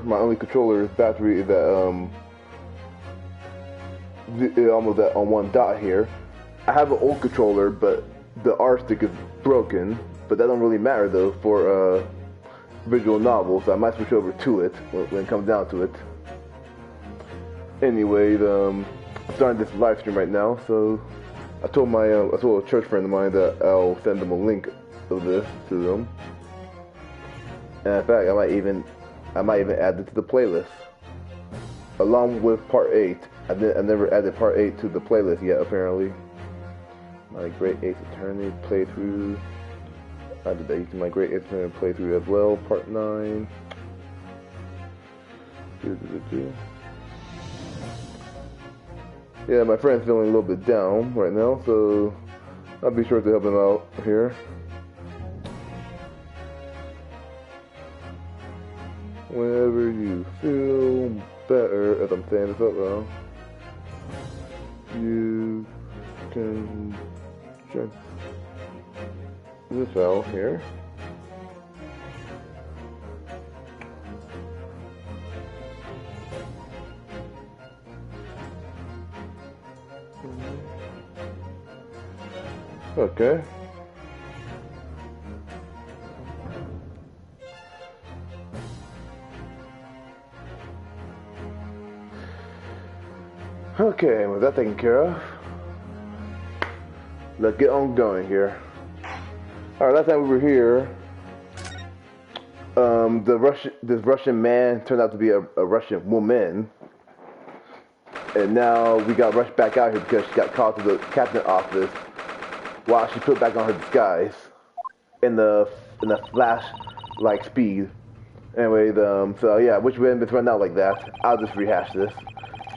my only controller's battery is at almost at on one dot here. I have an old controller, but the R stick is broken. But that don't really matter though for visual novel, so I might switch over to it when it comes down to it. Anyway, I'm starting this live stream right now, so I told a church friend of mine that I'll send them a link of this to them. And in fact, I might even add it to the playlist along with part 8. I never added part 8 to the playlist yet, apparently. My Great Ace Attorney playthrough. I did that using my Great Ace Attorney playthrough as well, part 9. Yeah, my friend's feeling a little bit down right now, so I'll be sure to help him out here. Whenever you feel better, as I'm saying this up wrong, you can check this out here. Okay. Okay, with that taken care of, let's get on going here. Alright, last time we were here, this Russian man turned out to be a Russian woman. And now we got rushed back out here because she got called to the captain's office while she put back on her disguise in the flash-like speed. Anyway, so yeah, I wish we hadn't been thrown out like that. I'll just rehash this.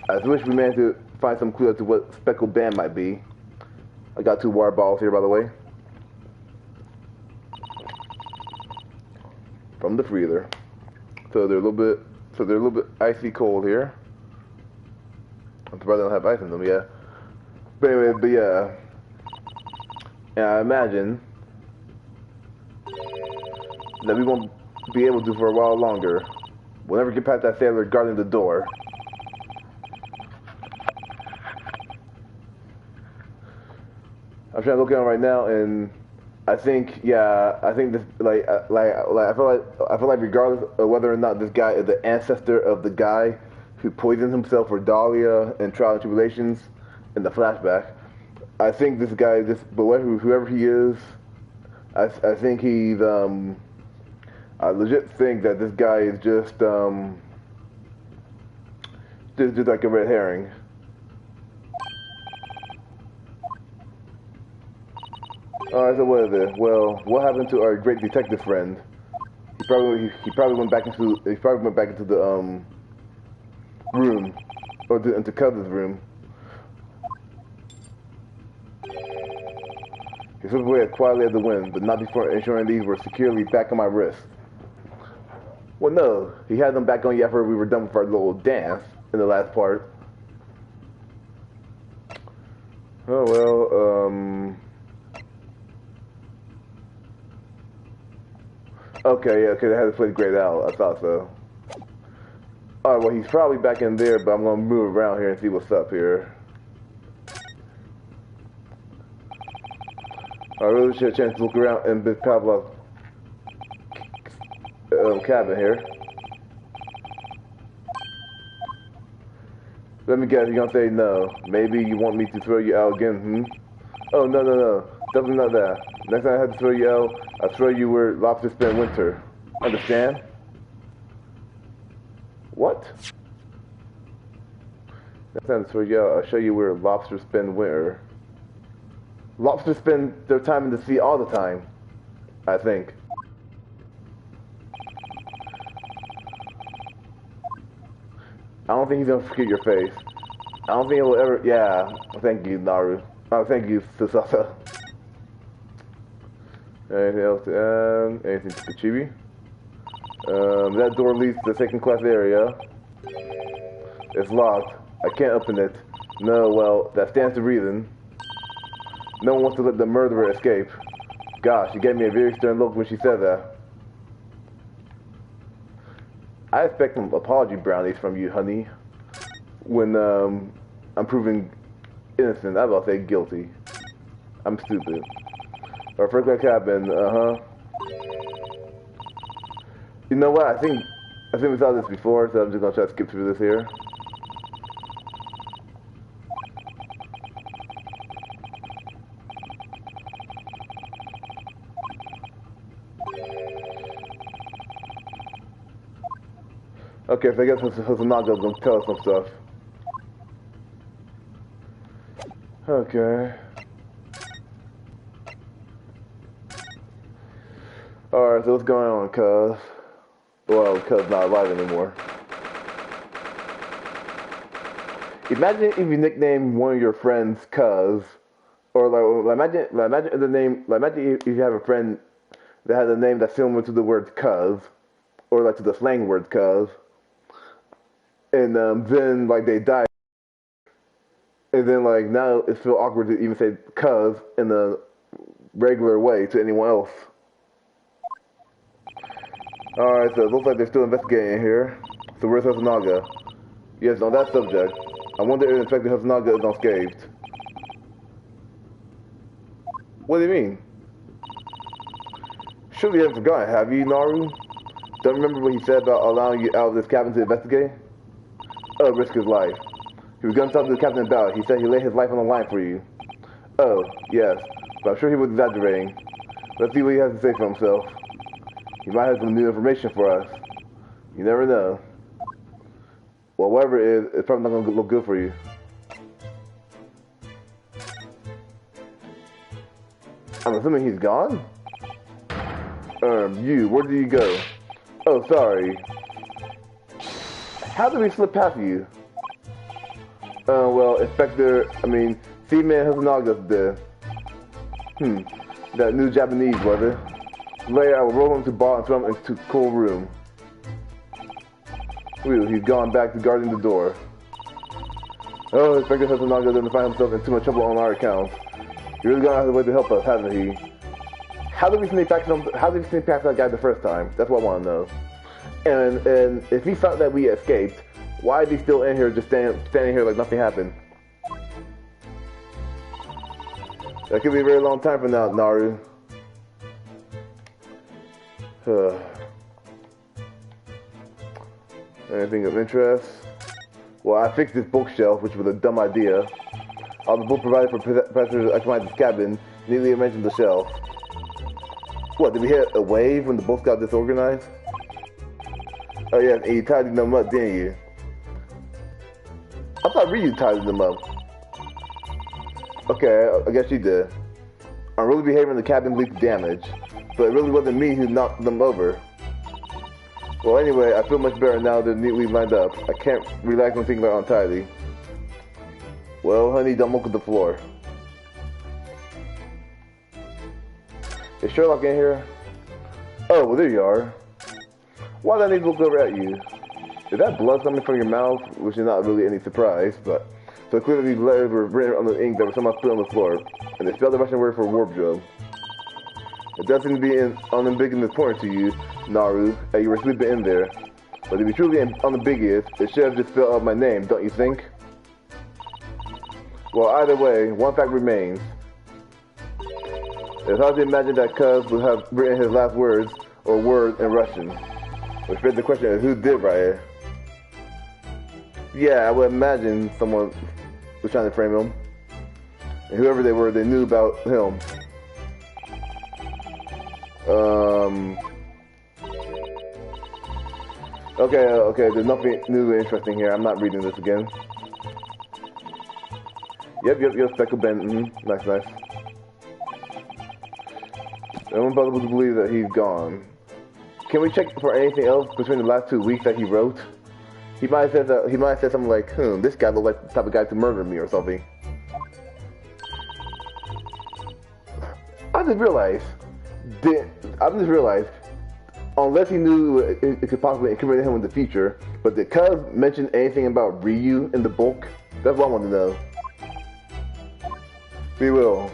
I wish we managed to find some clue as to what speckled band might be. I got 2 water balls here, by the way, from the freezer. So they're a little bit icy cold here. I'm surprised I don't have ice in them yet. But anyway, yeah. And I imagine that we won't be able to for a while longer. We'll never get past that sailor guarding the door. I'm trying to look at him right now, and I think this I feel like regardless of whether or not this guy is the ancestor of the guy who poisoned himself for Dahlia and Trial and Tribulations in the flashback, I think this guy, whoever he is, I think he's I legit think that this guy is just like a red herring. Alright, so what is it? Well, what happened to our great detective friend? He probably went back into the room, or into Cub's room. He slipped away as quietly as the wind, but not before ensuring these were securely back on my wrist. Well, no, he had them back on you after we were done with our little dance in the last part. Oh well, okay, yeah, okay, I had to play Great Owl. I thought so. Alright, well, he's probably back in there, but I'm gonna move around here and see what's up here. I really should have a chance to look around in Miss Pavlov's cabin here. Let me guess, you're gonna say no. Maybe you want me to throw you out again, Oh, no. Definitely not that. Next time I have to throw you out, I'll throw you where lobsters spend winter. Understand? What? Next time I throw you out, I'll show you where lobsters spend winter. Lobsters spend their time in the sea all the time, I think. I don't think he's gonna forget your face. I don't think he will ever. Yeah, thank you, Naru. Oh, thank you, Susasa. Anything else to add? Anything to Kachibi? That door leads to the second class area. It's locked. I can't open it. No, well, that stands to reason. No one wants to let the murderer escape. Gosh, she gave me a very stern look when she said that. I expect some apology brownies from you, honey. When I'm proven innocent, I'm about to say guilty. I'm stupid. Our first class cabin, You know what? I think we saw this before, so I'm just gonna try to skip through this here. Okay, so I guess Hosanaga's gonna tell us some stuff. Okay. Alright, so what's going on, cuz? Well, cuz not alive anymore. Imagine if you nickname one of your friends cuz, or imagine the name, imagine if you have a friend that has a name that's similar to the word cuz, or like to the slang word cuz, and then like they die, and then like now it's feel awkward to even say cuz in a regular way to anyone else. Alright, so it looks like they're still investigating here. So where's Hasanaga? Yes, on that subject, I wonder if Inspector Hasanaga is unscathed. What do you mean? Surely you haven't forgotten, have you, Naru? Don't remember what he said about allowing you out of this cabin to investigate? Oh, risk his life. He was gonna talk to the captain about it. He said he laid his life on the line for you. Oh, yes, but I'm sure he was exaggerating. Let's see what he has to say for himself. He might have some new information for us. You never know. Well, whatever it is, it's probably not gonna look good for you. I'm assuming he's gone? You, where did you go? Oh, sorry. How did we slip past you? Well, Seaman Hasanaga's dead. That new Japanese, was it? Later, I will roll him to bar and throw him into a cool room. Ooh, he's gone back to guarding the door. Oh, Inspector Hasanaga doesn't find himself in too much trouble on our account. He really gone out of the way to help us, hasn't he? How did we sneak past that guy the first time? That's what I want to know. And if he thought that we escaped, why is he still in here, just standing here like nothing happened? That could be a very long time from now, Naru. Anything of interest? Well, I fixed this bookshelf, which was a dumb idea. All the books provided for Professor Akama's cabin neatly arranged on the shelf. What, did we hit a wave when the books got disorganized? Oh yeah, and you tidied them up, didn't you? I thought Ryu tidied them up. Okay, I guess you did. Unruly behavior in the cabin leaked damage, but it really wasn't me who knocked them over. Well, anyway, I feel much better now they're neatly lined up. I can't relax when thinking they're untidy. Well, honey, don't look at the floor. Is Sherlock in here? Oh, well, there you are. Why do I need to look over at you? Is that blood coming from your mouth? Which is not really any surprise, but... So clearly these letters were written on the ink that was somehow spilled on the floor, and they spelled the Russian word for wardrobe. It does seem to be unambiguous important to you, Naru, that you were sleeping in there. But to be truly unambiguous, it should have just spelled out my name, don't you think? Well, either way, one fact remains. It's hard to imagine that Cuz would have written his last words, or words, in Russian. Which begs the question of who did write it. Yeah, I would imagine someone was trying to frame him. And whoever they were, they knew about him. Okay, there's nothing new and interesting here. I'm not reading this again. Yep, Speckle Ben, nice. I'm possible to believe that he's gone. Can we check for anything else between the last 2 weeks that he wrote? He might have said something like, this guy looks like the type of guy to murder me or something. I just realized, unless he knew it could possibly incriminate him in the future, but did Cuz mention anything about Ryu in the book? That's what I want to know. We will.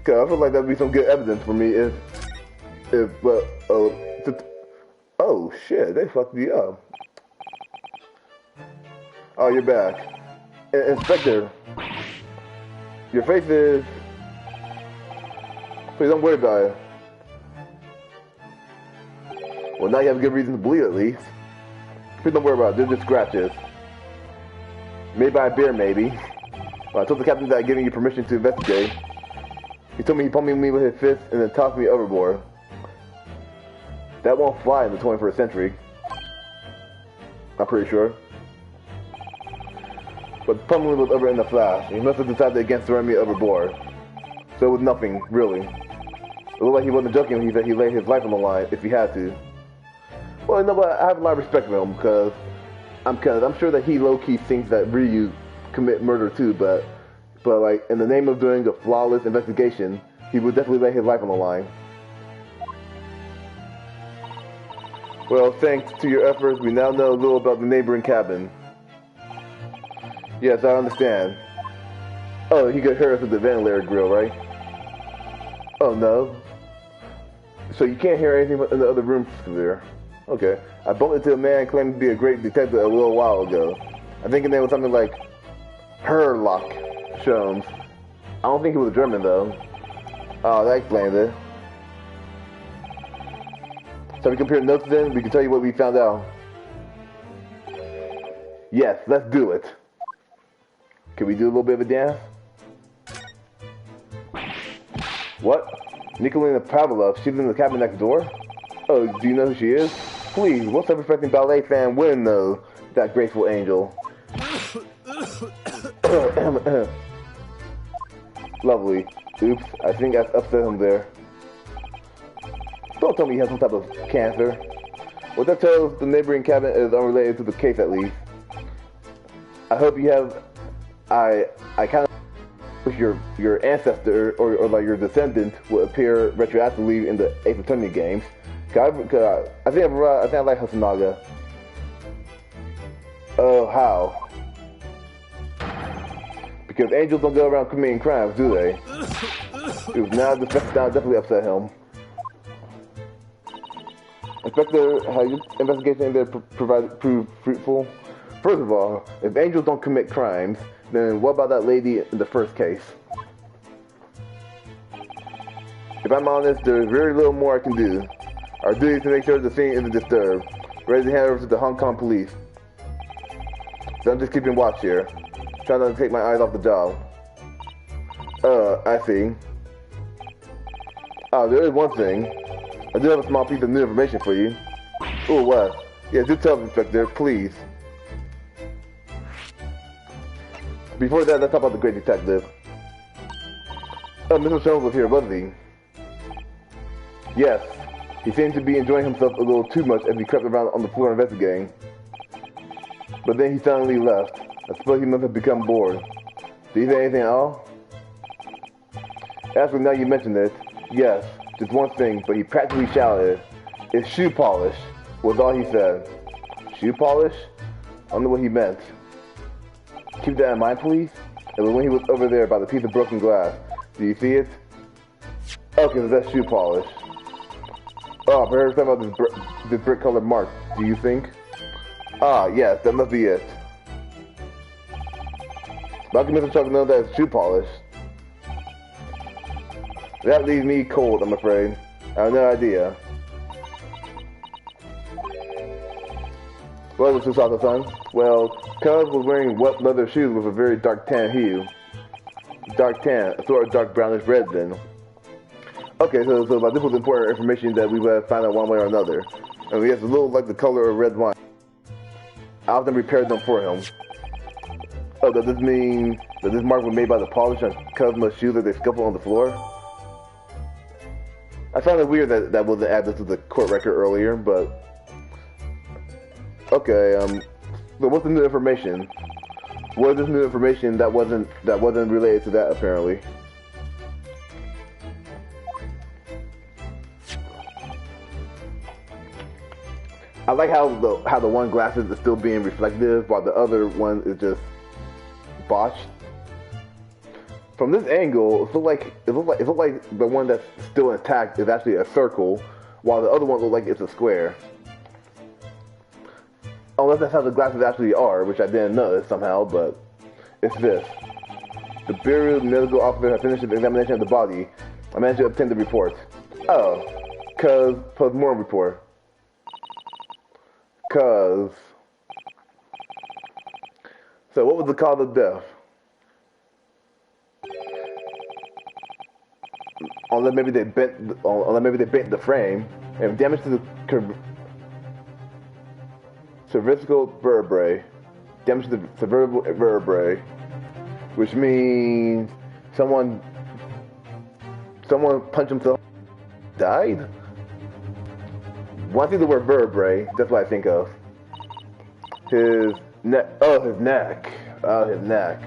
Cause I feel like that'd be some good evidence for me if oh shit, they fucked me up. Oh, you're back. Inspector, your face is... Please don't worry about it. Well, now you have a good reason to bleed at least. Please don't worry about it, they're just scratches. Made by a bear, maybe. Well, I told the captain that I'm giving you permission to investigate. He told me he pummeled me with his fist and then tossed me overboard. That won't fly in the 21st century. I'm pretty sure. But the pummeling was over in a flash. He must have decided against throwing me overboard. So it was nothing, really. It looked like he wasn't joking when he said he laid his life on the line if he had to. Well, you know, but I have a lot of respect for him because I'm sure that he low-key thinks that Ryu commit murder too, but like in the name of doing a flawless investigation, he would definitely lay his life on the line. Well, thanks to your efforts, we now know a little about the neighboring cabin. Yes, I understand. Oh, he could hear us with the ventilator grill, right? Oh, no. So you can't hear anything in the other rooms there. Okay. I bumped into a man claiming to be a great detective a little while ago. I think his name was something like Herlock Sholmes. I don't think he was German, though. Oh, that explains it. So we compare notes then, we can tell you what we found out. Yes, let's do it. Can we do a little bit of a dance? What? Nikolina Pavlov, she's in the cabin next door? Oh, do you know who she is? Please, what self-respecting ballet fan wouldn't know that graceful angel? Lovely. Oops, I think I upset him there. Don't tell me he has some type of cancer. What that tells the neighboring cabin is unrelated to the case, at least. I hope you have... I kind of wish your ancestor or like your descendant would appear retroactively in the Ace Attorney games. I think I like Hasanaga. Oh, how? Because angels don't go around committing crimes, do they? It was now definitely upset him. Inspector, has your investigation there proved fruitful? First of all, if angels don't commit crimes, then what about that lady in the first case? If I'm honest, there's very little more I can do. Our duty is to make sure the scene isn't disturbed. Ready to hand over to the Hong Kong police. So I'm just keeping watch here. Trying not to take my eyes off the job. I see. Oh, there is one thing. I do have a small piece of new information for you. Oh, what? Yeah, do tell me, Inspector, please. Before that, let's talk about the great detective. Oh, Mr. Jones was here, wasn't he? Yes. He seemed to be enjoying himself a little too much as he crept around on the floor investigating. But then he suddenly left. I suppose he must have become bored. Did he say anything at all? Actually, now you mention it, yes, just one thing, but he practically shouted, "It's shoe polish," was all he said. Shoe polish? I don't know what he meant. Keep that in mind, please. It was when he was over there by the piece of broken glass. Do you see it? Okay, so that's shoe polish. Oh, I've heard something about this brick-colored mark. Do you think? Ah, yes, that must be it. How can Mr. Chuck know that it's shoe polish? That leaves me cold, I'm afraid. I have no idea. What was this out the sun? Well, Cuz was wearing wet leather shoes with a very dark tan hue. Dark tan, a sort of dark brownish red then. Okay, so like, this was important information that we would have found out one way or another. And yes, a little like the color of red wine. I often repaired them for him. Oh, does this mean that this mark was made by the polish on Cuz's shoes that they scuffled on the floor? I found it weird that that wasn't added to the court record earlier, but... Okay, but what's the new information? What is this new information that wasn't related to that, apparently? I like how the one glasses is still being reflective while the other one is just botched. From this angle, it looked like the one that's still intact is actually a circle, while the other one looks like it's a square. Unless that's how the glasses actually are, which I didn't notice somehow, but it's this. The Bureau medical officer has finished the examination of the body. I managed to obtain the report. Oh, cause post-mortem report. Cause. So what was the cause of death? Unless maybe they bent the frame and damage to the cervical vertebrae. Damage to the cervical vertebrae, which means someone punched himself, died. When I see the word vertebrae, that's what I think of. His neck. Oh, his neck. Oh, his neck.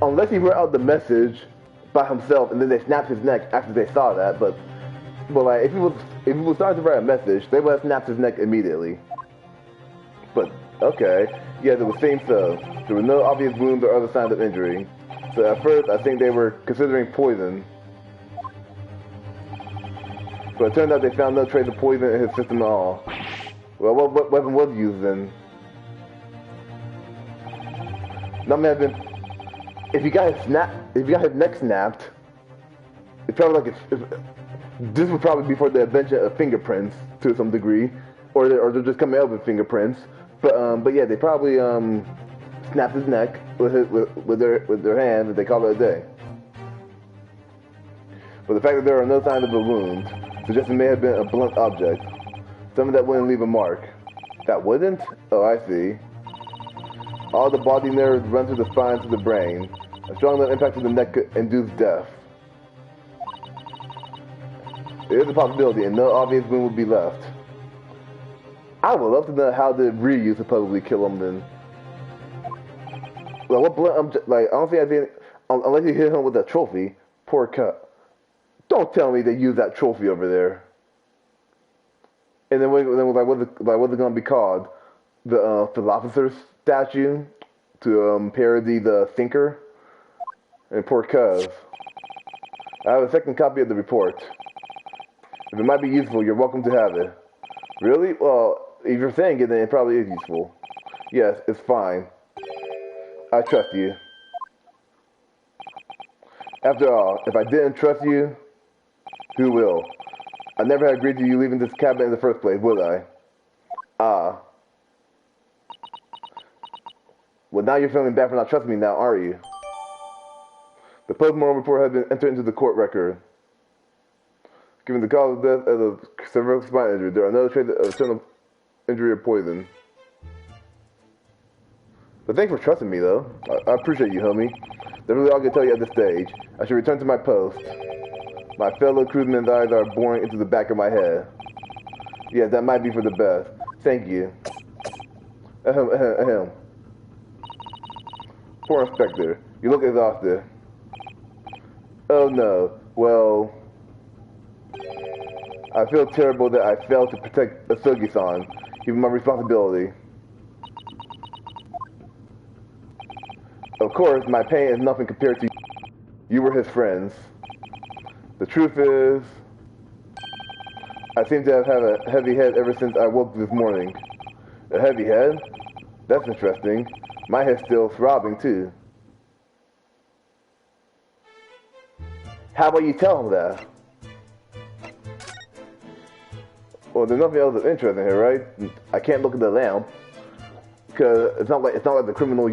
Unless he wrote out the message by himself and then they snapped his neck after they saw that, but like if he was starting to write a message, they would have snapped his neck immediately. But okay, yeah, it would seem so. There were no obvious wounds or other signs of injury. So at first, I think they were considering poison. But it turned out they found no trace of poison in his system at all. Well, what weapon was used then? That may have been. If he got his neck snapped, it's probably like this would probably be for the invention of fingerprints to some degree, or they're just coming out with fingerprints. But yeah, they probably snapped his neck with their hands, and they call it a day. But the fact that there are no signs of a wound suggests it may have been a blunt object, something that wouldn't leave a mark. That wouldn't? Oh, I see. All the body nerves run through the spine to the brain. A strong enough impact to the neck could induce death. There is a possibility, and no obvious wound would be left. I would love to know how did Ryu supposedly kill him then. Well, what blunt? Like, I don't think I did. Unless you hit him with a trophy. Poor cut. Don't tell me they used that trophy over there. And then what's it gonna be called? The philosopher's statue to parody the thinker. And poor cuz. I have a second copy of the report. If it might be useful, you're welcome to have it. Really? Well, if you're saying it, then it probably is useful. Yes, it's fine. I trust you. After all, if I didn't trust you, who will? I never had agreed to you leaving this cabin in the first place, would I? Ah. Well, now you're feeling bad for not trusting me now, are you? The post-mortem report has been entered into the court record. Given the cause of death as a cervical spine injury, there are no traces of internal injury or poison. But thanks for trusting me, though. I appreciate you, homie. That's really all I can tell you at this stage. I should return to my post. My fellow crewmen's eyes are boring into the back of my head. Yeah, that might be for the best. Thank you. Ahem. Poor Inspector. You look exhausted. Oh no. Well, I feel terrible that I failed to protect Asugi-san. Even my responsibility. Of course, my pain is nothing compared to you. You were his friends. The truth is, I seem to have had a heavy head ever since I woke this morning. A heavy head? That's interesting. My head's still throbbing too. How about you tell him that? Well, there's nothing else of interest in here, right? I can't look at the lamp. Because it's not like the criminal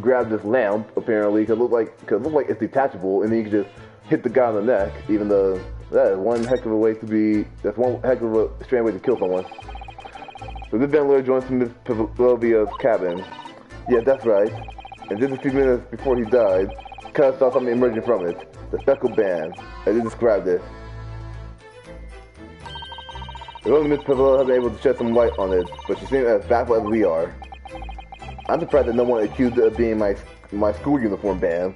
grabbed this lamp, apparently, because it looked like it's detachable, and then you can just hit the guy on the neck, even though that is one heck of a way to be, that's one heck of a strange way to kill someone. So this ventilator joins Miss Pavlovia's cabin. Yeah, that's right. And just a few minutes before he died, Cuz saw something emerging from it. The speckled band, as he described it. If only Miss Pavlova had been able to shed some light on it, but she seemed as baffled as we are. I'm surprised that no one accused it of being my school uniform band.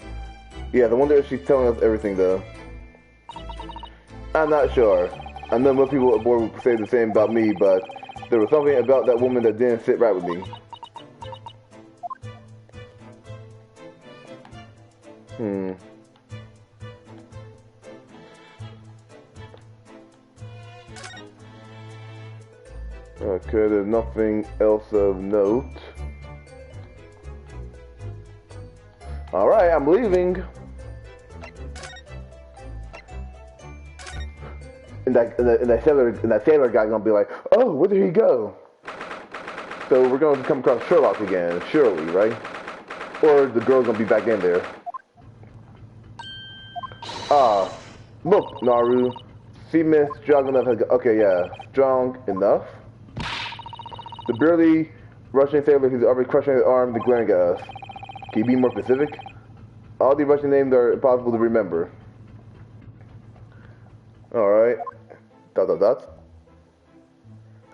Yeah, I wonder if she's telling us everything, though. I'm not sure. I know most people aboard would say the same about me, but there was something about that woman that didn't sit right with me. Okay, there's nothing else of note. Alright, I'm leaving. And that sailor guy gonna be like, oh, where did he go? So we're gonna come across Sherlock again, surely, right? Or the girl's gonna be back in there. Ah, look, Naru. Seaman strong enough. Okay, yeah, strong enough. The burly Russian sailor who's already crushing his arm and glaring at us. Can you be more specific? All the Russian names are impossible to remember. Alright. Dot dot dot.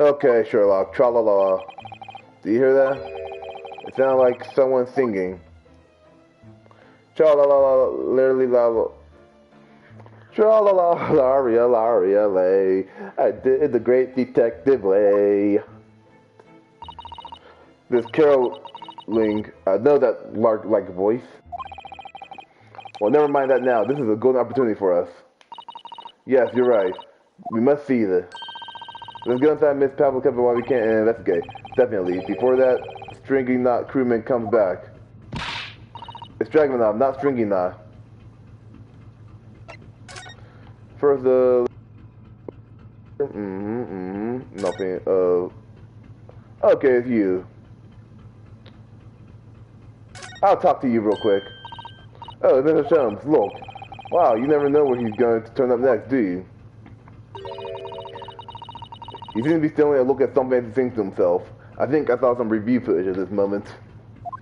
Okay, Sherlock. Tra-la-la. Do you hear that? It sounded like someone singing. Tra-la-la-la, literally-la-la. Tra-la-la, laria, laria, lay. I did the great detective way. This caroling, I know that lark-like voice. Well, never mind that now. This is a golden opportunity for us. Yes, you're right. We must see this. Let's get inside Miss Pavlov while we can and investigate. Definitely. Before that stringy knot crewman comes back. It's Dragunov, not stringy knot. First, nothing. Okay, it's you. I'll talk to you real quick. Oh, Mr. Shelms, look. Wow, you never know where he's going to turn up next, do you? He seems to be stealing a look at something and thinks to himself. I think I saw some review footage at this moment.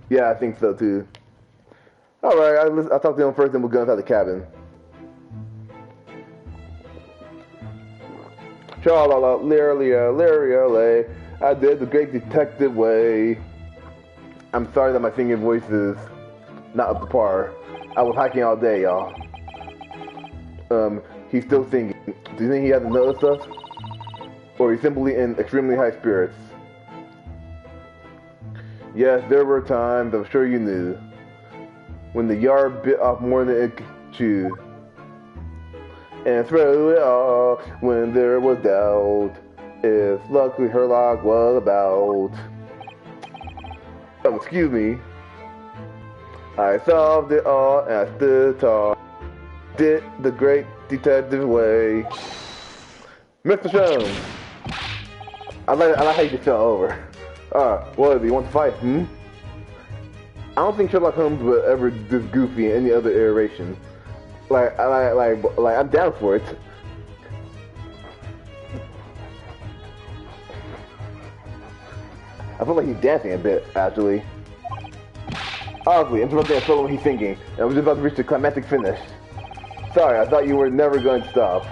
Yeah, I think so too. Alright, I'll talk to him first and we'll go inside the cabin. Tra-la-la, lyria, I did the great detective way. I'm sorry that my singing voice is not up to par. I was hiking all day, y'all. He's still singing. Do you think he hasn't noticed us? Or he's simply in extremely high spirits? Yes, there were times, I'm sure you knew, when the yard bit off more than it could chew. And through it all, when there was doubt, if luckily Herlock was about. Oh, excuse me. I solved it all and I stood tall. Did the great detective way. Mr. Jones. I like how you just fell over. What, do you want to fight, I don't think Sherlock Holmes would ever this goofy in any other iteration. Like, I'm down for it. I feel like he's dancing a bit, actually. Honestly, interrupting a solo when he's singing, and I was just about to reach the climactic finish. Sorry, I thought you were never going to stop.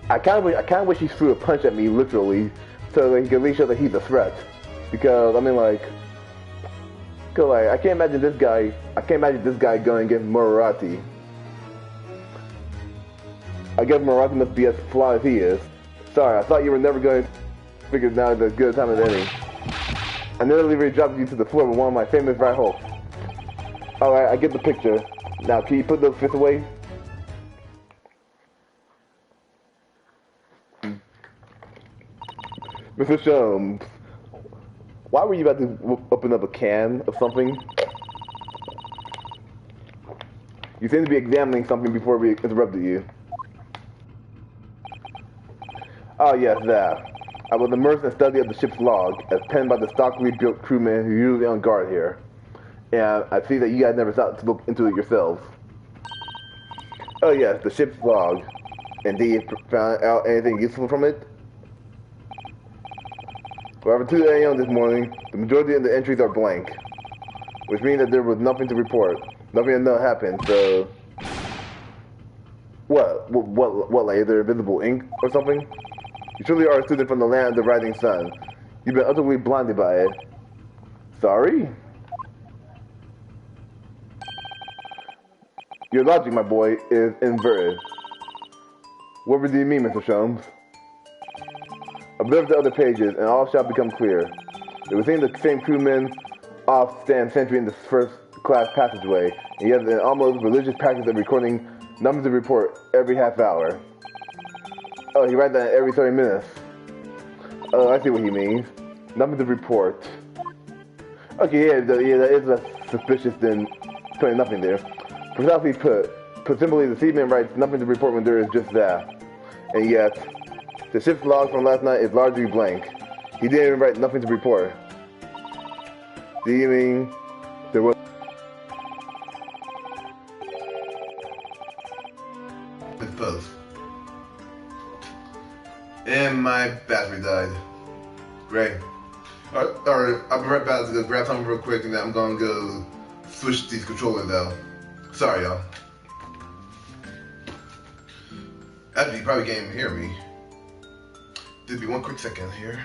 I kind of wish he threw a punch at me, literally, so that he could at least show that he's a threat. Because, I mean, I can't imagine this guy going against Moriarty. I guess Moriarty must be as flawed as he is. Sorry, I thought you were never going to figure it out as good a time as any. I nearly dropped you to the floor with one of my famous right hooks. Alright, I get the picture. Now, can you put those fists away? Mr. Sholmes, why were you about to open up a can of something? You seem to be examining something before we interrupted you. Oh yes, that. I was immersed in study of the ship's log, as penned by the stockily built crewmen who are usually on guard here. And I see that you guys never thought to look into it yourselves. Oh yes, the ship's log. Indeed, you found out anything useful from it? Well, after 2 a.m. this morning, the majority of the entries are blank, which means that there was nothing to report. Nothing to know happened, so... What, like, is there invisible ink or something? You truly are a student from the land of the rising sun. You've been utterly blinded by it. Sorry? Your logic, my boy, is inverted. What do you mean, Mr. Sholmes? Observe the other pages, and all shall become clear. It would seem the same crewmen off stand sentry in the first-class passageway, and yet an almost religious practice of recording numbers of report every half hour. Oh, he writes that every 30 minutes. Oh, I see what he means. Nothing to report. Okay, yeah, that is less suspicious than putting nothing there. Precisely put simply, the seaman writes nothing to report when there is just that. And yet, the ship's log from last night is largely blank. He didn't even write nothing to report. Do you mean there was post? And my battery died. Great. Alright, I'll be right back to go grab something real quick and then I'm gonna go switch these controllers out. Sorry, y'all. Actually, you probably can't even hear me. Just be one quick second here.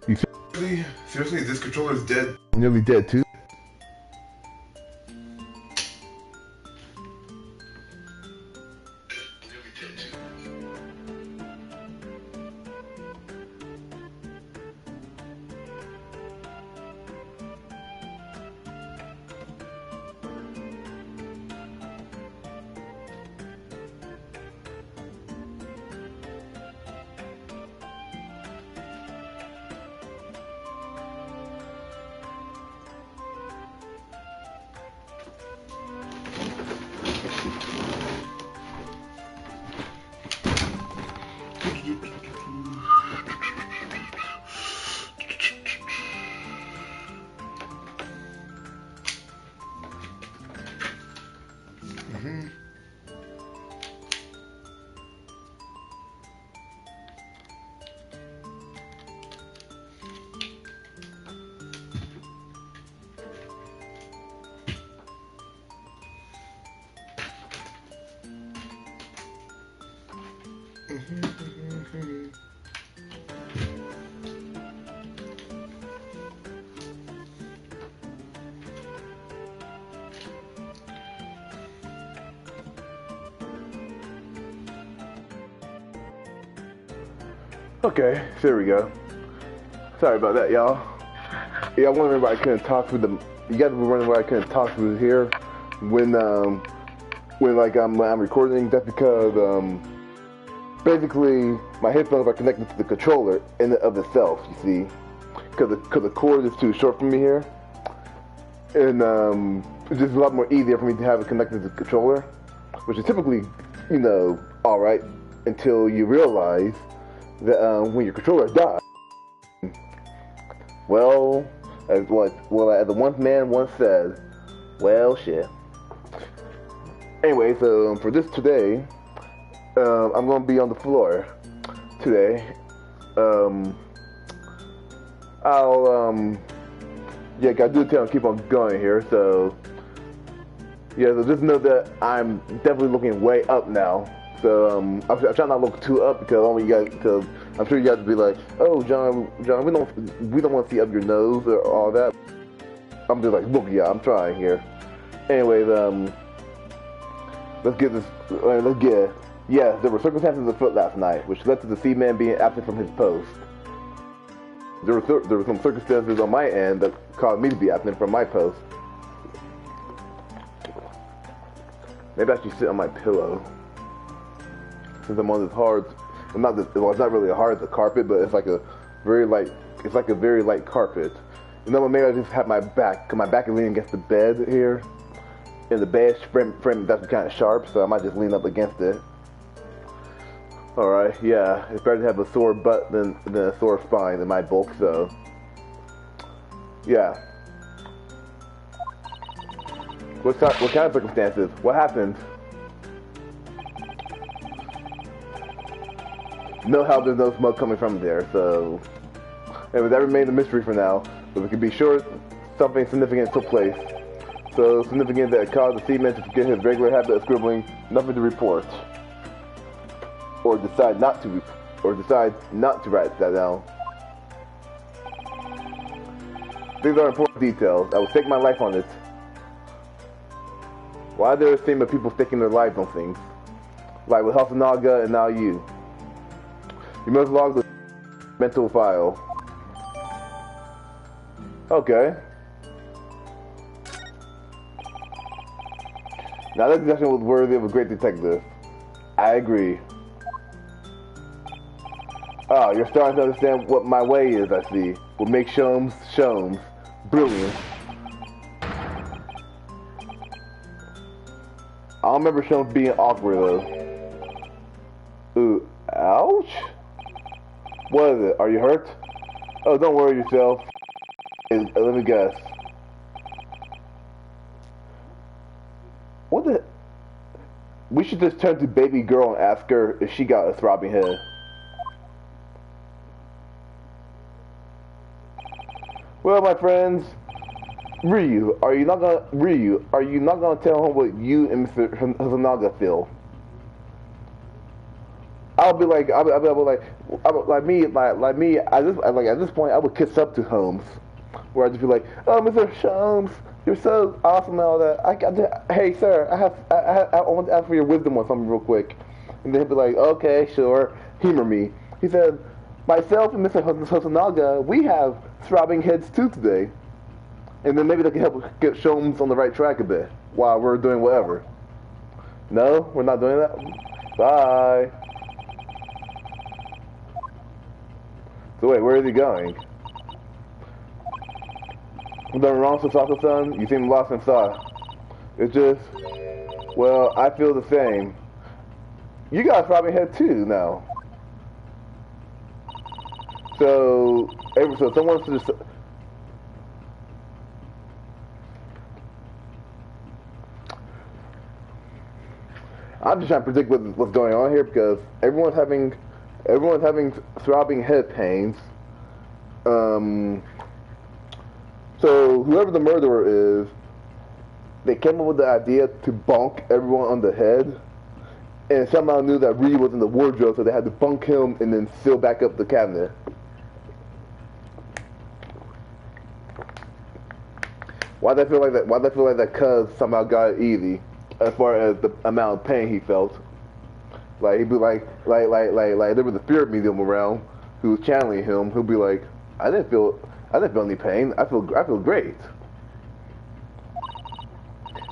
Okay. Seriously, this controller is dead. Nearly dead too. Okay, there we go. Sorry about that, y'all. Yeah, I wondering why I couldn't talk through the. You guys were wondering why I couldn't talk through here when like I'm recording. That's because basically my headphones are connected to the controller in and of itself. You see, because the cord is too short for me here, and it's just a lot more easier for me to have it connected to the controller, which is typically, you know, all right until you realize that when your controller dies, Well, as the one man once said, well, shit. Anyway, so for this today, I'm gonna be on the floor today. Yeah, gotta do the tail and keep on going here. So, yeah, so just know that I'm definitely looking way up now. So, I'm trying not to look too up because I'm sure you guys will be like, oh, John, we don't want to see up your nose or all that. I'm just like, look, yeah, I'm trying here. Anyway, let's get. Yeah, there were circumstances afoot last night, which led to the C-Man being absent from his post. There were some circumstances on my end that caused me to be absent from my post. Maybe I should sit on my pillow. Since I'm on this hard, it's not really a hard carpet, but it's like a very light carpet. You know what? Maybe I just have my back, cause my back is leaning against the bed here, and the bed frame that's kind of sharp, so I might just lean up against it. All right, yeah, it's better to have a sore butt than a sore spine in my bulk, so yeah. What kind of circumstances? What happened? No how there's no smoke coming from there, so anyway, that remains a mystery for now, but we can be sure something significant took place. So significant that it caused the C-Man to forget his regular habit of scribbling nothing to report. Or decide not to write that down. These are important details. I will stake my life on it. Why is there a theme of people staking their lives on things? Like with Hasanaga and now you. You must log the mental file. Okay. Now that discussion was worthy of a great detective. I agree. Ah, you're starting to understand what my way is, I see. What makes Sholmes. Brilliant. I don't remember Sholmes being awkward, though. Ooh, ouch? What is it? Are you hurt? Oh, don't worry yourself. Let me guess. What the... We should just turn to baby girl and ask her if she got a throbbing head. Well, my friends, Ryu, are you not gonna tell him what you and Mr. Hasanaga feel? I'll be like me. At this point, I would kiss up to Holmes, where I just be like, "Oh, Mr. Holmes, you're so awesome and all that. Hey, sir, I want to ask for your wisdom on something real quick." And then he'd be like, "Okay, sure." Humor me. He said, "Myself and Mr. Hasanaga, we have throbbing heads too today." And then maybe they can help get Sholmes on the right track a bit while we're doing whatever. No, we're not doing that. Bye. So wait, where is he going? I'm done wrong, Sasaka-san. You seem lost in thought. It's just, well, I feel the same. You got a throbbing head too now. So someone should just... I'm just trying to predict what's going on here because everyone's having throbbing head pains. So whoever the murderer is, they came up with the idea to bonk everyone on the head, and somehow knew that Ryu was in the wardrobe, so they had to bunk him and then seal back up the cabinet. Why'd I feel like that? Why'd I feel like that? Cuz somehow got it easy, as far as the amount of pain he felt. Like he'd be like there was a spirit medium around who was channeling him. Who'd be like, I didn't feel any pain. I feel great.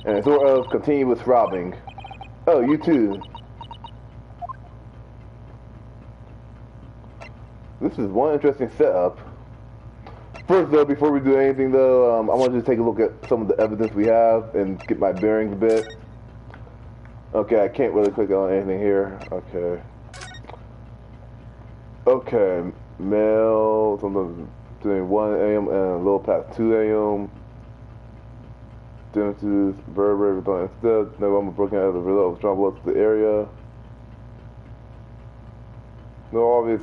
And sort of continuous throbbing. Oh, you too. This is one interesting setup. First, though, before we do anything, though, I want to just take a look at some of the evidence we have and get my bearings a bit. Okay, I can't really click on anything here. Okay. Okay, mail, something between 1 a.m. and a little past 2 a.m. Damages, vertebrae, but instead, no one broken out as a result of travel to the area. No obvious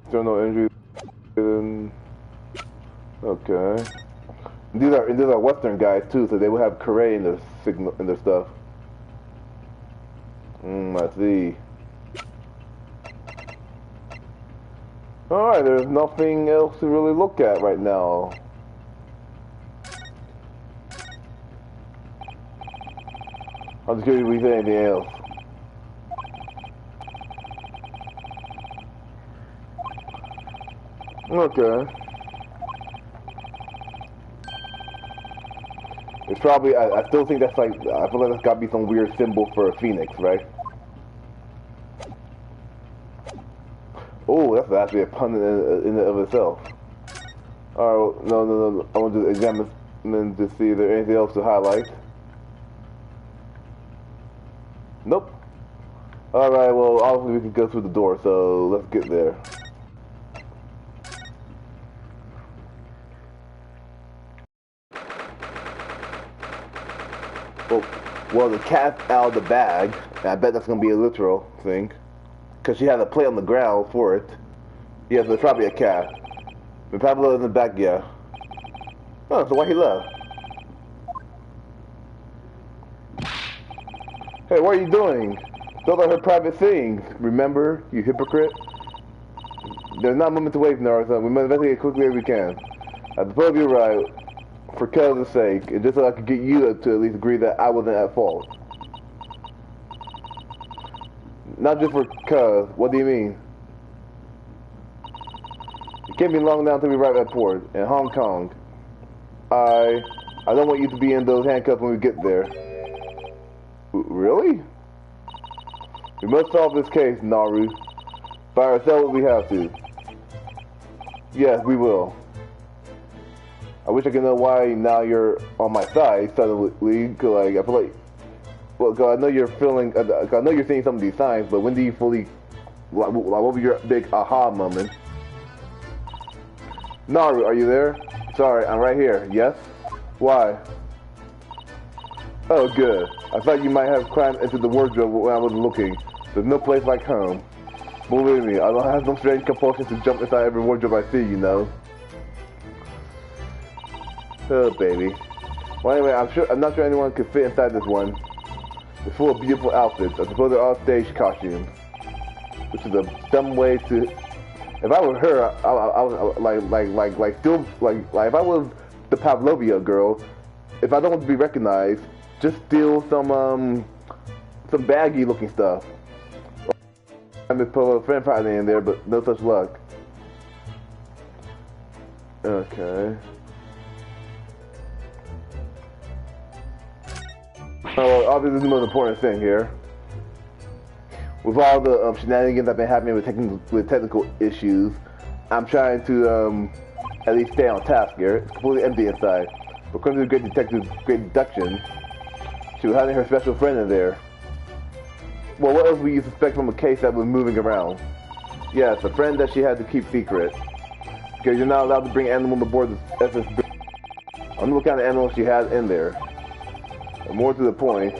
external injuries. Okay. These are Western guys too, so they will have Korea in their signal in their stuff. I see. Alright, there's nothing else to really look at right now. I'm just curious if we see anything else. Okay. It's probably, I still think that's like, I feel like that's gotta be some weird symbol for a phoenix, right? Oh, that's actually a pun in and of itself. Alright, no. I want to examine to see if there's anything else to highlight. Nope. Alright, well, obviously we can go through the door, so let's get there. Well, the cat's out of the bag, and I bet that's going to be a literal thing. Because she had a plate on the ground for it. Yeah, so there's probably a cat. And Pablo in the back, yeah. Oh, so why he left? Hey, what are you doing? Those are her private things. Remember, you hypocrite? There's not a moment to waste, Naruto. We must investigate as quickly as we can. I suppose you're right. For Cuz's sake, and just so I could get you to at least agree that I wasn't at fault. Not just for Cuz. What do you mean? It can't be long now until we arrive at port in Hong Kong. I don't want you to be in those handcuffs when we get there. Really? We must solve this case, Naru. By ourselves we have to. Yes, we will. I wish I could know why now you're on my side suddenly. Cause like I feel like, well, cause I know you're feeling, cause I know you're seeing some of these signs, but when do you fully, what was your big aha moment? Naru, are you there? Sorry, I'm right here. Yes? Why? Oh, good. I thought you might have climbed into the wardrobe when I wasn't looking. There's no place like home. Believe me, I don't have no strange compulsion to jump inside every wardrobe I see, you know. Oh, baby. Well, anyway, I'm not sure anyone could fit inside this one. It's full of beautiful outfits. I suppose they're all stage costumes. Which is a dumb way to... If I were her, I was like, if I was the Pavlovia girl, if I don't want to be recognized, just steal some baggy looking stuff. I just put a little friend party in there, but no such luck. Okay. Oh, obviously the most important thing here. With all the shenanigans I've been having with technical issues, I'm trying to at least stay on task here. It's completely empty inside. But according to the great detective's great deduction, she was having her special friend in there. Well, what else would you suspect from a case that was moving around? Yes, a friend that she had to keep secret. Because you're not allowed to bring animals aboard the SS. I wonder what kind of animals she has in there. And more to the point,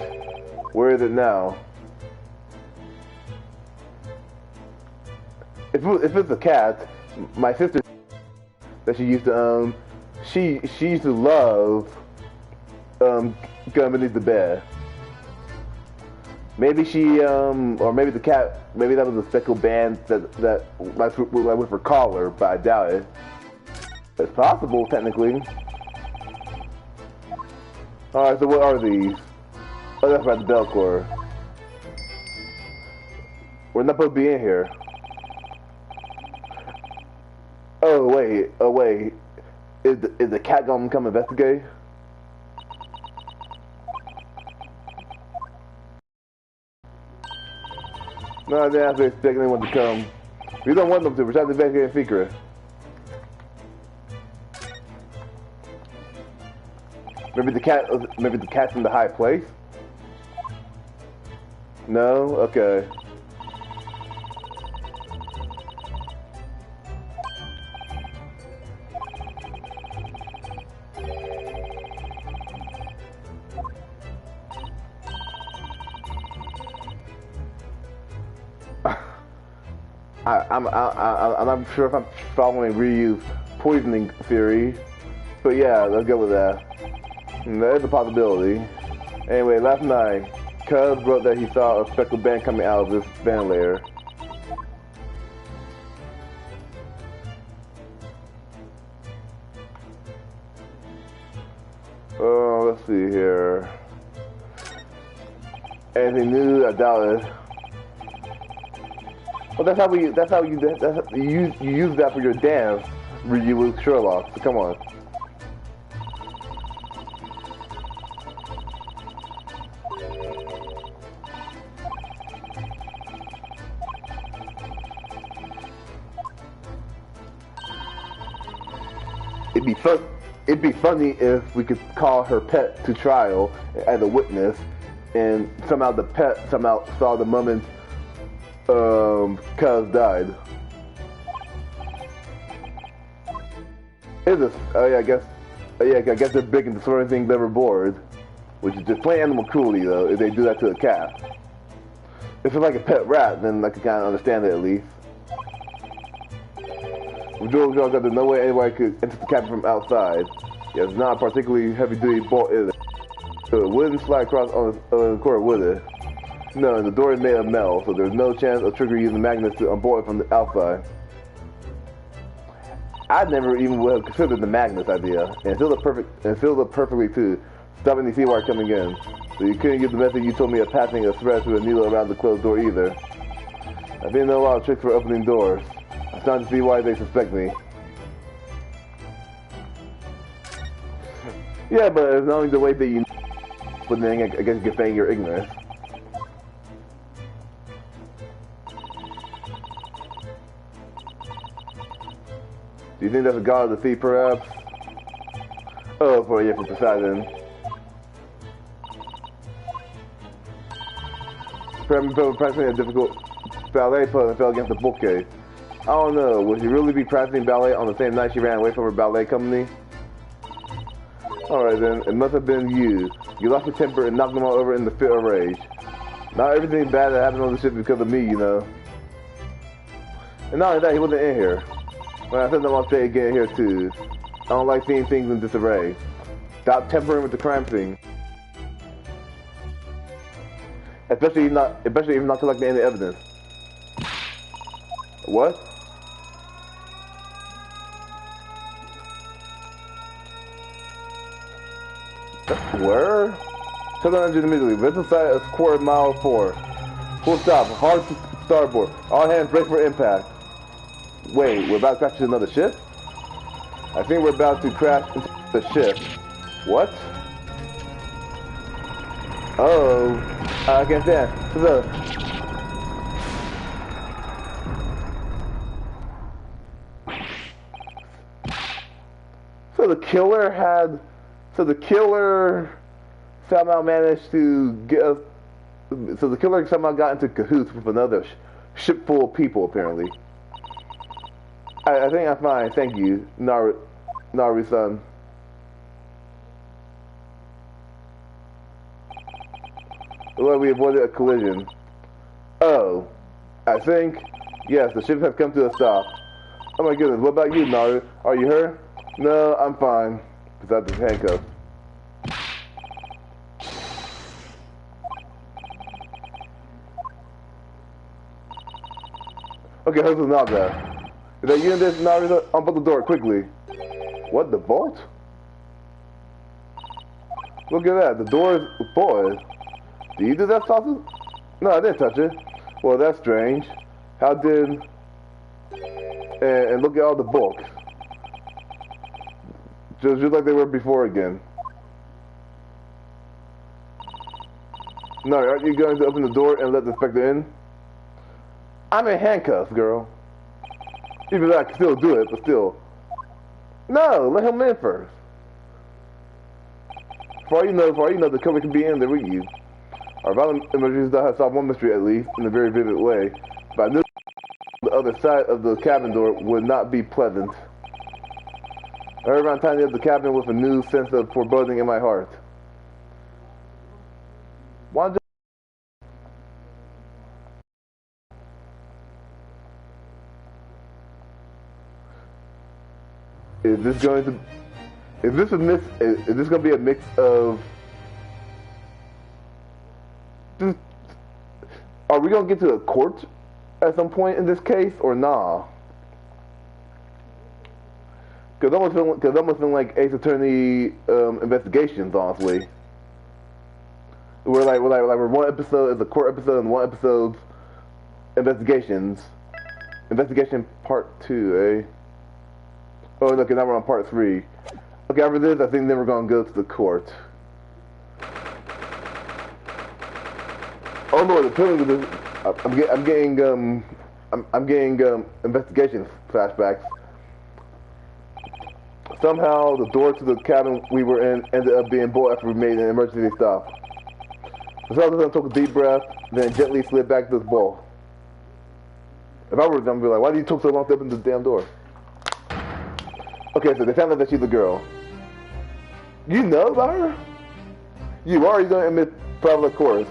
where is it now? If it's a cat, my sister that she used to she used to love going beneath the bed. Maybe she or maybe the cat, maybe that was a special band that went for collar, but I doubt it. It's possible technically. Alright, so what are these? Oh, that's right, the Belcor. We're not supposed to be in here. Oh wait. Is the cat gonna come investigate? No, I didn't have to expect anyone to come. We don't want them to. We're trying to investigate in secret. Maybe the cat's in the high place? No? Okay. I'm not sure if I'm following Ryu's poisoning theory, but yeah, let's go with that. That is a possibility. Anyway, last night, Cuz wrote that he saw a speckled band coming out of this band layer. Oh, let's see here. Anything new? I doubt it. Well, you use that for your dance, Ryu with Sherlock. So come on. It'd be funny if we could call her pet to trial as a witness, and somehow the pet saw the moment Cuz died. Is this? Oh yeah, I guess they're big into throwing things overboard, which is just plain animal cruelty though. If they do that to a cat, if it's like a pet rat, then I can kind of understand it at least. With Joel's dog, there's no way anybody could enter the cabin from outside. Yeah, it's not a particularly heavy-duty bolt, is it? So it wouldn't slide across on the cord, would it? No, and the door is made of metal, so there's no chance of triggering using magnets to unbolt it from the outside. I never even would have considered the magnets idea, and it feels perfectly too, stopping the sea wire coming in. So you couldn't use the method you told me of passing a thread through a needle around the closed door either. I didn't know a lot of tricks for opening doors. I'm starting to see why they suspect me. Yeah, but it's not only the way that you... But then I guess you can feign your ignorance. Do you think that's a god of the sea, perhaps? Oh, for Poseidon. Perhaps practicing a difficult ballet pose and fell against the bookcase. I don't know, would she really be practicing ballet on the same night she ran away from her ballet company? Alright then, it must have been you. You lost your temper and knocked them all over in the fit of rage. Not everything bad that happened on the ship because of me, you know. And not only that, he wasn't in here. When I sent them off straight again here too. I don't like seeing things in disarray. Stop tempering with the crime scene. Especially if not collecting any evidence. What? Where? 700 immediately. Vessel site is quarter mile 4. Full stop. Hard to starboard. All hands break for impact. Wait, we're about to crash into another ship? I think we're about to crash into the ship. What? Oh, I can't stand. So the killer somehow managed to get us. So the killer somehow got into cahoots with another ship full of people, apparently. I think I'm fine, thank you, Naru-san. Looks like we avoided a collision. Oh, I think, yes, the ship has come to a stop. Oh my goodness, what about you, Naru? Are you hurt? No, I'm fine. Besides this handcuff. Okay, who's not that? Is that you in this, Naru? Unbolt the door quickly. What, the vault? Look at that, the door is bolted. Did you do that, sausage? No, I didn't touch it. Well, that's strange. How did... And look at all the books. Just like they were before again. No, aren't you going to open the door and let the inspector in? I'm in handcuffs, girl. Even though I can still do it, but still. No, let him in first. For all you know, the cover can be in there with you. Our violent images that have solved one mystery at least, in a very vivid way. But I knew the other side of the cabin door would not be pleasant. I heard around tiny of the cabin with a new sense of foreboding in my heart. Is this going to? Is this a mix? Is this going to be a mix of? Are we going to get to a court at some point in this case, or nah? Because I'm almost feeling like Ace Attorney investigations, honestly. We're one episode is a court episode and one episode's investigations. Investigation part 2, eh? Oh, look, now we're on part 3. Okay, after this, I think then we're gonna go to the court. Oh Lord, the feeling of this, I'm getting investigation flashbacks. Somehow, the door to the cabin we were in ended up being bolted after we made an emergency stop. The sergeant took a deep breath, then gently slid back to the ball. If I were them, I'd be like, why did you take so long to open the damn door? Okay, so they found out that she's a girl. You know about her? You are going to admit public course.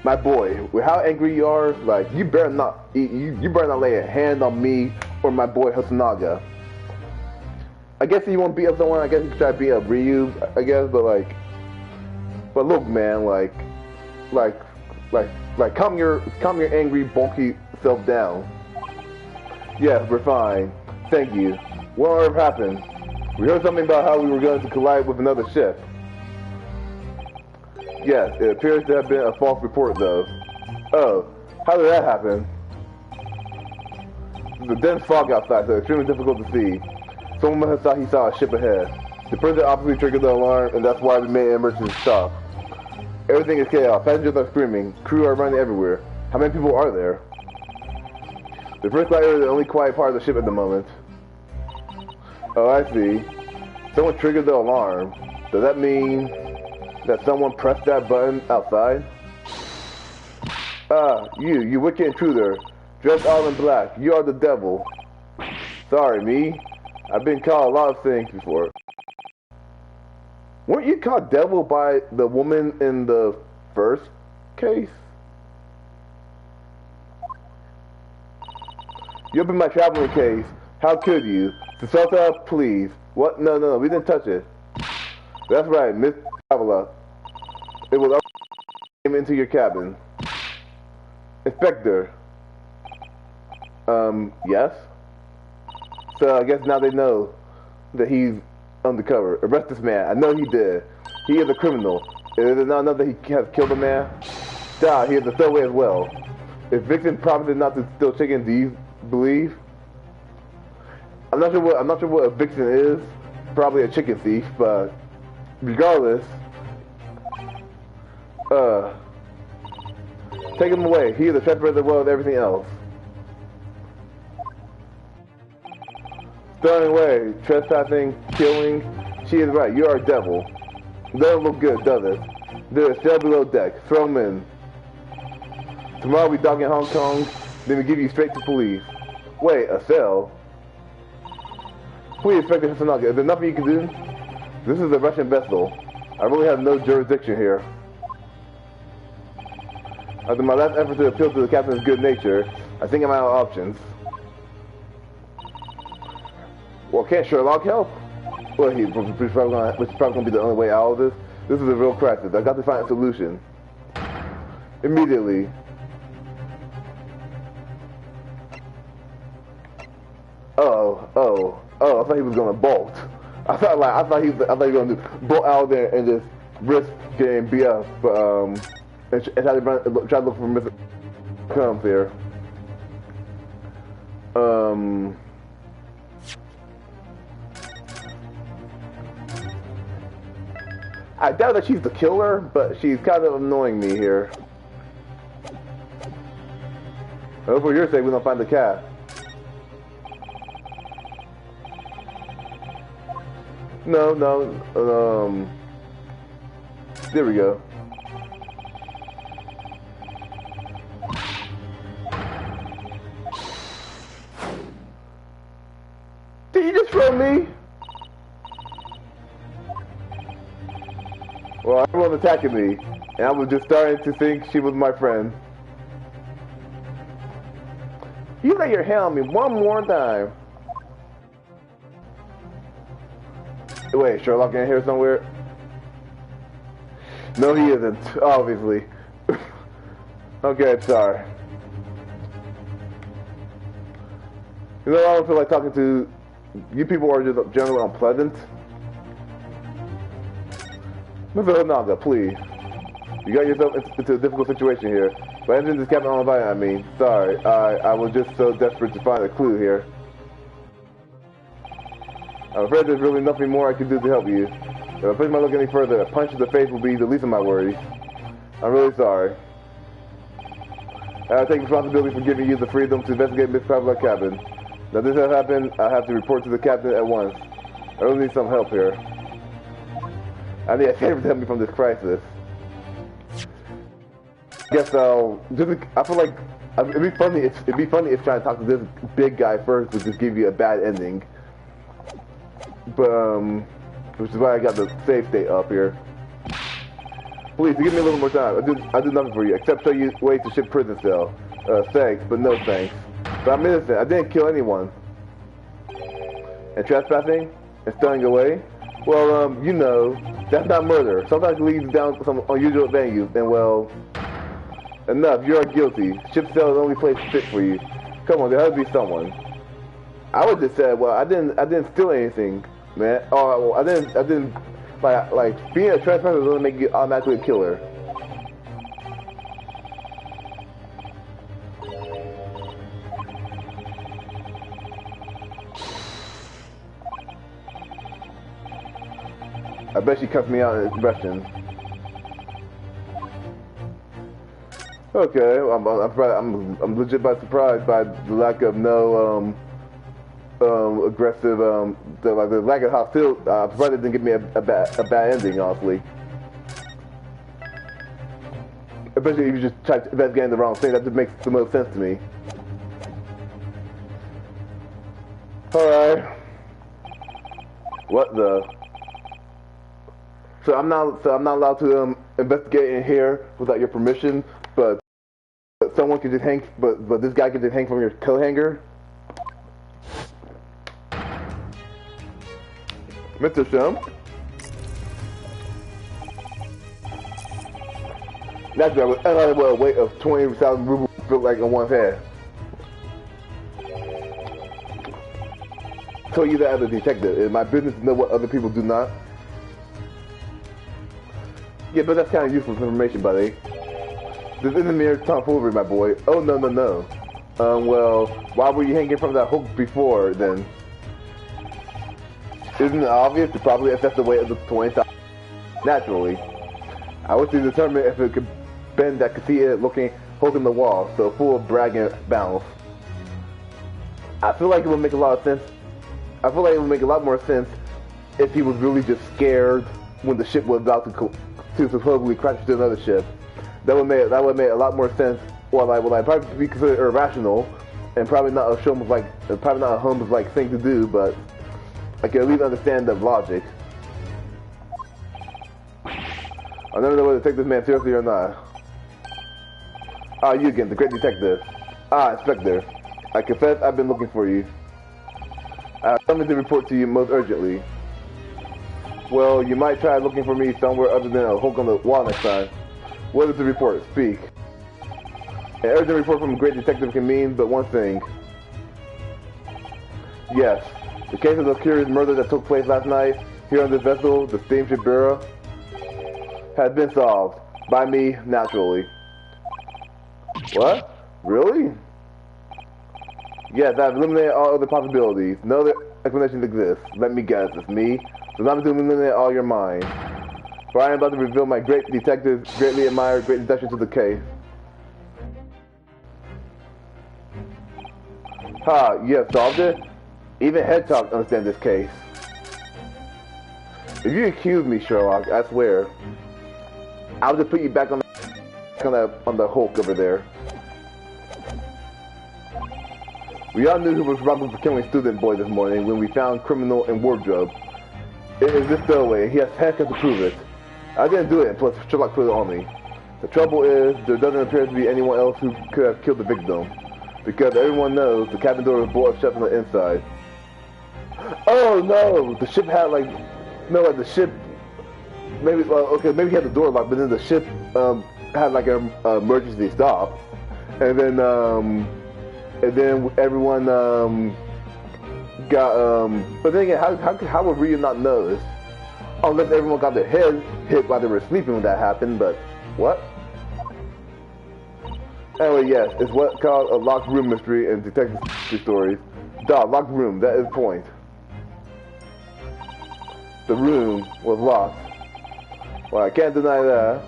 My boy, with how angry you are, like you better not lay a hand on me or my boy Hasanaga. I guess if you want to beat up someone, I guess you could try to beat up Ryu, I guess, but look, man, calm your angry, bulky self down. Yes, we're fine. Thank you. What on earth happened? We heard something about how we were going to collide with another ship. Yes, it appears to have been a false report, though. Oh, how did that happen? There's a dense fog outside, so it's extremely difficult to see. Someone must have thought he saw a ship ahead. The person obviously triggered the alarm, and that's why we made an emergency stop. Everything is chaos. Passengers are screaming. Crew are running everywhere. How many people are there? The first flight area is the only quiet part of the ship at the moment. Oh, I see. Someone triggered the alarm. Does that mean that someone pressed that button outside? Ah, you wicked intruder. Dressed all in black. You are the devil. Sorry, me. I've been called a lot of things before. Weren't you called devil by the woman in the first case? You opened my traveling case. How could you? Sasota, please. What? No, we didn't touch it. That's right, Miss Traveler. It was came into your cabin. Inspector. Yes? So I guess now they know that he's undercover. Arrest this man. I know he did. He is a criminal. Is it not enough that he has killed a man? He is a stowaway as well. If Vixen promised not to steal chicken, do you believe? I'm not sure what a Vixen is. Probably a chicken thief, but regardless, take him away. He is a trespasser as well as everything else. Throwing away, trespassing, killing. She is right. You are a devil. Doesn't look good, does it? There's a cell below deck. Throw him in. Tomorrow we dock in Hong Kong. Then we give you straight to police. Wait, a cell? Please, Inspector Hasanaga, is there nothing you can do? This is a Russian vessel. I really have no jurisdiction here. After my last effort to appeal to the captain's good nature, I think I'm out of options. Well, can't Sherlock help? Well, which is probably going to be the only way out of this. This is a real crisis. I got to find a solution. Immediately. Oh, I thought he was going to bolt. I thought he was going to bolt out there and just risk getting beat up, and try to look for Mr. Comes here. I doubt that she's the killer, but she's kind of annoying me here. I hope for your sake we don't find the cat. No, there we go. Did you just throw me? Well, everyone attacking me, and I was just starting to think she was my friend. You lay your hand on me one more time. Wait, Sherlock in here somewhere? No, he isn't, obviously. Okay, sorry. You know, I don't feel like talking to you people are just generally unpleasant. Mr. Hanaga, please. You got yourself into a difficult situation here. But entering this cabin uninvited, I mean. Sorry, I was just so desperate to find a clue here. I'm afraid there's really nothing more I can do to help you. If I push my luck any further, a punch to the face will be the least of my worries. I'm really sorry. I take responsibility for giving you the freedom to investigate Miss Pavlov's cabin. Now this has happened, I have to report to the captain at once. I really need some help here. I need a favor to help me from this crisis. I guess I feel like it'd be funny if trying to talk to this big guy first would just give you a bad ending. But which is why I got the save state up here. Please give me a little more time. I do nothing for you except show you ways to ship prison cell. Thanks, but no thanks. But I'm innocent. I didn't kill anyone. And trespassing and stealing away? Well, you know, that's not murder. Sometimes it leads down some unusual venues, and well, enough. You are guilty. Ship cell is the only place fit for you. Come on, there has to be someone. I would just say, well, I didn't steal anything, man. Oh, well, I didn't. Like being a trespasser doesn't make you automatically a killer. I bet she cuts me out in expression. Okay, I'm legit surprised by the lack of aggressive, the lack of hostility. I'm surprised it didn't give me a bad ending, honestly. Especially if you just try to investigate the wrong thing, that just makes the most sense to me. Alright. What the? So I'm not allowed to investigate in here without your permission, but someone can just hang, but this guy can just hang from your coat hanger. Mr. Shum? Naturally, I would a weight of 20,000 rubles felt like on one's head. Tell you that as a detective, it's my business to know what other people do not. Yeah, but that's kind of useless information, buddy. This isn't mere tomfoolery, my boy. Oh, no, no, no. Well, why were you hanging from that hook before, then? Isn't it obvious to probably assess the weight of the 20,000? Naturally. I was to determine if it could bend that could see it holding the wall, so full of bragging bounce. I feel like it would make a lot of sense. I feel like it would make a lot more sense if he was really just scared when the ship was about to supposedly crash into another ship. That would make a lot more sense. Well, I would probably be considered irrational, and probably not a Holmes-like thing to do, but I can at least understand the logic. I'll never know whether to take this man seriously or not. Ah, you again, the great detective. Ah, Inspector. I confess I've been looking for you. I have something to report to you most urgently. Well, you might try looking for me somewhere other than a hook on the wall next time. What is the report? Speak. An urgent report from a great detective can mean but one thing. Yes, the case of the curious murder that took place last night here on this vessel, the steamship Bureau, has been solved. By me, naturally. What? Really? Yes, I've eliminated all other possibilities. No other explanations exist. Let me guess, it's me. So I'm to eliminate all your mind. For I am about to reveal my great detective's greatly admired great deduction to the case. Ha, you have solved it? Even Hedgehog understands this case. If you accuse me, Sherlock, I swear, I'll just put you back on the Hulk over there. We all knew who was responsible for killing student boy this morning when we found criminal in wardrobe. It is this stowaway. He has handcuffs to prove it. I didn't do it, and plus Sherlock put it on me. The trouble is, there doesn't appear to be anyone else who could have killed the victim. because everyone knows the cabin door was bolted shut from the inside. Oh no! The ship had like, no, like the ship. Maybe okay, maybe he had the door locked, but then the ship had like an emergency stop, and then everyone got But then again, how would Ryu not know this? Unless everyone got their head hit while they were sleeping when that happened. But what? Anyway, yes, it's what's called a locked room mystery in detective stories. Locked room. That is the point. The room was locked. Well, I can't deny that.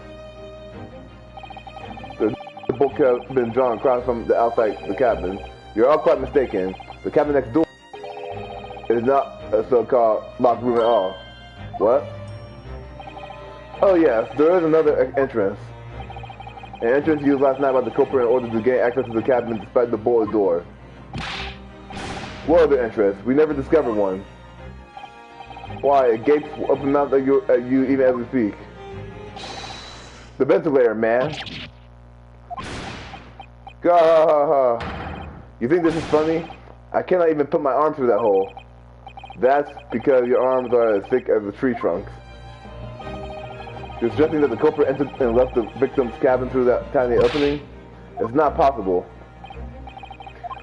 The book has been drawn across from the outside the cabin. You're all quite mistaken. The cabin next door is not a so-called locked room at all. What? Oh yes, there is another entrance. An entrance used last night by the culprit in order to gain access to the cabin despite the bolted door. What other entrance? We never discovered one. Why, it gapes up and out at you even as we speak. The ventilator, man. Gah. You think this is funny? I cannot even put my arm through that hole. That's because your arms are as thick as the tree trunks. You're suggesting that the culprit entered and left the victim's cabin through that tiny opening? It's not possible.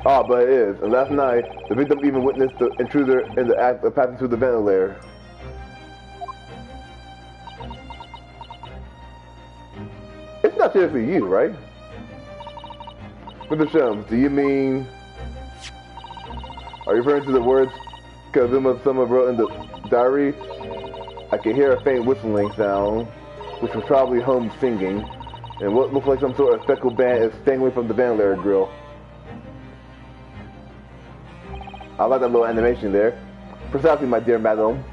Ah, but it is. And last night, the victim even witnessed the intruder in the act of passing through the ventilator. It's not seriously you, right? Mr. Shums, do you mean... Are you referring to the words Kazuma someone wrote in the diary? I could hear a faint whistling sound, which was probably Holmes singing, and what looked like some sort of speckled band is staying away from the ventilator grill. I like that little animation there. Precisely, my dear madam.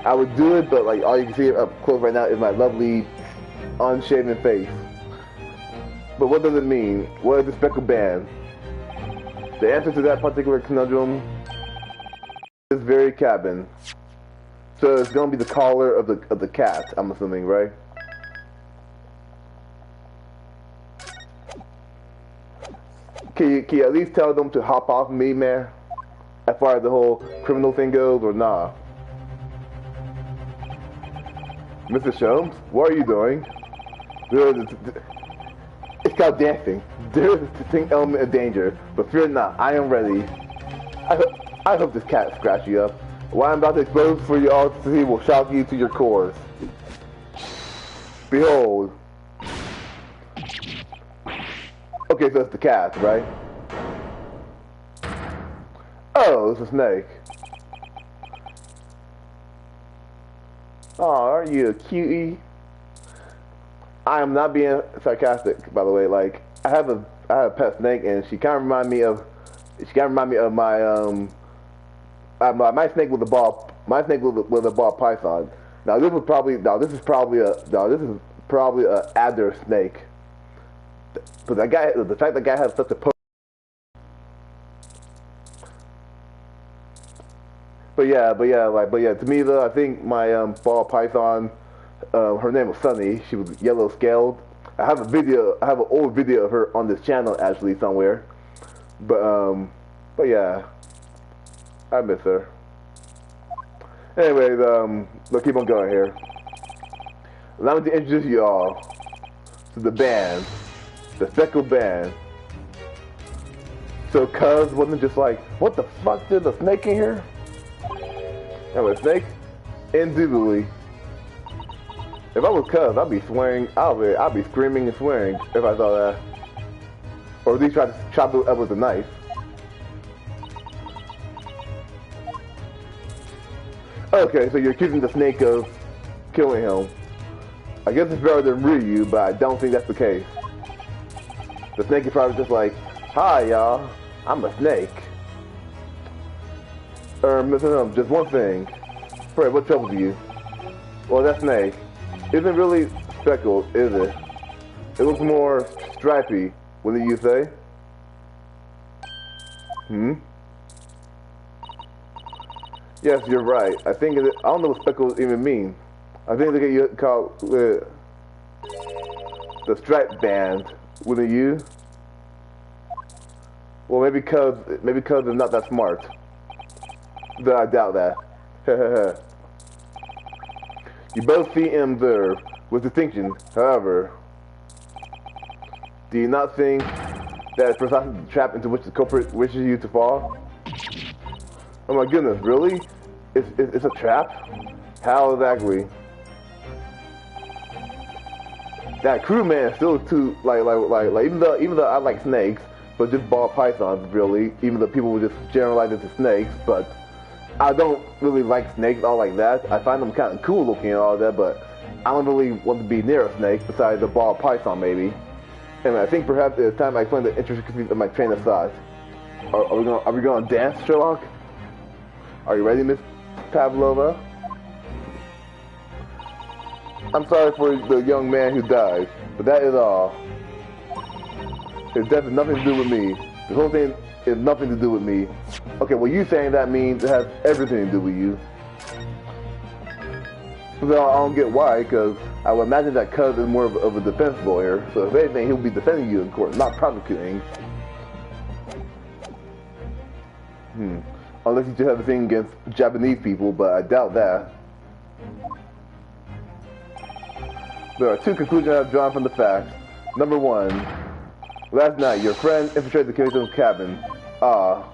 I would do it, but like all you can see up close right now is my lovely, unshaven face. But what does it mean? What is the speckled band? The answer to that particular conundrum is this very cabin. So it's gonna be the collar of the cat, I'm assuming, right? Can you at least tell them to hop off me, man? As far as the whole criminal thing goes, or nah? Mr. Sholmes, what are you doing? It's called dancing. There is a distinct element of danger, but fear not, I am ready. I hope this cat scratch you up. What I'm about to expose for you all to see will shock you to your cores. Behold. Okay, so it's the cat, right? Oh, it's a snake. Oh, aren't you a cutie? I am not being sarcastic, by the way. Like, I have a pet snake, and she kind of remind me of my snake with a ball. My snake with a ball python. Now this is probably a adder snake. But the fact that guy has such a But yeah, to me though, I think my ball python, her name was Sunny. She was yellow scaled. I have an old video of her on this channel actually somewhere. But yeah, I miss her. Anyways, let's keep on going here. Allow me to introduce you all to the band, the speckled band. So Cuz wasn't just like, what the fuck, there's a snake in here? And with snake, indubitably. If I was Cuz, I'd be swearing, I'd be screaming and swearing if I saw that. Or at least try to chop it up with a knife. Okay, so you're accusing the snake of killing him. I guess it's better than Ryu, but I don't think that's the case. The snake is probably just like, hi y'all, I'm a snake. Just one thing. Fred, what troubles you? Well, that snake isn't really speckled, is it? It looks more stripy, wouldn't you say? Yes, you're right. I don't know what speckles even mean. I think they get called the stripe band, wouldn't you? Well, maybe cause they're not that smart. Though I doubt that. You both see and observe with distinction, however. Do you not think that is precisely the trap into which the culprit wishes you to fall? Oh my goodness, really? It's a trap? How exactly? That crew man is still too like even though I like snakes, but just ball pythons really. Even though people would just generalize it to snakes, but I don't really like snakes all like that. I find them kind of cool looking and all that, but I don't really want to be near a snake besides a ball python maybe. And I think perhaps it's time I explain the intricacies of my train of thought. Are we gonna dance, Sherlock? Are you ready, Miss Pavlova? I'm sorry for the young man who died, but that is all. His death has nothing to do with me. This whole thing is nothing to do with me. Okay, well you saying that means it has everything to do with you. So I don't get why, because I would imagine that Cuz is more of a defense lawyer, so if anything, he'll be defending you in court, not prosecuting. Unless you just have a thing against Japanese people, but I doubt that. There are two conclusions I've drawn from the facts. Number one, last night your friend infiltrated the victim's cabin. Well,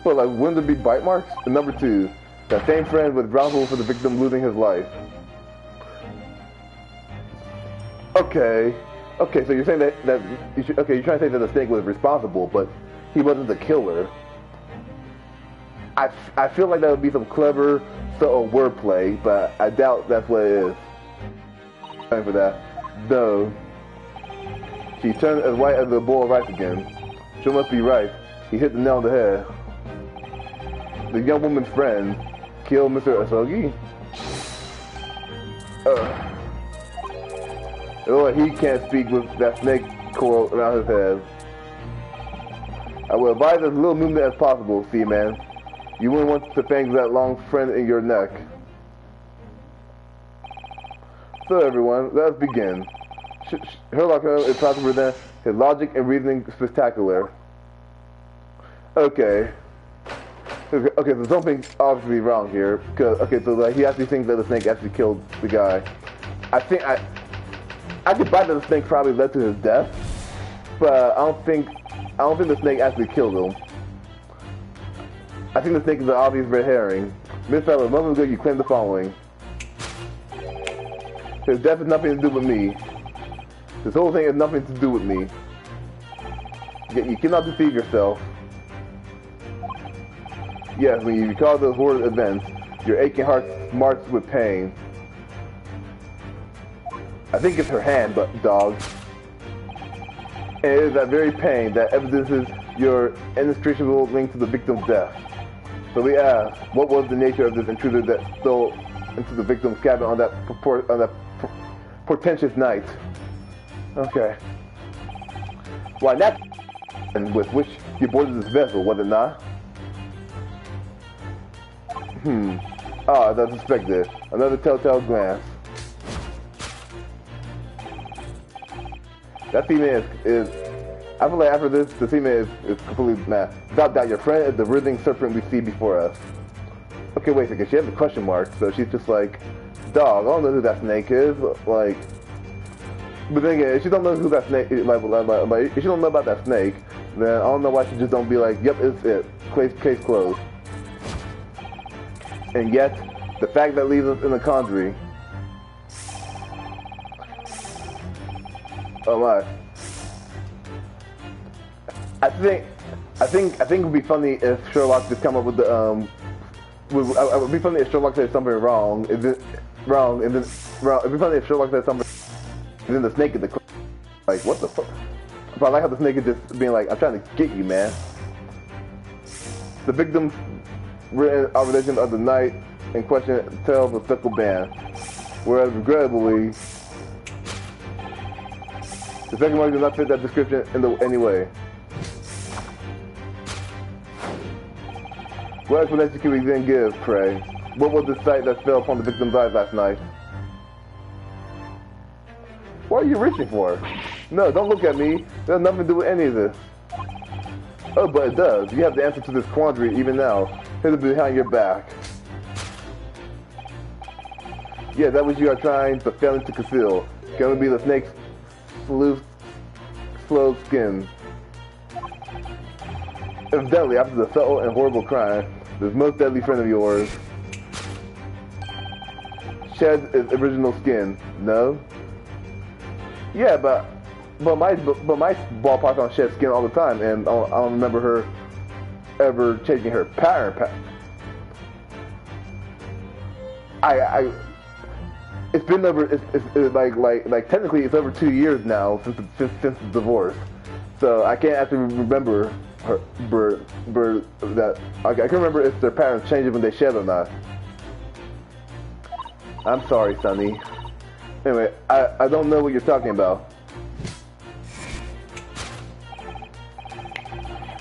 like, wouldn't there be bite marks? And number two, that same friend was responsible for the victim losing his life. Okay, so you're saying that you're trying to say that the snake was responsible, but he wasn't the killer. I feel like that would be some clever sort of wordplay, but I doubt that's what it is. Time for that. No. She turned as white as a bowl of rice again. She must be right. He hit the nail on the head. The young woman's friend killed Mr. Asogi? Oh, he can't speak with that snake coil around his head. I will advise as little movement as possible, Seaman. You wouldn't want to fang that long friend in your neck. So everyone, let us begin. Sherlock Holmes is trying to present his logic and reasoning spectacular. Okay, so something's obviously wrong here. So like, he actually thinks that the snake actually killed the guy. I could buy that the snake probably led to his death, but I don't think the snake actually killed him. I think the snake is an obvious red herring. Miss Feller, a moment ago you claimed the following. His death has nothing to do with me. This whole thing has nothing to do with me. Yet you cannot deceive yourself. Yes, when you recall those horrid events, your aching heart smarts with pain. I think it's her hand, but dog. And it is that very pain that evidences your inextricable link to the victim's death. So we ask, what was the nature of this intruder that stole into the victim's cabin on that portentous night? Okay. Why, that with which you boarded this vessel, was it not? As I suspected. Another telltale glance. That female is I feel like after this, the female is completely mad. Without doubt, your friend is the writhing serpent we see before us. Okay, wait a second. She has a question mark, so she's just like, dog, I don't know who that snake is. Like, but then again, if she don't know who that snake is, like, if she don't know about that snake, then I don't know why she just don't be like, yep, it's it. Case closed. And yet, the fact that leaves us in a quandary. Oh my. I think it would be funny if Sherlock just come up with the it would be funny if Sherlock said something wrong. It'd be funny if Sherlock said something, and then the snake is the like, what the fuck? But I like how the snake is just being like, I'm trying to get you, man. The victim's written our religion of the night in question tells a fickle band, whereas regrettably, the second one does not fit that description in any way. What explanation can we then give, pray? What was the sight that fell upon the victim's eyes last night? What are you reaching for? No, don't look at me. There's nothing to do with any of this. Oh, but it does. You have the answer to this quandary even now. Hidden behind your back. Yeah, that which you are trying but failing to conceal. Can only be the snake's slow skin. Evidently, after the subtle and horrible crime, this most deadly friend of yours sheds its original skin. No? Yeah, but my ballpark don't shed skin all the time, and I don't remember her ever changing her pattern. It's been over. It's like technically it's over 2 years now since the divorce, so I can't actually remember that. I can remember if their patterns changed when they shed or not. I'm sorry, Sonny. Anyway, I don't know what you're talking about.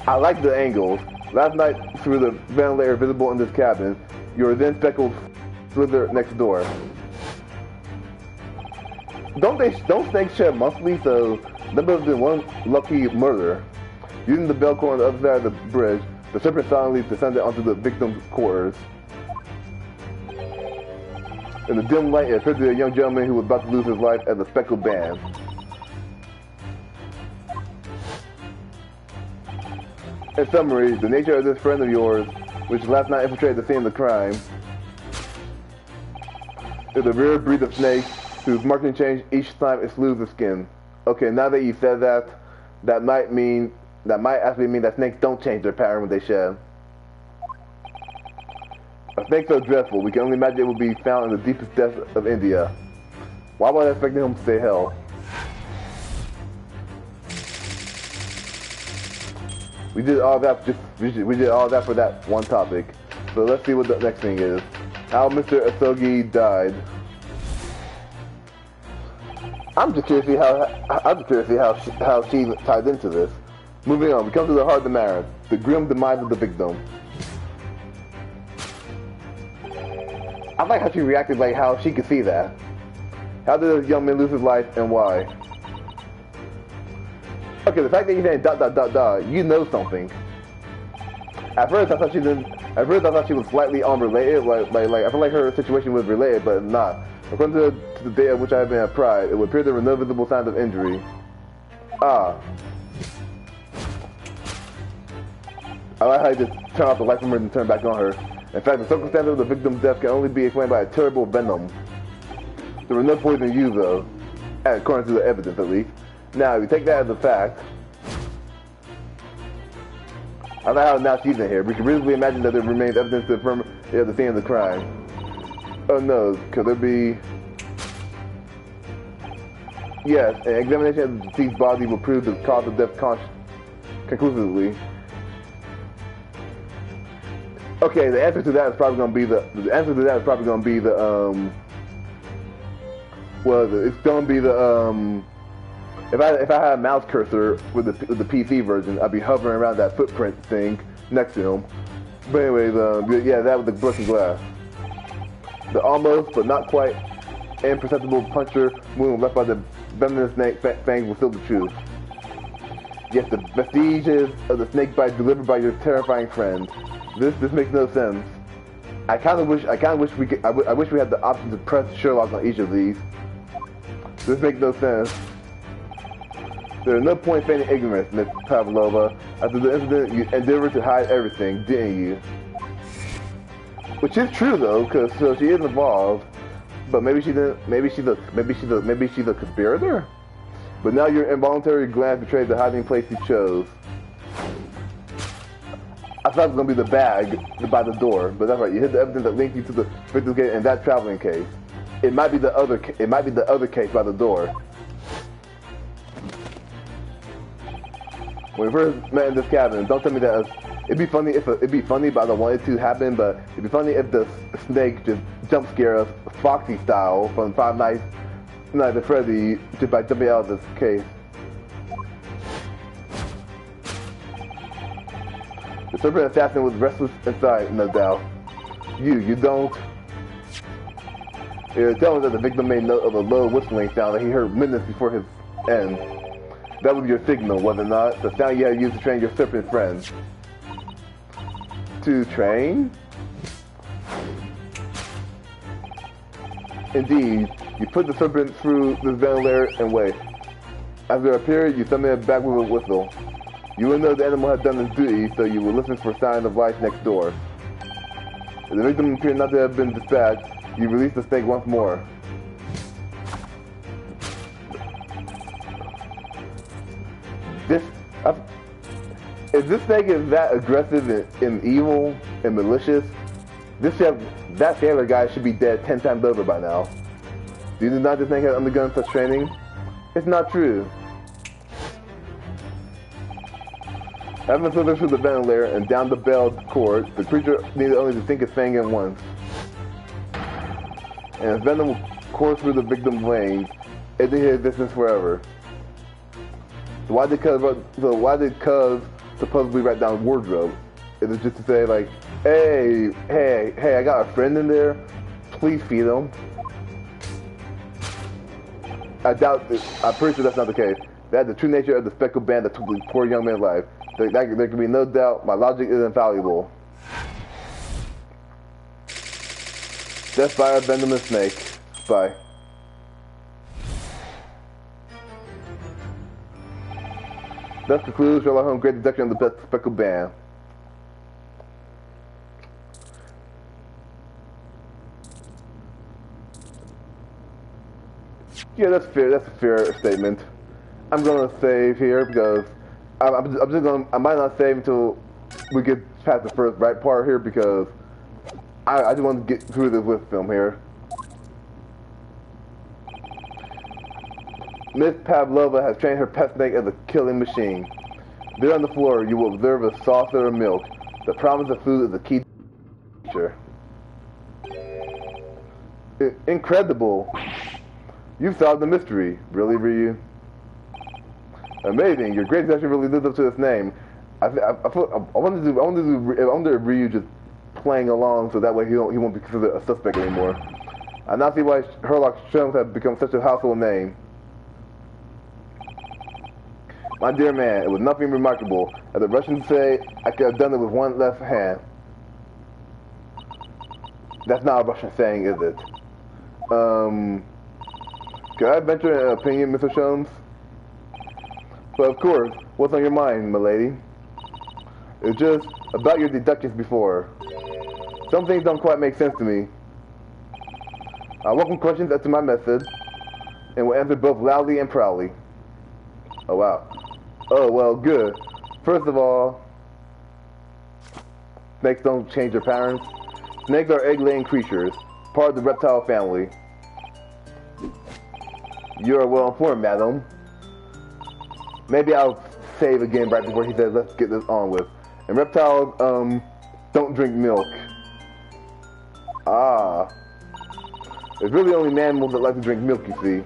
I like the angles. Last night, through the ventilator visible in this cabin, your then speckled slither next door. Don't snakes shed monthly? So there must have been one lucky murder. Using the bell cord on the other side of the bridge, the serpent silently descended onto the victim's quarters. In the dim light, it appeared to be a young gentleman who was about to lose his life as a speckled band. In summary, the nature of this friend of yours, which last night infiltrated the scene of the crime, is a rare breed of snake whose marking change each time it slews the skin. Okay, now that you said that, that might actually mean that snakes don't change their pattern when they shed. A snake so dreadful, we can only imagine it will be found in the deepest depths of India. Why was I expecting him to say hell? We did all that for that one topic. So let's see what the next thing is. How Mr. Asogi died. I'm just curious to see how she ties into this. Moving on, we come to the heart of the matter, the grim demise of the victim. I like how she reacted, like how she could see that. How did this young man lose his life and why? Okay, the fact that you saying ... you know something. At first I thought she didn't. At first I thought she was slightly unrelated. Like I feel like her situation was related, but not. According to the data of which I have been apprised, it would appear there were no visible signs of injury. Ah. I like how he just turned off the light from her and turned back on her. In fact, the circumstances of the victim's death can only be explained by a terrible venom. There was no poison used, though, according to the evidence at least. Now, if you take that as a fact, I like how now she's in here. We can reasonably imagine that there remains evidence to affirm the scene of the crime. Oh no, could there be... Yes, an examination of the deceased's body will prove the cause of death conclusively. Okay, the answer to that is probably going to be it's going to be the if I had a mouse cursor with the PC version, I'd be hovering around that footprint thing next to him. But anyway, yeah, that was the broken glass. The almost but not quite imperceptible puncture wound left by the venomous snake fangs will still the truth. Yes, the vestiges of the snake bite delivered by your terrifying friend. This makes no sense. I wish we had the option to press Sherlock on each of these. This makes no sense. There is no point feigning ignorance, Miss Pavlova. After the incident, you endeavored to hide everything, didn't you? Which is true though, because she is involved. But maybe she didn't. Maybe she's a conspirator. But now your involuntary glance betrayed the hiding place you chose. I thought it was gonna be the bag by the door, but that's right. You hid the evidence that linked you to the victim's gate in that traveling case. It might be the other case by the door. When we first met in this cabin, don't tell me that it'd be funny, but I don't want it to happen. But it'd be funny if the snake just jump scare us, Foxy style, from Five Nights at Freddy, just by jumping out of this case. The serpent assassin was restless inside, no doubt. You don't. It was telling that the victim made note of a low whistling sound that he heard minutes before his end. That was your signal, was it not? The sound you had used to train your serpent friends. To train? Indeed, you put the serpent through the ventilator and wait. After a period, you summon it back with a whistle. You will know the animal has done its duty, so you will listen for signs of life next door. If the victim appears not to have been dispatched, you release the snake once more. If this snake is that aggressive and evil and malicious, that sailor guy should be dead 10 times over by now. Do you not just think has undergone such training? It's not true. Having slithered through the ventilator and down the bell cord, the creature needed only to sink its fang in once. And its venom will course through the victim's veins, ending his existence forever. So why did Cuz supposedly write down wardrobe? Is it just to say like, hey, I got a friend in there, please feed him? I doubt this. I'm pretty sure that's not the case. That's the true nature of the speckled band that took the poor young man's life. There can be no doubt my logic is infallible. Death by a venomous snake. Bye. Thus concludes Sherlock Holmes' great deduction of the speckled band. Yeah, that's fair. That's a fair statement. I'm gonna save here because I might not save until we get past the first right part here because I just want to get through this with film here. Miss Pavlova has trained her pet snake as a killing machine. There on the floor, you will observe a saucer of milk. The promise of food is a key feature. Incredible! You've solved the mystery. Really, Ryu? Amazing! Your great detective really lives up to its name. I wonder if Ryu just playing along so that way he won't be considered a suspect anymore. I now see why Sherlock Holmes has become such a household name. My dear man, it was nothing remarkable. As the Russians say, I could have done it with one left hand. That's not a Russian saying, is it? Can I venture an opinion, Mr. Sholmes? But of course, what's on your mind, milady? It's just about your deductions before. Some things don't quite make sense to me. I welcome questions as to my method, and will answer both loudly and proudly. Oh wow. Oh well, good. First of all, snakes don't change their patterns. Snakes are egg-laying creatures, part of the reptile family. You are well informed, madam. Maybe I'll save again right before he says, let's get this on with. And reptiles, don't drink milk. Ah. It's really only mammals that like to drink milk, you see.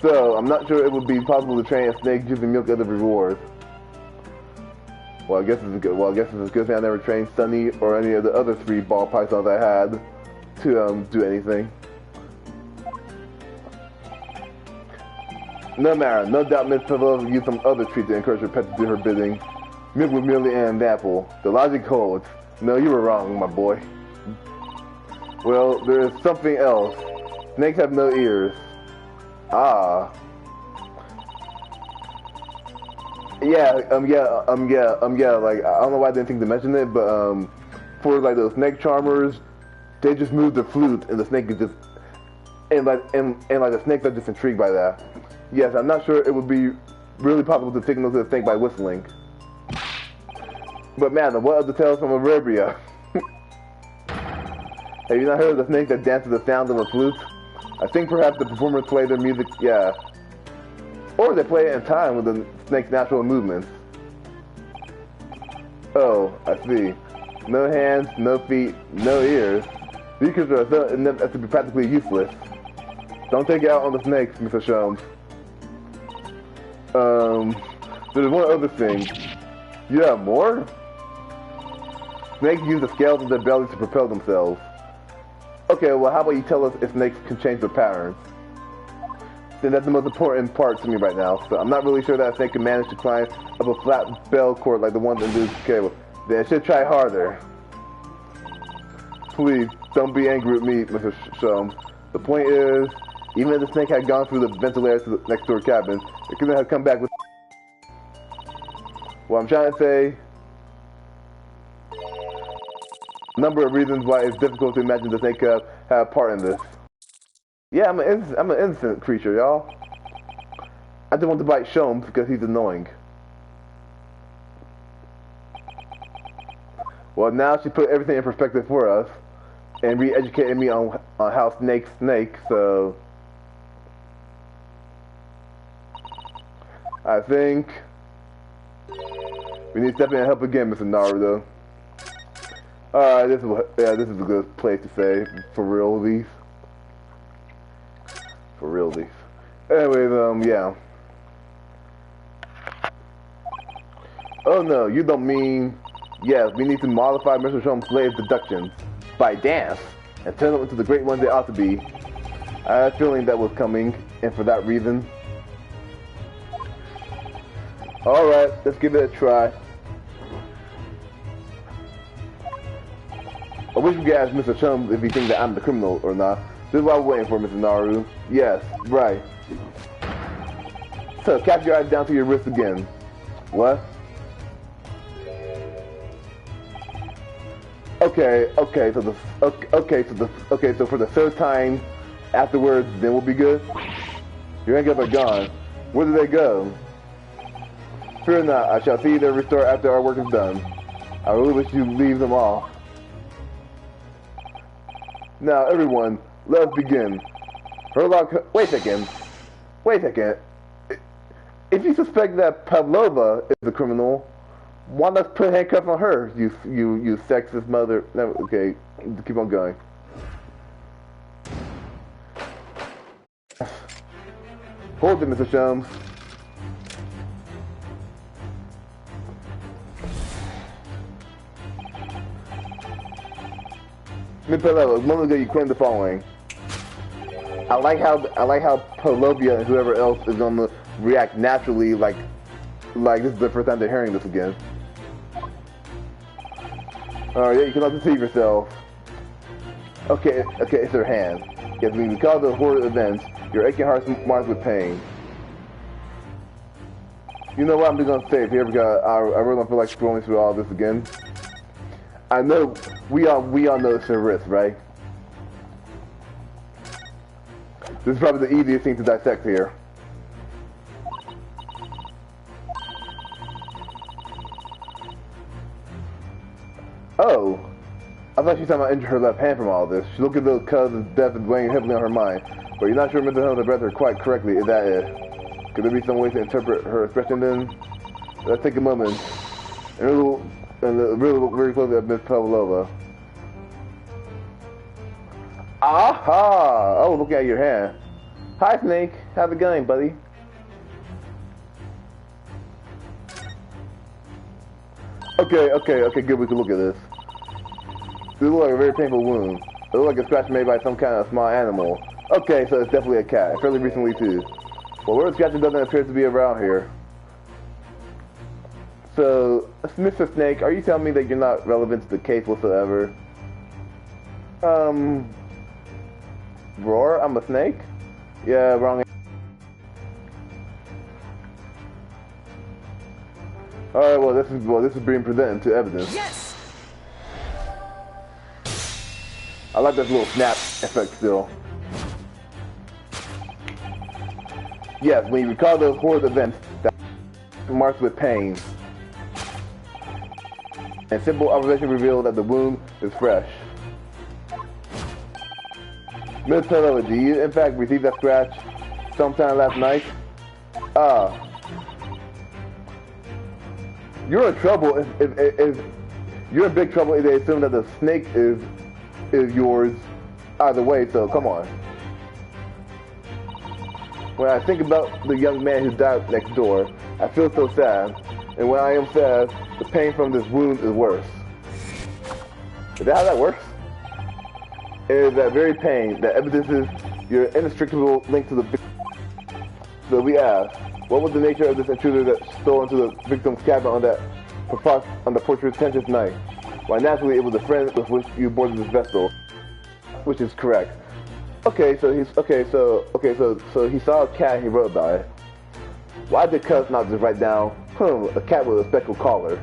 So, I'm not sure it would be possible to train a snake using milk as a reward. Well, I guess it's a good thing I never trained Sunny or any of the other 3 ball pythons I had to do anything. No matter, no doubt Miss Pavlova used some other treat to encourage her pet to do her bidding. Milk was merely an example. The logic holds. No, you were wrong, my boy. Well, there is something else. Snakes have no ears. Ah. Yeah, like, I don't know why I didn't think to mention it, but, for, like, those snake charmers, they just move the flute, and the snake is just, and the snakes are just intrigued by that. Yes, I'm not sure it would be really possible to signal to the snake by whistling. But man, what of the tales from Arabia? Have you not heard of the snake that dances the sound of a flute? I think perhaps the performers play their music, yeah. Or they play it in time with the snake's natural movements. Oh, I see. No hands, no feet, no ears. These creatures are so inept as to be practically useless. Don't take it out on the snakes, Mr. Sholmes. There's one other thing. You have more? Snakes use the scales of their bellies to propel themselves. Okay, well how about you tell us if snakes can change their patterns? then that's the most important part to me right now. So I'm not really sure that snake can manage to climb up a flat bell cord like the ones in this cable. Then I should try harder. Please, don't be angry with me, Mr. Sholmes. The point is, even if the snake had gone through the ventilator to the next door cabin, it couldn't have come back with... What I'm trying to say... A number of reasons why it's difficult to imagine the snake could have a part in this. Yeah, I'm an innocent creature, y'all. I just want to bite Sholmes because he's annoying. Well, now she put everything in perspective for us and re-educated me on how snakes snake, so... I think... we need to step in and help again, Mr. Naruto. Alright, this is a good place to say, for real, these. For real, these. Anyways, yeah. Oh no, you don't mean... Yes, we need to modify Mr. Sholmes' slave's deductions by dance and turn them into the great ones they ought to be. I had a feeling that was coming, and for that reason... Alright, let's give it a try. I wish we could ask Mr. Sholmes if he thinks that I'm the criminal or not. This is what we're waiting for, Mr. Naru. Yes, right. So, cap your eyes down to your wrist again. What? Okay, so for the third time afterwards, then we'll be good? Your handcuffs are gone. Where did they go? Fear not, I shall see them restored after our work is done. I really wish you'd leave them off. Now, everyone, let us begin. Wait a second. If you suspect that Pavlova is the criminal, why not put handcuffs on her, you sexist mother? No, okay, keep on going. Hold it, Mr. Sholmes. Ms. Pavlova, a moment ago you claimed the following. I like how Pavlovia and whoever else is gonna react naturally, like this is the first time they're hearing this again. Yeah, you cannot deceive yourself. Okay, it's her hand. Yes, when you recall the horrid events, your aching heart marks with pain. You know what I'm just gonna say here because I really don't feel like scrolling through all this again. I know we all know it's a risk, right? This is probably the easiest thing to dissect here. Oh, I thought she was talking about injuring her left hand from all this. She looked at those cuts of death and weighing heavily on her mind. But you're not sure Mr. Helms read her quite correctly, is that it? Could there be some way to interpret her expression then? Let's take a moment and look very closely at Miss Pavlova. Aha! Oh, look at your hand. Hi, Snake. How's it going, buddy? Okay, good, we can look at this. This looks like a very painful wound. It looks like a scratch made by some kind of small animal. Okay, so it's definitely a cat, fairly recently too. Well, where the scratch doesn't appear to be around here. So, Mr. Snake, are you telling me that you're not relevant to the case whatsoever? Roar? I'm a snake? Yeah, wrong. Alright, well this is being presented to evidence. Yes! I like that little snap effect still. Yes, when you recall those horrid events that marked with pain. And simple observation revealed that the wound is fresh. Ms. Pavlova, do you in fact receive that scratch sometime last night? You're in trouble if you're in big trouble if they assume that the snake is yours either way, so come on. When I think about the young man who died next door, I feel so sad. And when I am sad, the pain from this wound is worse. Is that how that works? It is that very pain that evidences your inextricable link to the So we asked, what was the nature of this intruder that stole into the victim's cabin on the portentous night? Why, naturally, it was a friend with which you boarded this vessel, which is correct. Okay, so he saw a cat and he wrote about it. Why did Cuz not just write down, a cat with a speckled collar?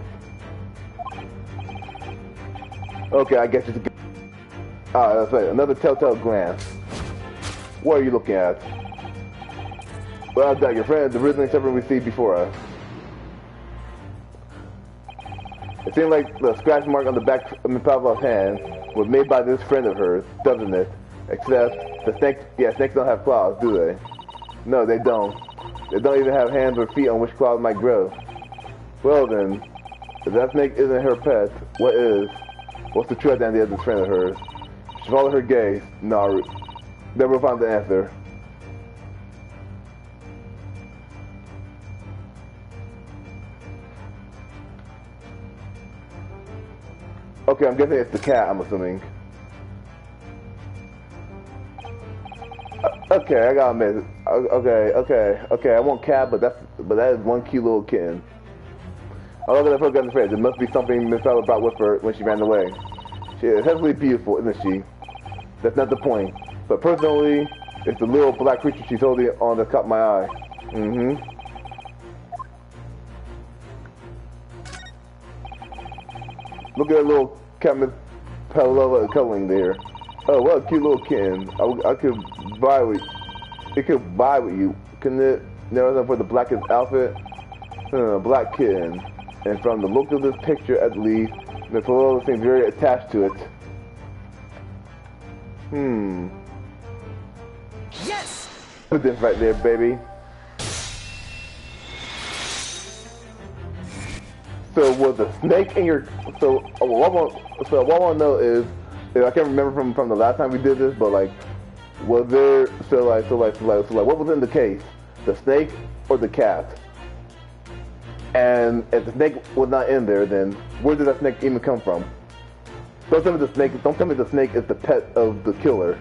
Okay, I guess it's a... Ah, that's right, another telltale glance. What are you looking at? Well, that your friend is originally someone we see before us. It seemed like the scratch mark on the back of Pavlov's hand was made by this friend of hers, doesn't it? Except the snakes, snakes don't have claws, do they? No, they don't. They don't even have hands or feet on which claws might grow. Well then, if that snake isn't her pet, what is? What's the truth at the end of this friend of hers? She followed her gaze. No, never found the answer. Okay, I'm guessing it's the cat, I'm assuming. Okay, I gotta admit. Okay, I want cat, but that is one cute little kitten. I love that I put on the face. It must be something Miss Fowler brought with her when she ran away. She is heavily beautiful, isn't she? That's not the point. But personally, it's the little black creature she's holding on that caught my eye. Look at that little cat Miss Fowler cuddling there. Oh, what a cute little kitten. I could buy with... It could buy with you. Couldn't it? Never enough for the blackest outfit? Black kitten. And from the look of this picture, at least, Miss Fowler seems very attached to it. Yes! Put this right there, baby. So was the snake in your... So what I want to know is... I can't remember from the last time we did this, but like, was there so like what was in the case, the snake or the cat? And if the snake was not in there, then where did that snake even come from? Don't tell me the snake is the pet of the killer.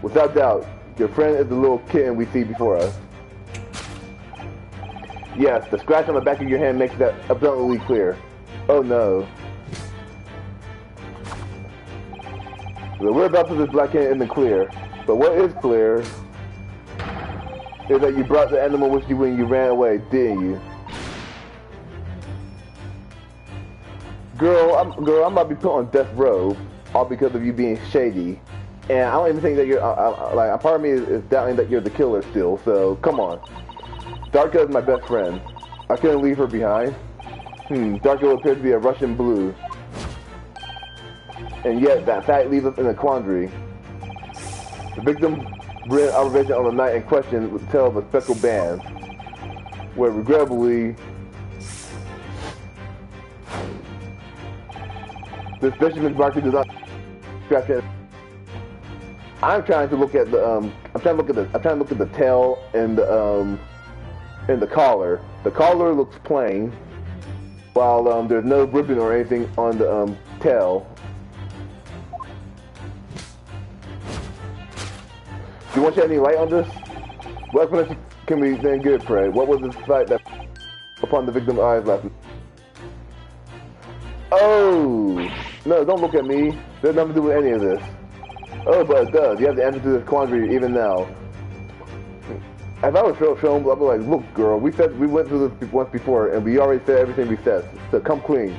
Without doubt, your friend is the little kitten we see before us. Yes, the scratch on the back of your hand makes that abundantly clear. Oh no. The whereabouts of this black kitten isn't clear, but what is clear is that you brought the animal with you when you ran away, didn't you? Girl, I'm about to be put on death row, all because of you being shady. And I don't even think that you're, like, part of me is doubting that you're the killer still, so come on. Darka is my best friend. I couldn't leave her behind. Darka appears to be a Russian blue. And yet, that fact leaves us in a quandary. The victim's written observation on the night in question would tell of a speckled band, where regrettably, this fisherman's market does not scratch it. I'm trying to look at the tail and the collar. The collar looks plain, while there's no ribbon or anything on the tail. Do you want to shed any light on this? What explanation can we then give, pray? What was the sight that upon the victim's eyes last night? Oh! No, don't look at me. There's nothing to do with any of this. Oh, but it does. You have the answer to this quandary even now. If I was shown, I'd be like, look, girl, we went through this once before, and we already said everything we said, so come clean.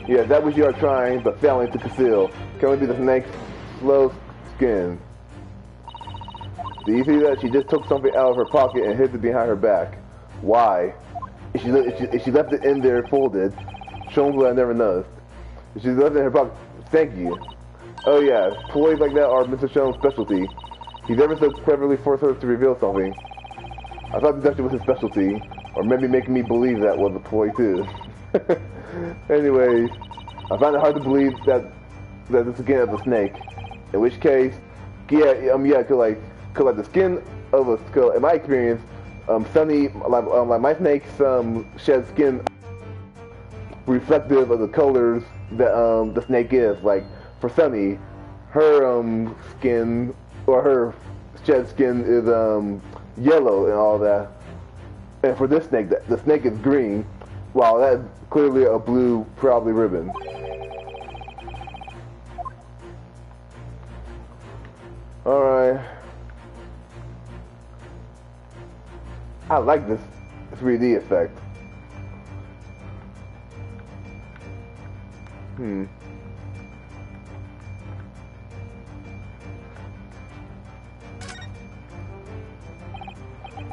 Yeah, that which you are trying, but failing to conceal, can only be the snake's slow skin. Do you see that? She just took something out of her pocket and hid it behind her back. Why? If she left it in there folded, shown what I never noticed. If she left it in her pocket, thank you. Oh yeah, ploys like that are Mr. Shone's specialty. He's ever so cleverly forced her to reveal something. I thought deduction was his specialty, or maybe making me believe that was a ploy too. Anyways, I find it hard to believe that this again is a snake. In which case, could the skin of a skull. In my experience, Sunny, like my snakes, shed skin reflective of the colors that the snake is. Like for Sunny, her skin or her shed skin is yellow and all that. And for this snake, the snake is green, while that's clearly a blue, probably ribbon. Alright. I like this 3D effect.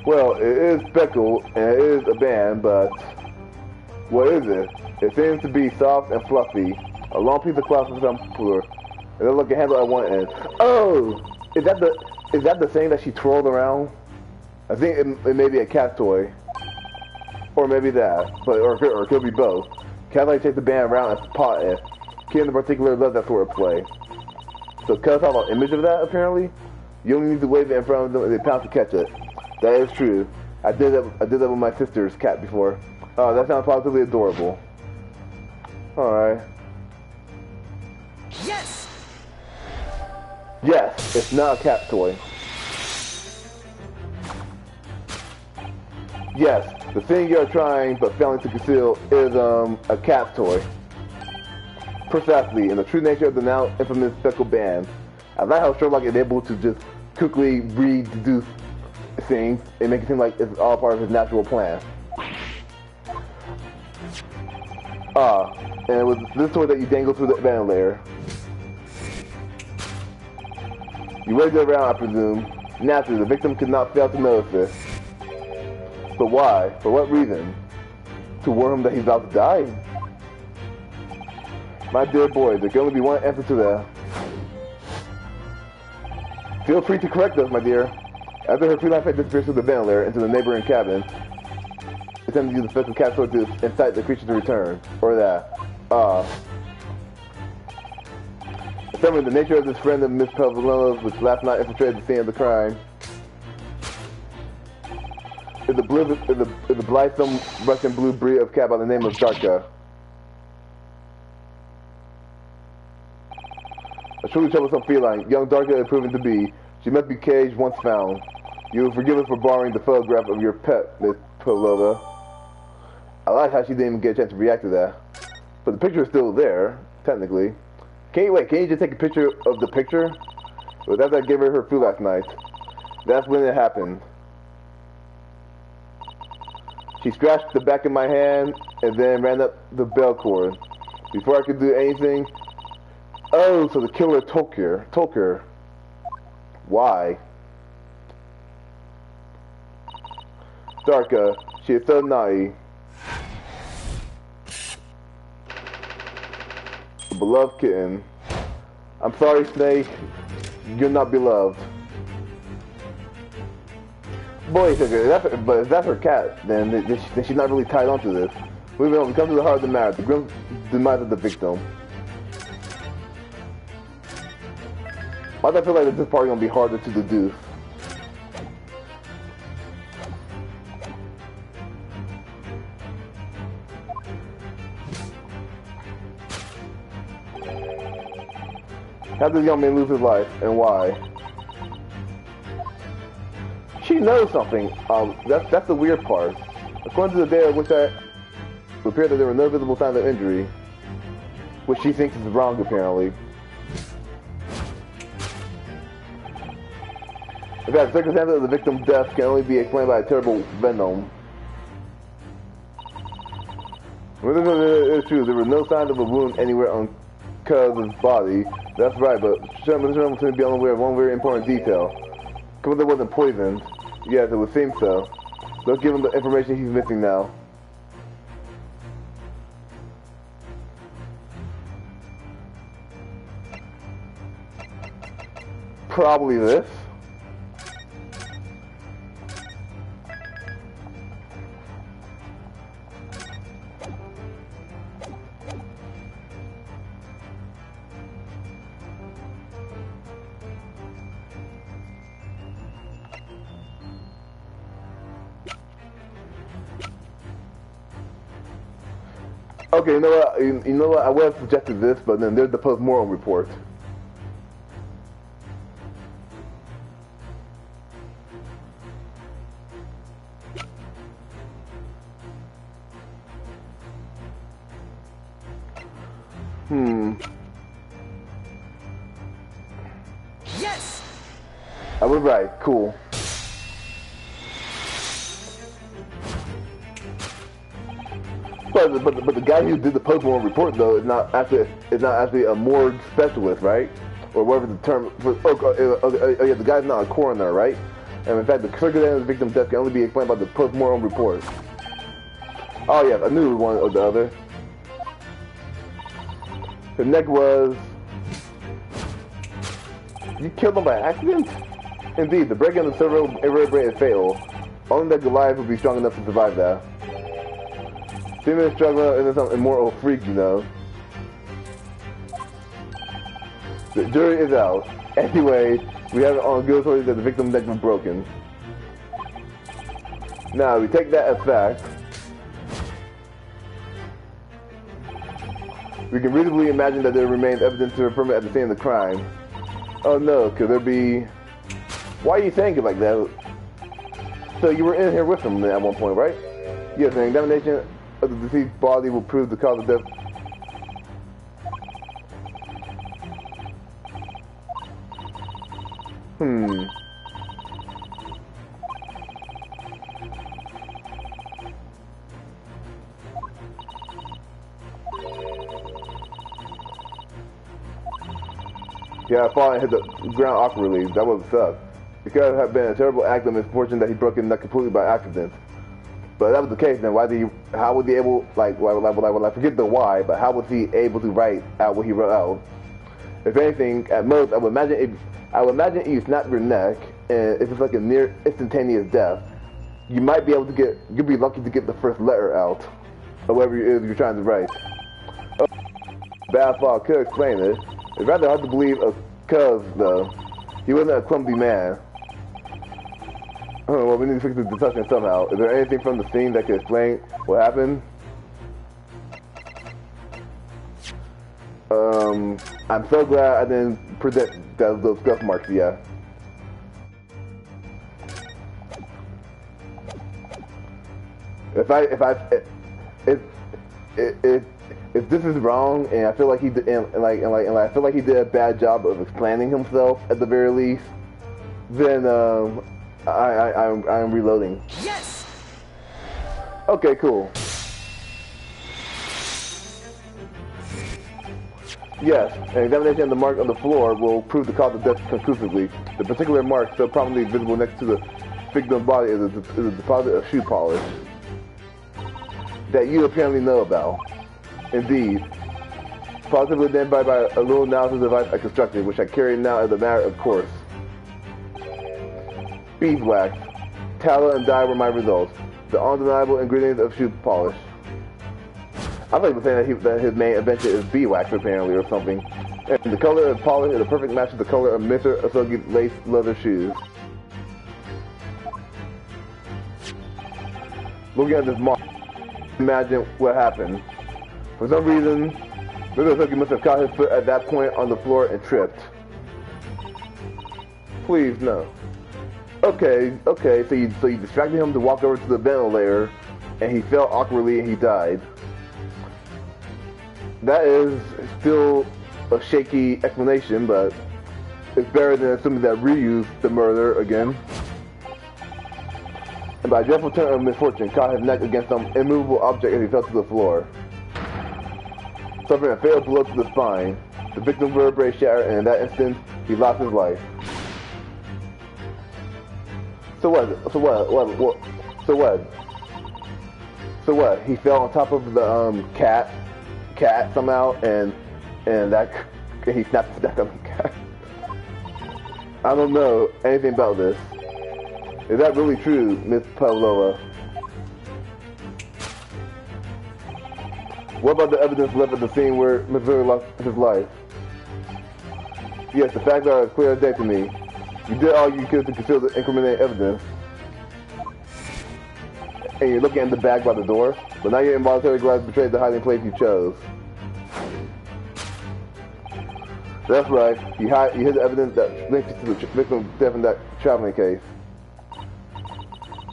Well, it is speckled and it is a band, but what is it? It seems to be soft and fluffy. A long piece of cloth with some floor. It looks like a handle at one end. Oh, is that the thing that she twirled around? I think it may be a cat toy, or maybe that, but or it could be both. Cat like takes the band around and pot it. Kid in particular loves that sort of play. So cuz have an image of that apparently. You only need to wave it in front of them and they pounce to catch it. That is true. I did that with my sister's cat before. Oh, that sounds positively adorable. Alright. Yes! Yes, it's not a cat toy. Yes, the thing you're trying but failing to conceal is a cat toy. Precisely, in the true nature of the now infamous speckled band. I like how Sherlock is able to just quickly rededuce things and make it seem like it's all part of his natural plan. And it was this toy that you dangle through the ventilator. You waved it around, I presume. Naturally, the victim could not fail to notice this. But why? For what reason? To warn him that he's about to die? My dear boy, there can only be one answer to that. Feel free to correct us, my dear. After her freelance head disappears through the ventilator into the neighboring cabin, attempt to use the special cat sword to incite the creature to return. Or that. Determining the nature of this friend of Miss Pelvalona's, which last night infiltrated the scene of the crime, is the blithesome Russian blue breed of cat by the name of Darka. A truly troublesome feline, young Darka is proven to be. She must be caged once found. You will forgive us for borrowing the photograph of your pet, Miss Pavlova. I like how she didn't even get a chance to react to that. But the picture is still there, technically. Can you just take a picture of the picture? Well, that's what I gave her food last night. That's when it happened. She scratched the back of my hand and then ran up the bell cord. Before I could do anything... Oh, so the killer took her. Why? Darka, she is so naughty. Beloved kitten. I'm sorry, Snake. You're not beloved. Boy, but if that's her cat, then she's not really tied onto this. Moving on, we come to the heart of the matter, the grim demise of the victim. Why do I feel like this part is going to be harder to deduce? How did this young man lose his life, and why? She knows something. That's the weird part. According to the data, which it appeared that there were no visible signs of injury, which she thinks is wrong, apparently. In fact, the circumstances of the victim's death can only be explained by a terrible venom. Well, this is true. There were no signs of a wound anywhere on Cuz's body. That's right, but Sherman seems to be unaware of one very important detail. Cuz wasn't poisoned. Yes, it would seem so. Let's give him the information he's missing now. Probably this. Okay, you know what? I would have suggested this, but then there's the post-mortem report. Yes! I was right. Cool. But the guy who did the post-mortem report though is not actually a morgue specialist, right? Or whatever the term. Yeah, the guy's not a coroner, right? And in fact, the circumstances of the victim's death can only be explained by the post-mortem report. Oh yeah, I knew it was one or the other. The neck was... You killed him by accident? Indeed, the break in the cerebral vertebrae is fatal. Only that Goliath would be strong enough to survive that. Female struggler and some immortal freak, you know. The jury is out. Anyway, we have it on good authority that the victim's neck was broken. Now, we take that as fact. We can reasonably imagine that there remains evidence to affirm it at the scene of the crime. Oh no, could there be... Why are you saying it like that? So you were in here with him at one point, right? Yes, an examination of the deceased body will prove the cause of death. Yeah, I fall and hit the ground awkwardly. That would suck. It could have been a terrible act of misfortune that he broke his neck completely by accident. But if that was the case, then how was he able, I forget the why, but how was he able to write out what he wrote out? If anything, at most, I would imagine if you snapped your neck, and if it's like a near instantaneous death, you might be able to you'd be lucky to get the first letter out, or whatever it is you're trying to write. Oh, bad thought could explain it. It's rather hard to believe cuz, though. He wasn't a clumsy man. Well, we need to fix the discussion somehow. Is there anything from the scene that could explain what happened? I'm so glad I didn't predict those scuff marks, yeah. If this is wrong, and I feel like he did, and I feel like he did a bad job of explaining himself at the very least, then I'm reloading. Yes. Okay, cool. Yes, an examination of the mark on the floor will prove the cause of death conclusively. The particular mark, so prominently visible next to the victim's body, is a deposit of shoe polish that you apparently know about. Indeed. Positively identified by a little analysis device I constructed, which I carry now as a matter of course. Beeswax, tallow, and dye were my results. The undeniable ingredients of shoe polish. I thought he was saying that his main invention is beeswax, apparently, or something. And the color of polish is a perfect match to the color of Mr. Asogi's lace leather shoes. Looking at this mark, imagine what happened. For some reason, Mr. Asogi must have caught his foot at that point on the floor and tripped. Please, no. Okay, so you distracted him to walk over to the ventilator, and he fell awkwardly and he died. That is still a shaky explanation, but it's better than assuming that Ryu the murder again. And by a dreadful turn of misfortune, caught his neck against some immovable object as he fell to the floor. Suffering a fatal blow to the spine, the victim's vertebrae shattered, and in that instant, he lost his life. So what? He fell on top of the cat somehow, and he snapped his neck on the cat. I don't know anything about this. Is that really true, Miss Pavlova? What about the evidence left at the scene where Missouri lost his life? Yes, the facts are as clear as day to me. You did all you could to conceal the incriminating evidence. And you're looking at the bag by the door, but now your involuntary glass betrayed the hiding place you chose. That's right. You hid the evidence that links you to the victim's death in that traveling case.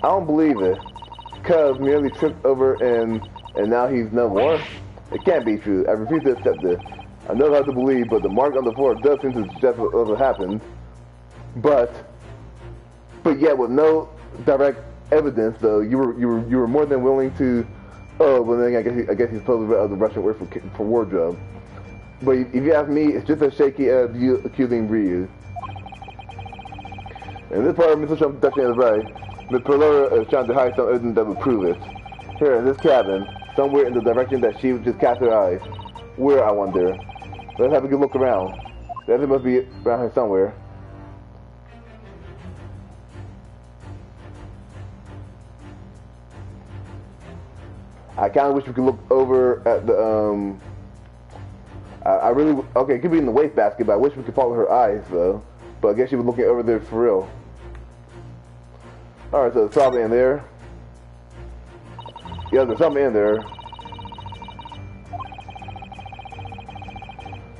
I don't believe it. Cuz merely tripped over and now he's no more? It can't be true. I refuse to accept this. I know how to believe, but the mark on the floor does seem to suggest what happened. But yet with no direct evidence, though, you were more than willing to. Oh, well then I guess he's supposed to be the Russian word for wardrobe. But if you ask me, it's just as shaky as you accusing Ryu. And this part of Mr. Trump's definitely is right. Ms. Perlora is trying to hide some evidence that would prove it. Here in this cabin, somewhere in the direction that she just cast her eyes. Where, I wonder? Let's have a good look around. The evidence must be around here somewhere. I kind of wish we could look over at the, I really, okay, it could be in the wastebasket, but I wish we could follow her eyes, though. But I guess she was looking over there for real. Alright, so it's probably in there. Yeah, there's something in there.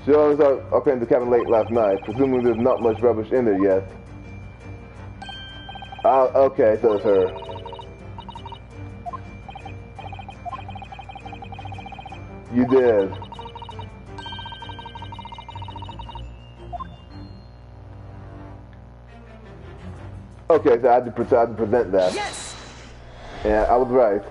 She always up in the cabin late last night. Presumably there's not much rubbish in there yet. Okay, so it's her. You did. Okay, so I had to present that. Yes. Yeah, I was right.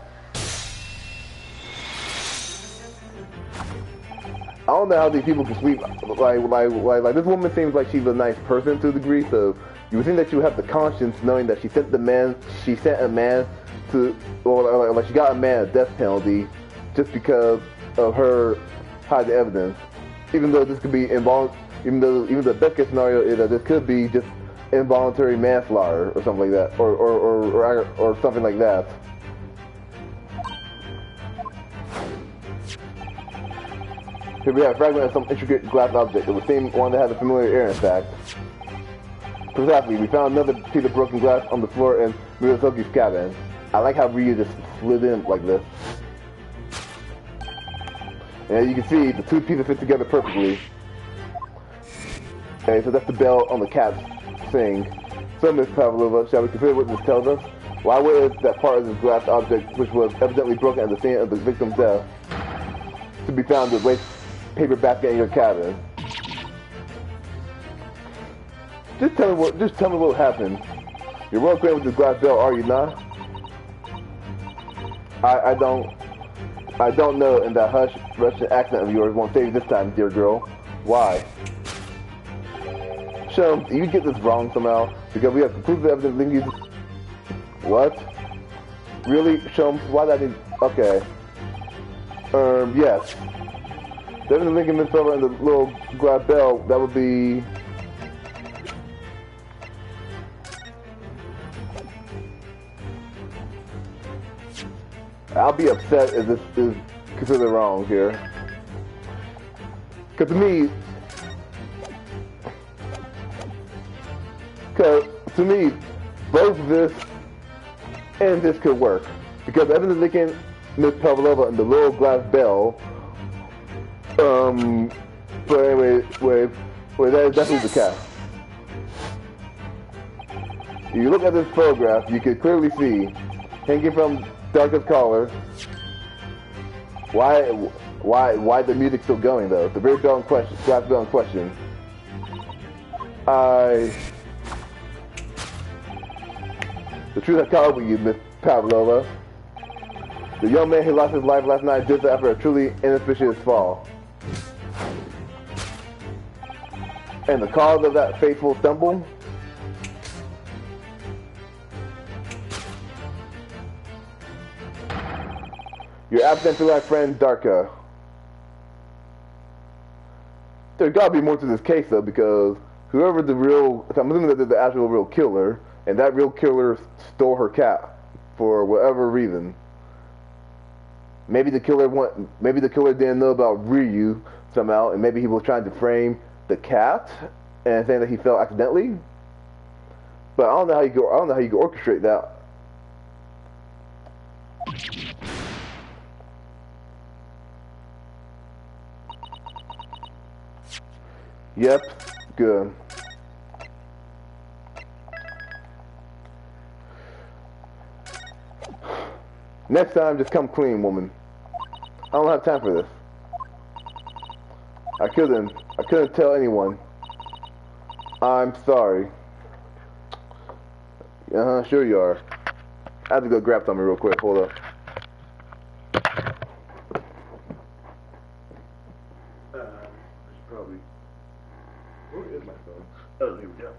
I don't know how these people can sleep. Like this woman seems like she's a nice person to a degree. So you would think that she would have the conscience, knowing that she sent a man to, or like she got a man a death penalty, just because of her hiding evidence. Even though this could be even the best case scenario is that this could be just involuntary manslaughter or something like that, or something like that. Here we have a fragment of some intricate glass object. It would seem one that has a familiar air, in fact. Precisely, we found another piece of broken glass on the floor in Murazoki's cabin. I like how Ryu just slid in like this. And as you can see, the two pieces fit together perfectly. Okay, so that's the bell on the cat's thing. So, Miss Pavlova, shall we consider what this tells us? Why was that part of this glass object, which was evidently broken at the scene of the victim's death, to be found in the waste paper basket in your cabin? Just tell me what happened. You're well acquainted with this glass bell, are you not? I don't know, and that hush Russian accent of yours won't save you this time, dear girl. Why? Shum, you get this wrong somehow, because we have conclusive evidence linking you. What? Really, Shum? Why did I need? Okay. Yes. The evidence linking Miss Feller and the little glass bell. That would be. I'll be upset if this is considered wrong here. Because to me, both this and this could work. Because evidence linking Miss Pavlova and the little glass bell, but anyway, that is definitely the case. If you look at this photograph, you can clearly see, hanging from Darka's collar. Why the music still going though? The very bell in question, glass bell in question. The truth has caught up with you, Miss Pavlova. The young man who lost his life last night just after a truly inauspicious fall. And the cause of that fateful stumble? Your absent-like friend, Darka. There's gotta be more to this case, though, because whoever the real... I'm assuming that they're the actual real killer, and that real killer stole her cat for whatever reason. Maybe the killer didn't know about Ryu somehow, and maybe he was trying to frame the cat and saying that he fell accidentally. But I don't know how you can orchestrate that. Yep, good. Next time, just come clean, woman. I don't have time for this. I couldn't tell anyone. I'm sorry. Sure you are. I have to go grab something real quick. Hold up. Probably. Where is my phone? Oh, here we go.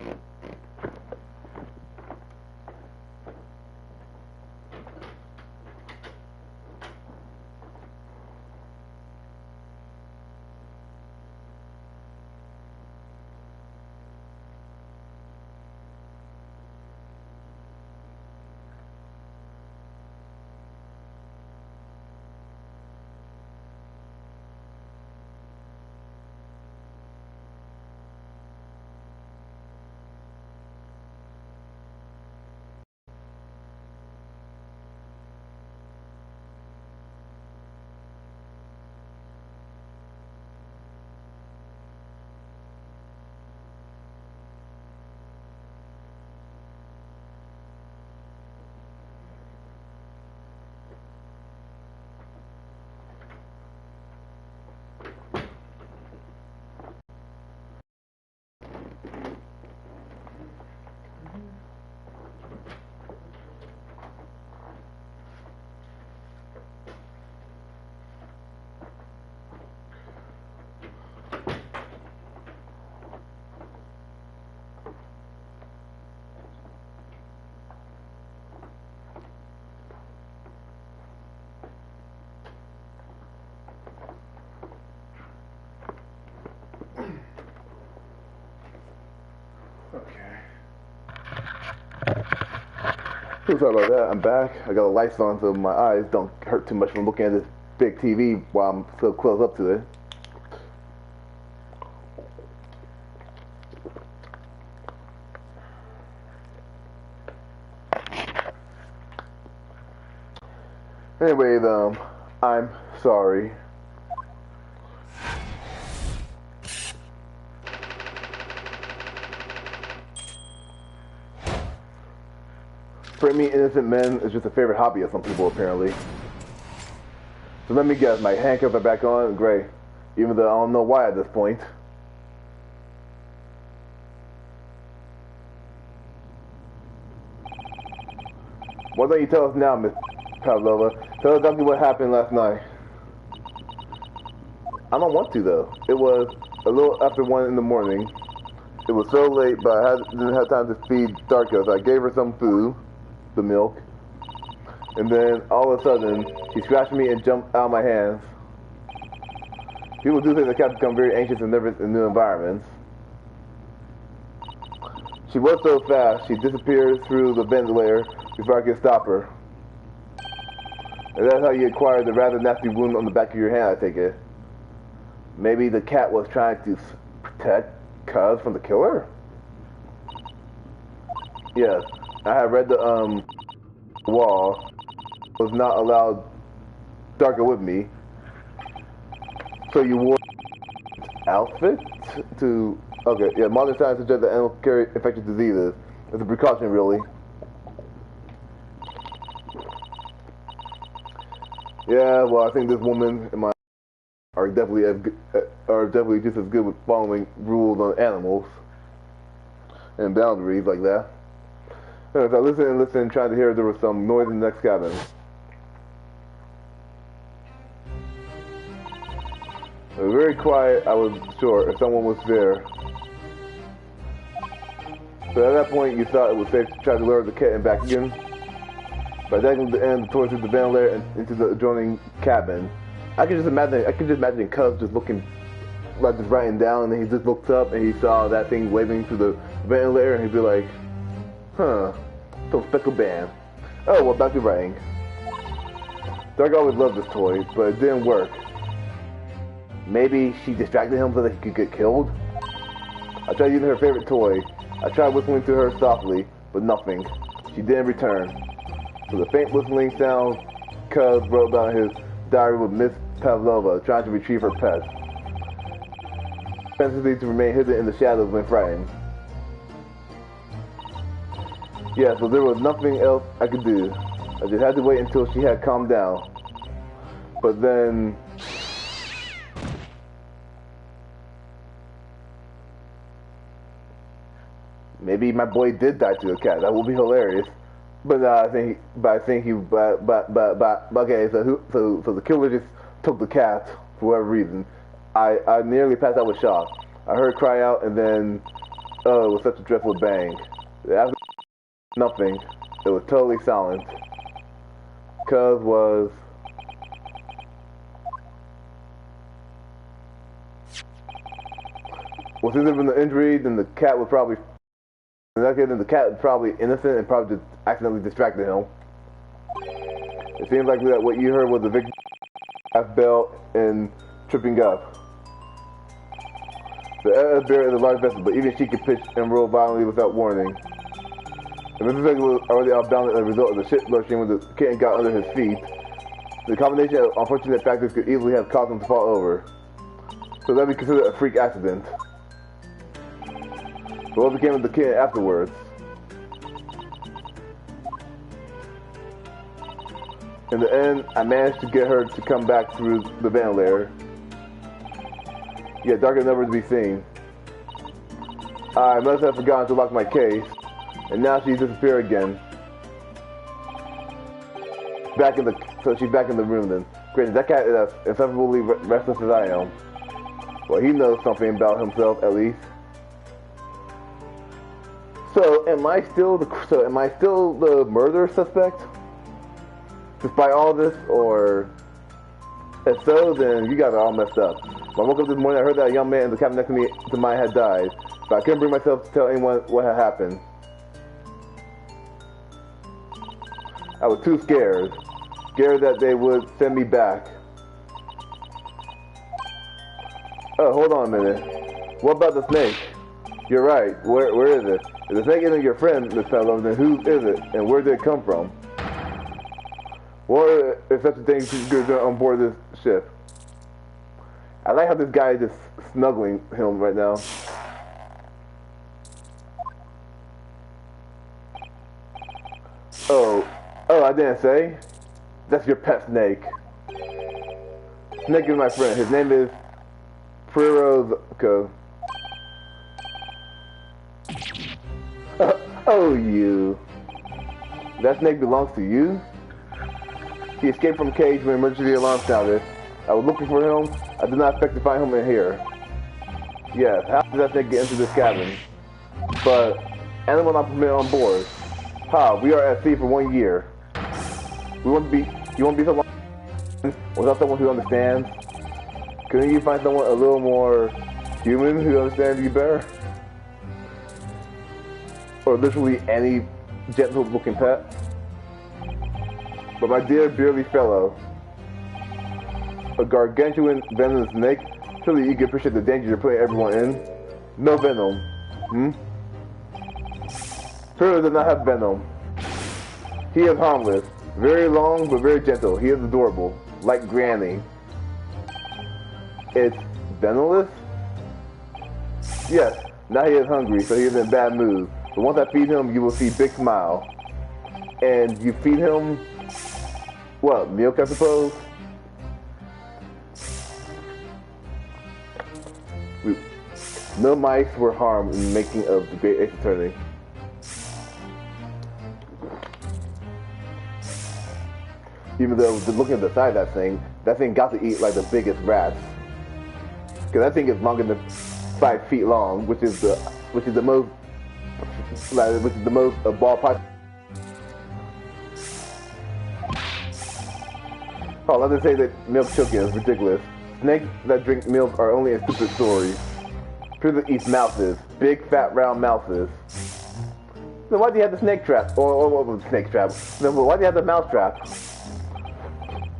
So sorry about that. I'm back. I got the lights on so my eyes don't hurt too much from looking at this big TV while I'm so close up to it. Anyway, I'm sorry. For me, innocent men is just a favorite hobby of some people, apparently. So let me guess, my handcuffs are back on, great. Even though I don't know why at this point. Why don't you tell us now, Miss Pavlova? Tell us exactly what happened last night. I don't want to, though. It was a little after 1 in the morning. It was so late, but I didn't have time to feed Darko, so I gave her some food. The milk, and then all of a sudden she scratched me and jumped out of my hands. People do say that cats become very anxious and nervous in new environments. She was so fast she disappeared through the ventilator before I could stop her. And that's how you acquired the rather nasty wound on the back of your hand, I take it. Maybe the cat was trying to protect Cuz from the killer? Yes. I had read the wall. Was not allowed Darko with me. So you wore outfit to okay, yeah, modern science suggests that animals carry infectious diseases. It's a precaution really. Yeah, well I think this woman and my are definitely just as good with following rules on animals and boundaries like that. So I listened, trying to hear if there was some noise in the next cabin. It was very quiet, I was sure, if someone was there. So at that point, you thought it was safe to try to lure the kitten back again. By taking the end towards the ventilator and into the adjoining cabin. I could just imagine Cuz just looking, like just writing down, and then he just looked up and he saw that thing waving through the ventilator, and he'd be like, huh, some speckled band. Oh, well, back to writing. Dark always loved this toy, but it didn't work. Maybe she distracted him so that he could get killed? I tried using her favorite toy. I tried whistling to her softly, but nothing. She didn't return. So the faint whistling sound Cuz wrote down his diary with Miss Pavlova, trying to retrieve her pet. Propensity to remain hidden in the shadows when frightened. Yeah, so there was nothing else I could do. I just had to wait until she had calmed down. But then... Maybe my boy did die to a cat. That would be hilarious. But okay. So the killer just took the cat for whatever reason. I nearly passed out with shock. I heard cry out, and then it was such a dreadful bang. After nothing, it was totally silent. Cuz was since there been an injury, then the cat was probably. In that case, then the cat was probably innocent and probably just accidentally distracted him. It seems like that what you heard was the victim bell and tripping up. The air bear is a large vessel, but even she could pitch and roll violently without warning. And Mr. Vega was already outbound as a result of the ship lurching when the kitten got under his feet. The combination of unfortunate factors could easily have caused him to fall over. So that would be considered a freak accident. But what became of the kitten afterwards? In the end, I managed to get her to come back through the ventilator. Yet darker than ever to be seen. I must have forgotten to lock my case, and now she's disappeared again. So she's back in the room then. Granted, that cat is as insufferably restless as I am. Well, he knows something about himself at least. So am I still the murder suspect? Despite all this, or if so, then you guys are all messed up. When I woke up this morning, I heard that a young man in the cabin next to mine had died, but I couldn't bring myself to tell anyone what had happened. I was too scared that they would send me back. Oh, hold on a minute. What about the snake? You're right. Where is it? If the snake isn't your friend, Miss Fellow, then who is it, and where did it come from? Or if such a thing is on board this ship. I like how this guy is just snuggling him right now. Oh, I didn't say. That's your pet snake. Snake is my friend. His name is Firozko. Oh, you. That snake belongs to you? He escaped from cage when emergency alarm sounded. I was looking for him. I did not expect to find him in here. Yes, how did that snake get into this cabin? But animal not permitted on board. Ha, we are at sea for 1 year. You won't be so long without someone who understands. Couldn't you find someone a little more human who understands you better? Or literally any gentle-looking pet? But my dear beardly fellow, a gargantuan venomous snake, surely you can appreciate the danger you're putting everyone in. No venom. Further does not have venom. He is harmless. Very long, but very gentle. He is adorable. Like Granny. It's venomless? Yes, now he is hungry, so he is in a bad mood. But once I feed him, you will see big smile. And you feed him, what, milk I suppose? No mice were harmed in the making of the Great Ace Attorney. Even though looking at the side of that thing got to eat like the biggest rats. Cause that thing is longer than 5 feet long, which is the most ball python. Oh, let's just say that milk choking is ridiculous. Snakes that drink milk are only in stupid stories. Prison eats mouses, big fat round mouses. Then why do you have the snake trap? Or what was the snake trap? Then why do you have the mouse trap?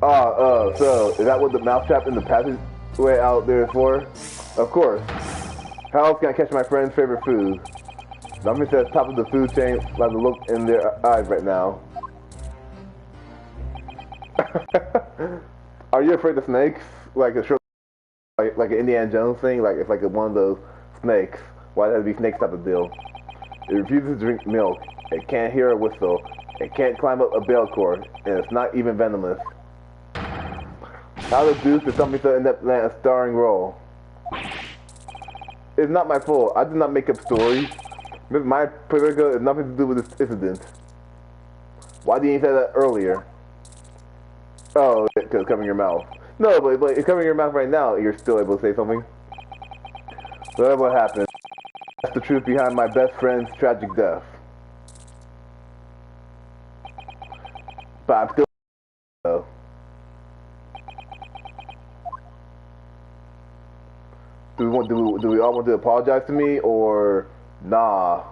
So is that what the mouse trap in the passageway out there is for? Of course. How else can I catch my friend's favorite food? Nothing says top of the food chain like the look in their eyes right now. Are you afraid of snakes? Like an Indiana Jones thing? Like it's like one of those snakes. Why does it be snakes type of deal? It refuses to drink milk. It can't hear a whistle. It can't climb up a bell cord, and it's not even venomous. How the deuce did something so inept land a starring role? It's not my fault. I did not make up stories. My political has nothing to do with this incident. Why didn't you say that earlier? Oh, because it's covering your mouth. No, but it's covering your mouth right now. You're still able to say something. So that's what happened. That's the truth behind my best friend's tragic death. But I'm still. Though. Do we all want to apologize to me or nah?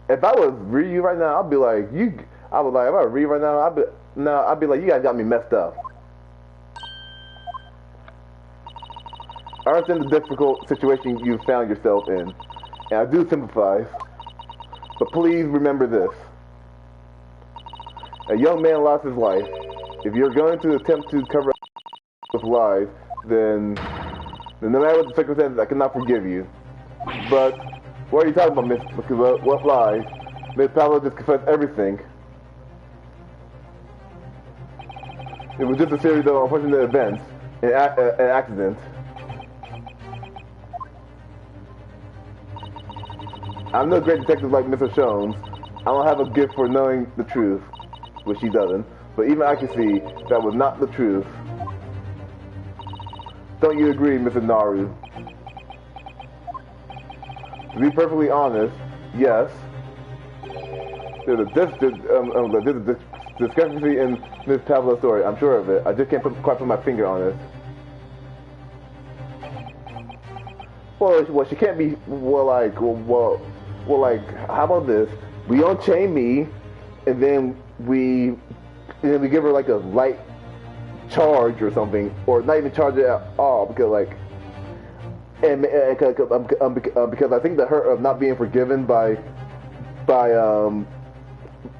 If I was reading you right now, I'd be like you. I would like if I was reading right now, I'd be like you guys got me messed up. I understand the difficult situation you found yourself in, and I do sympathize. But please remember this: a young man lost his life. If you're going to attempt to cover up with lies, then no matter what the circumstances, I cannot forgive you. But what are you talking about, Miss? What lies? Miss Paolo just confessed everything. It was just a series of unfortunate events, an accident. I'm no great detective like Mr. Jones. I don't have a gift for knowing the truth, which he doesn't. But even I can see that was not the truth. Don't you agree, Mr. Naru? To be perfectly honest, yes. There's a discrepancy in Miss Pavlo's story. I'm sure of it. I just can't quite put my finger on it. Well, she can't be. Like, how about this? We unchain me, and then we give her like a light charge or something, or not even charge it at all, because like, because I think the hurt of not being forgiven by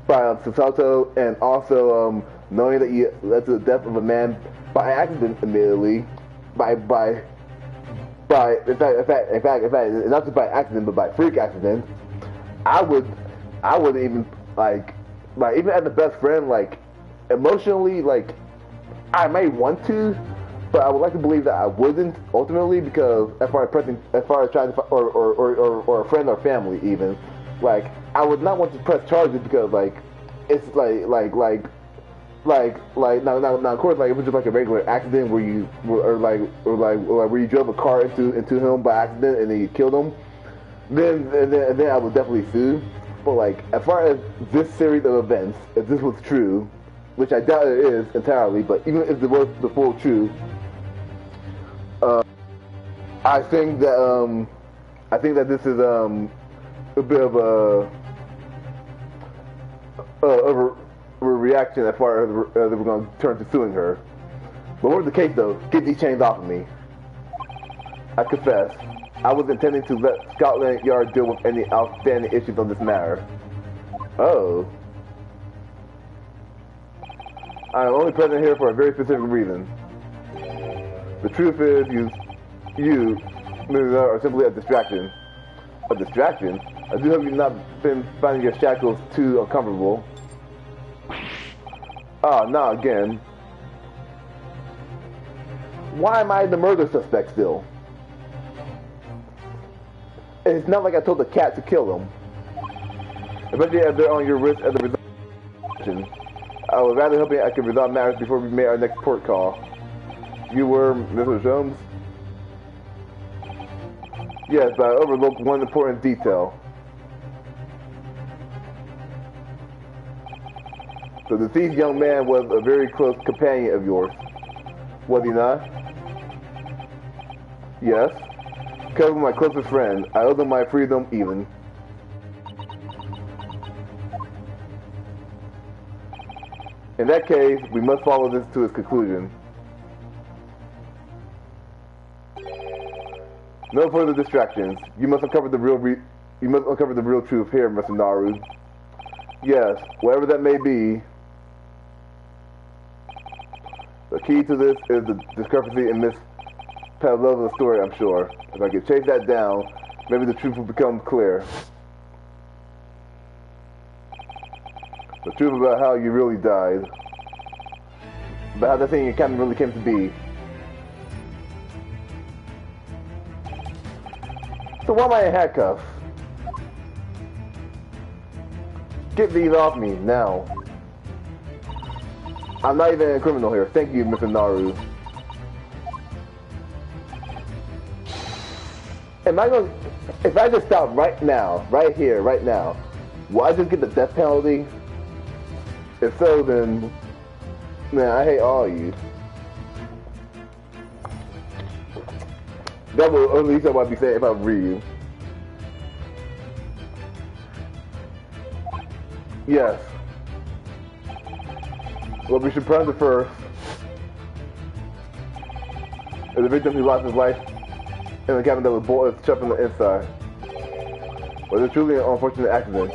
Sasato, and also knowing that you led to the death of a man by accident, admittedly, in fact, not just by accident, but by freak accident. I would even like even as a best friend, like emotionally, like I may want to, but I would like to believe that I wouldn't ultimately, because as far as trying to or a friend or family even, like I would not want to press charges because like it's like now of course, like if it was just like a regular accident where you where you drove a car into him by accident and then you killed him, then I would definitely sue. But like as far as this series of events, if this was true, which I doubt it is entirely, but even if it was the full truth, I think that this is a bit of a reaction as far as we're going to turn to suing her. But whatever the case, though, get these chains off of me. I confess, I was intending to let Scotland Yard deal with any outstanding issues on this matter. Oh. I am only present here for a very specific reason. The truth is, you are simply a distraction. A distraction? I do hope you've not been finding your shackles too uncomfortable. Ah, not again. Why am I the murder suspect still? It's not like I told the cat to kill him. Especially if they're on your wrist as a result. I was rather hoping I could resolve matters before we made our next port call. You were Mr. Jones? Yes, but I overlooked one important detail. The deceased young man was a very close companion of yours, was he not? Yes. Because of my closest friend, I owe them my freedom even. In that case, we must follow this to its conclusion. No further distractions. You must uncover the real truth here, Mr. Naru. Yes, whatever that may be. The key to this is the discrepancy in Miss Pavlova's story, I'm sure. If I could chase that down, maybe the truth will become clear. The truth about how you really died. About how that thing really came to be. So why am I in handcuffs? Get these off me now. I'm not even a criminal here. Thank you, Mr. Naru. Am I going? If I just stop right now, right here, right now, will I just get the death penalty? If so, then man, I hate all of you. That will at least what I'd be saying if I read you. Yes. Well, we should press it first. As the victim who lost his life in the cabin that was bolted shut from the inside. Was it truly an unfortunate accident?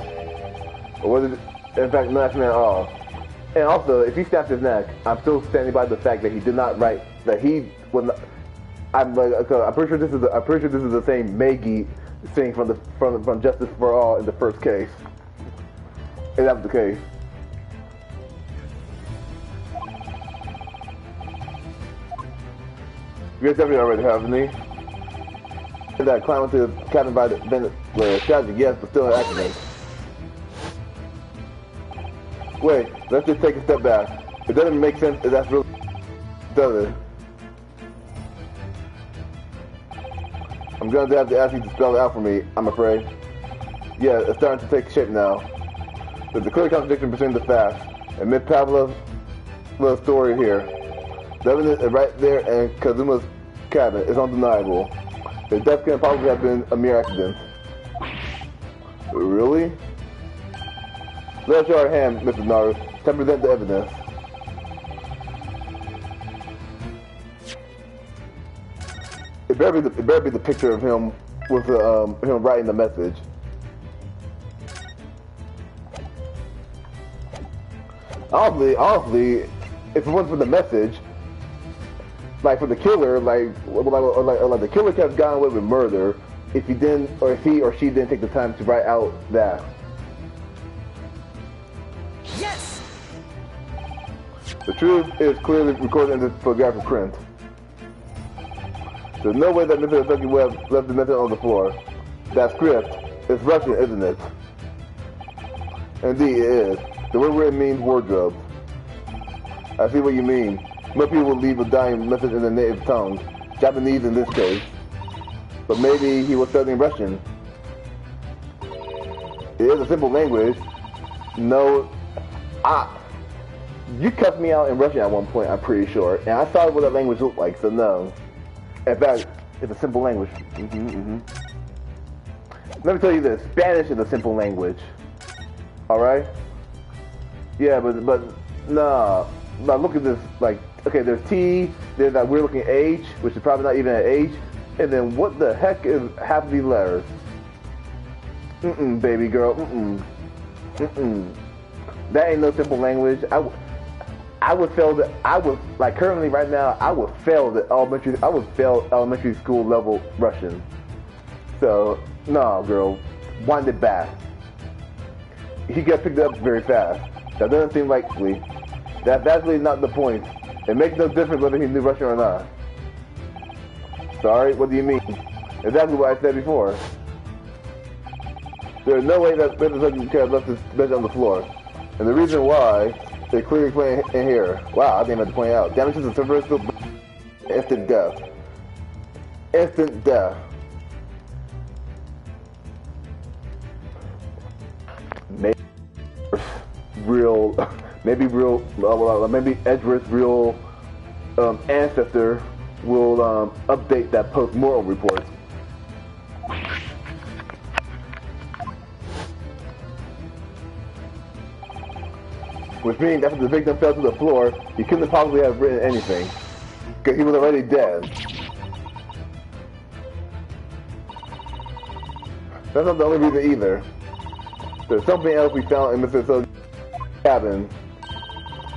Or was it, in fact, no accident at all? And also, if he snapped his neck, I'm still standing by the fact that he did not write, that he was not, I'm pretty sure this is the same Maggie thing from Justice for All in the first case. If that was the case. You guys definitely already have, haven't you? That climb into the cabin by the strategy, yes, but still an accident. Wait, let's just take a step back. It doesn't make sense if that's really, does it? I'm going to have to ask you to spell it out for me, I'm afraid. Yeah, it's starting to take shape now. There's a clear contradiction between the facts and Miss Pavlov's little story here. The evidence is right there in Kazuma's cabin. It's undeniable. The death can probably have been a mere accident. Really? Let's show our hand, Mr. Naru, to present the evidence. It better be the picture of him with him writing the message. Honestly, if it wasn't for the message, like for the killer, like the killer could have gotten away with murder if he didn't, or if he or she didn't take the time to write out that. Yes. The truth is clearly recorded in the photographic print. There's no way that Mr. Atsuki would have left the message on the floor. That script is Russian, isn't it? Indeed, it is. The word written means wardrobe. I see what you mean. Most people would leave a dying message in their native tongue, Japanese in this case. But maybe he was studying Russian. It is a simple language. No, you cussed me out in Russian at one point, I'm pretty sure. And I saw what that language looked like, so no. In fact, it's a simple language. Let me tell you this, Spanish is a simple language. Alright? Yeah, but nah. Now look at this, like, okay, there's T, there's that weird looking H, which is probably not even an H, and then what the heck is half these letters? Baby girl, That ain't no simple language. I would fail like currently right now, I would fail elementary school level Russian. So, no, girl, wind it back. He got picked up very fast. That doesn't seem likely. That's really not the point. It makes no difference whether he knew Russian or not. Sorry, what do you mean? Exactly what I said before. There is no way that Mr. Atsuki could have left this bench on the floor. And the reason why, they clearly explain in here. Wow, I didn't have to point out. Damages and irreversible instant death. Instant death. Maybe Edgeworth's real ancestor will update that post-mortem report. Which means after the victim fell to the floor, he couldn't possibly have written anything, because he was already dead. That's not the only reason either. There's something else we found in Mr. Atsuki's cabin.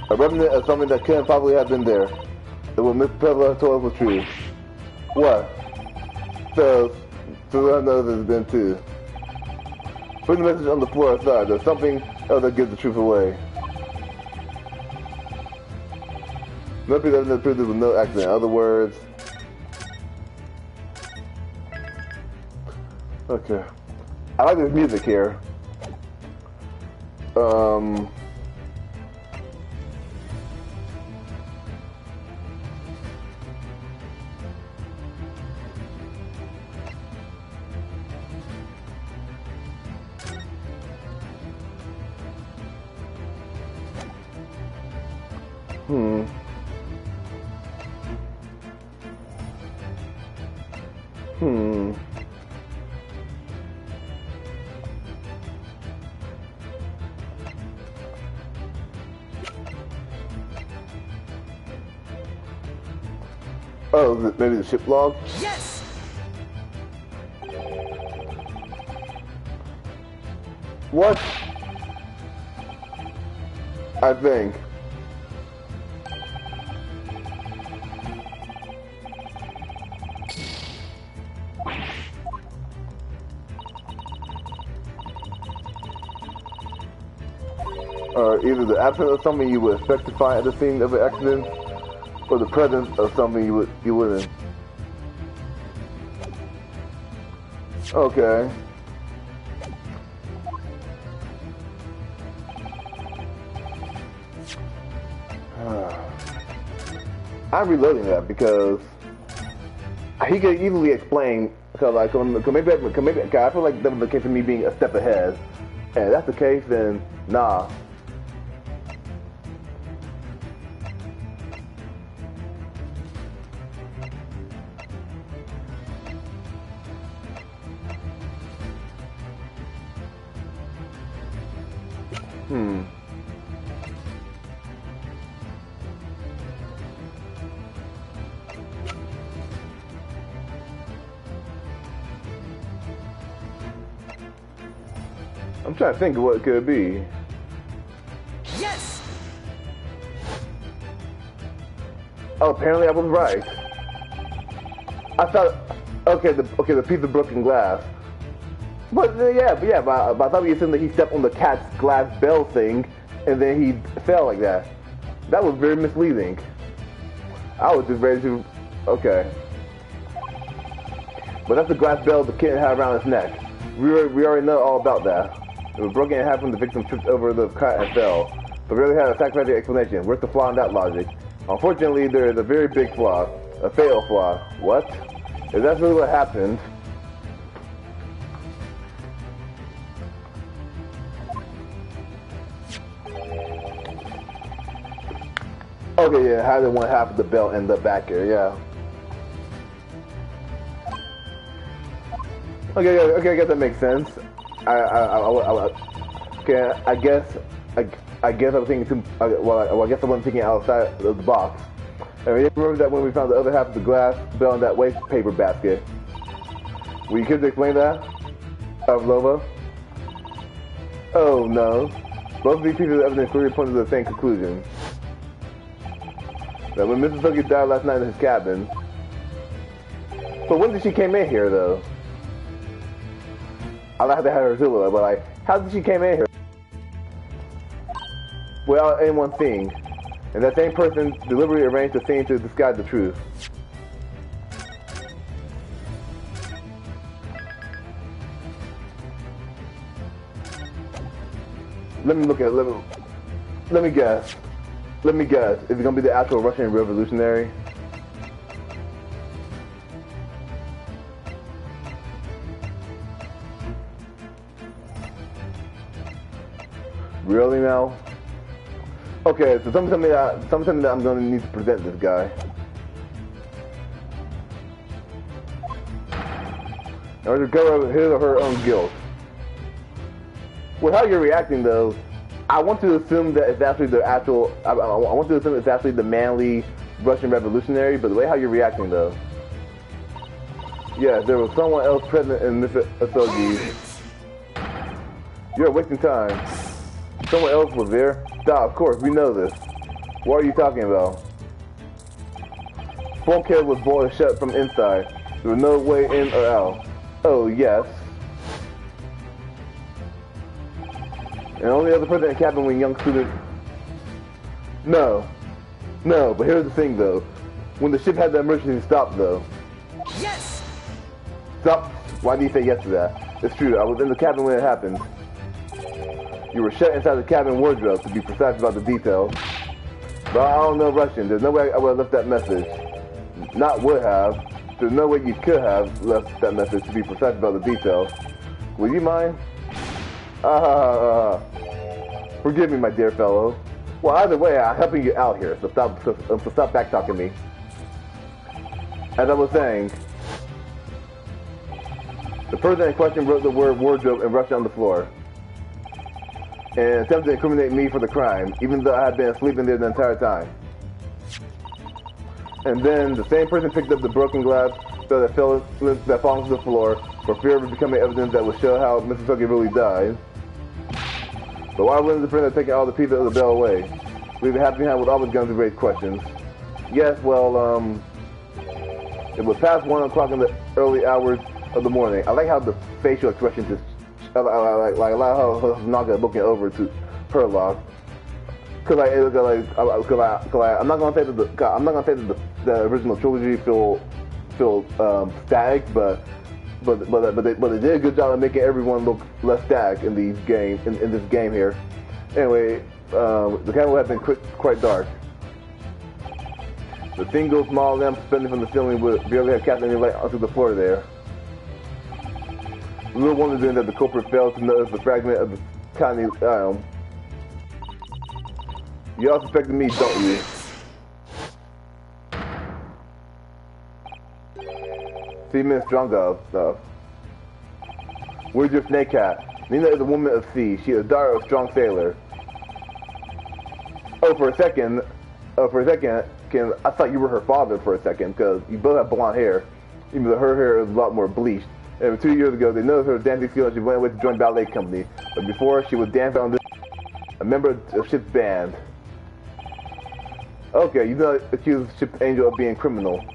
A remnant of something that couldn't possibly have been there. That what Miss Pavlova told us was true. What? So I know there's been too. Put the message on the floor aside. There's something else that gives the truth away. No piece of evidence proved there was no accident. In other words, Okay. I like this music here. Hmm. Oh, maybe the ship log? Yes! What? I think. Either the absence of something you would expect to find at the scene of an accident, or the presence of something you wouldn't. Okay. I'm reloading that because he could easily explain. Cause like, maybe I feel like that was the case of me being a step ahead, and if that's the case, then nah. I'm trying to think of what it could be. Yes! Oh, apparently I was right. I thought, okay, the piece of broken glass. But I thought we assumed that he stepped on the cat's glass bell thing, and then he fell like that. That was very misleading. I was just ready to, okay. But that's the glass bell the kid had around his neck. We already know all about that. It was broken in half when the victim tripped over the cat and fell. But really had a satisfactory explanation. Where's the flaw in that logic? Unfortunately, there is a very big flaw. A fatal flaw. What? If that's really what happened... Okay, yeah, how did one half of the belt end up back here, yeah. Okay, I guess that makes sense. I guess I was thinking too. I guess I wasn't thinking outside of the box. I mean, remember that when we found the other half of the glass bell in that waste paper basket. Will you kids explain that? Lova? Oh no. Both of these pieces of evidence clearly point to the same conclusion. That when Mrs. Tucky died last night in his cabin. But when did she came in here though? I like to have her silhouette, but like, how did she came in here without anyone seeing? And that same person deliberately arranged the scene to disguise the truth. Let me guess. Is it gonna be the actual Russian revolutionary? Really now? Okay, so something that I'm gonna need to present this guy. In order to cover his or her own guilt. With how you're reacting though, I want to assume that it's actually the actual, I want to assume it's actually the manly Russian revolutionary, but the way how you're reacting though. Yes, there was someone else present in this Asogi. You're wasting time. Someone else was there? Stop, of course, we know this. What are you talking about? Bulkhead was bolted shut from inside. There was no way in or out. Oh, yes. And only other person in the cabin when young student... No, but here's the thing though. When the ship had the emergency stop though. Yes! Why do you say yes to that? It's true, I was in the cabin when it happened. You were shut inside the cabin wardrobe, to be precise about the details. But I don't know Russian. There's no way I would have left that message. Not would have. There's no way you could have left that message, to be precise about the details. Would you mind? Forgive me, my dear fellow. Well, either way, I'm helping you out here, so stop backtalking me. As I was saying, the person in question wrote the word wardrobe and rushed on the floor, and attempted to incriminate me for the crime, even though I had been sleeping there the entire time. And then the same person picked up the broken glass that fell to the floor for fear of becoming evidence that would show how Mrs. Huggy really died. But why wouldn't the friend have taken all the pieces of the bell away? Leaving Happy Hand with all his guns to raise questions. Yes, well, it was past 1 o'clock in the early hours of the morning. I like how the facial expression just, I like how Naga looking over to Perlock. I'm not gonna say that the original trilogy feel static, but they did a good job of making everyone look less static in these games in this game here. Anyway, the cabin had been quite dark. The single small lamp suspended from the ceiling would barely have cast any light onto the floor there. Little wonder then that the culprit failed to notice the fragment of the tiny item. You all suspected me, don't you? Seaman Strongov stuff. Where's your snake cat? Nina is a woman of sea. She is the daughter of a strong sailor. For a second, I thought you were her father for a second, because you both have blonde hair, even though her hair is a lot more bleached. And 2 years ago, they noticed her dancing skills and she went away to join ballet company. But before, she would dance on a member of ship's band. Okay, you know, accused ship's angel of being criminal.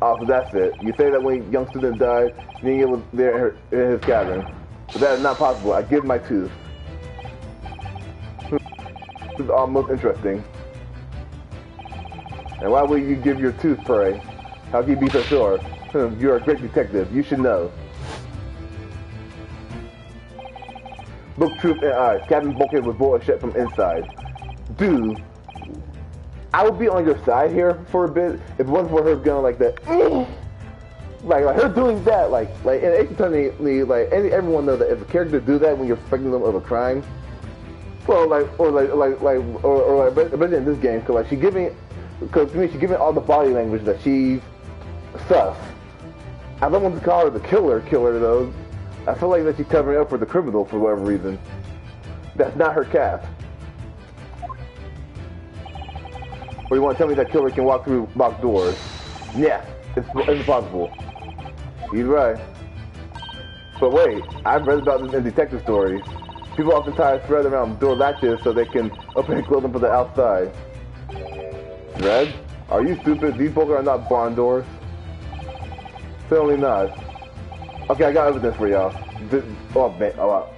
Oh, so that's it. You say that when young student died, Nina was there in his cabin. But that is not possible. I give my tooth. This is almost interesting. And why would you give your tooth, pray? How can you be so sure? You're a great detective. You should know. Look truth in eyes. Captain Bulkhead was boiled shut from inside. Dude, I would be on your side here for a bit if it wasn't for her going like that. Like her doing that, like in Ace Attorney, like everyone knows that if a character do that when you're suspecting them of a crime, well, especially in this game, because to me she's giving all the body language that she's sus. I don't want to call her the killer though. I feel like that she's covering up for the criminal for whatever reason. That's not her cast. Or you want to tell me that killer can walk through locked doors? Yeah, it's impossible. He's right. But wait, I've read about this in detective stories. People often tie thread around door latches so they can open and close them from the outside. Thread? Are you stupid? These bolts are not barn doors. Certainly not. Okay, I got evidence for y'all. Oh man, oh wow.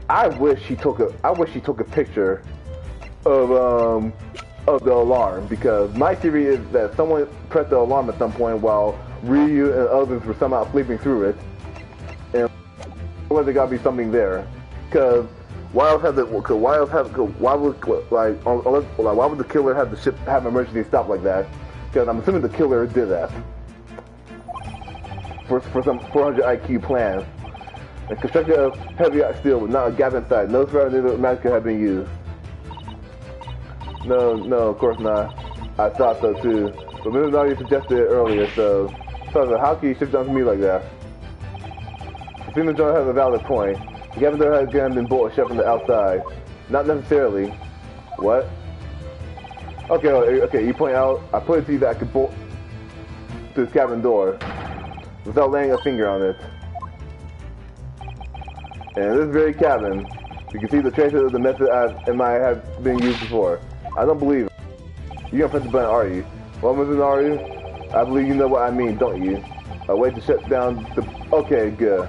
I wish she took a picture of the alarm, because my theory is that someone pressed the alarm at some point while Ryu and others were somehow sleeping through it, and there gotta be something there. Because why would the killer have the ship have an emergency stop like that? Because I'm assuming the killer did that for some 400 IQ plan. And construction of heavy steel with not a gap inside. No threat magic could have been used. No, of course not. I thought so too. But Mrs. already suggested it earlier, so how can you shift on to me like that? The female John has a valid point. The cabin door has been bolted shut from the outside. Not necessarily. What? Okay, you point out. I put it to you that I could bolt to this cabin door without laying a finger on it. And in this very cabin, you can see the traces of the method it might have been used before. I don't believe it. You gonna press the button, are you? Well, Mrs. Naru, I believe you know what I mean, don't you? A way to shut down the... Okay, good.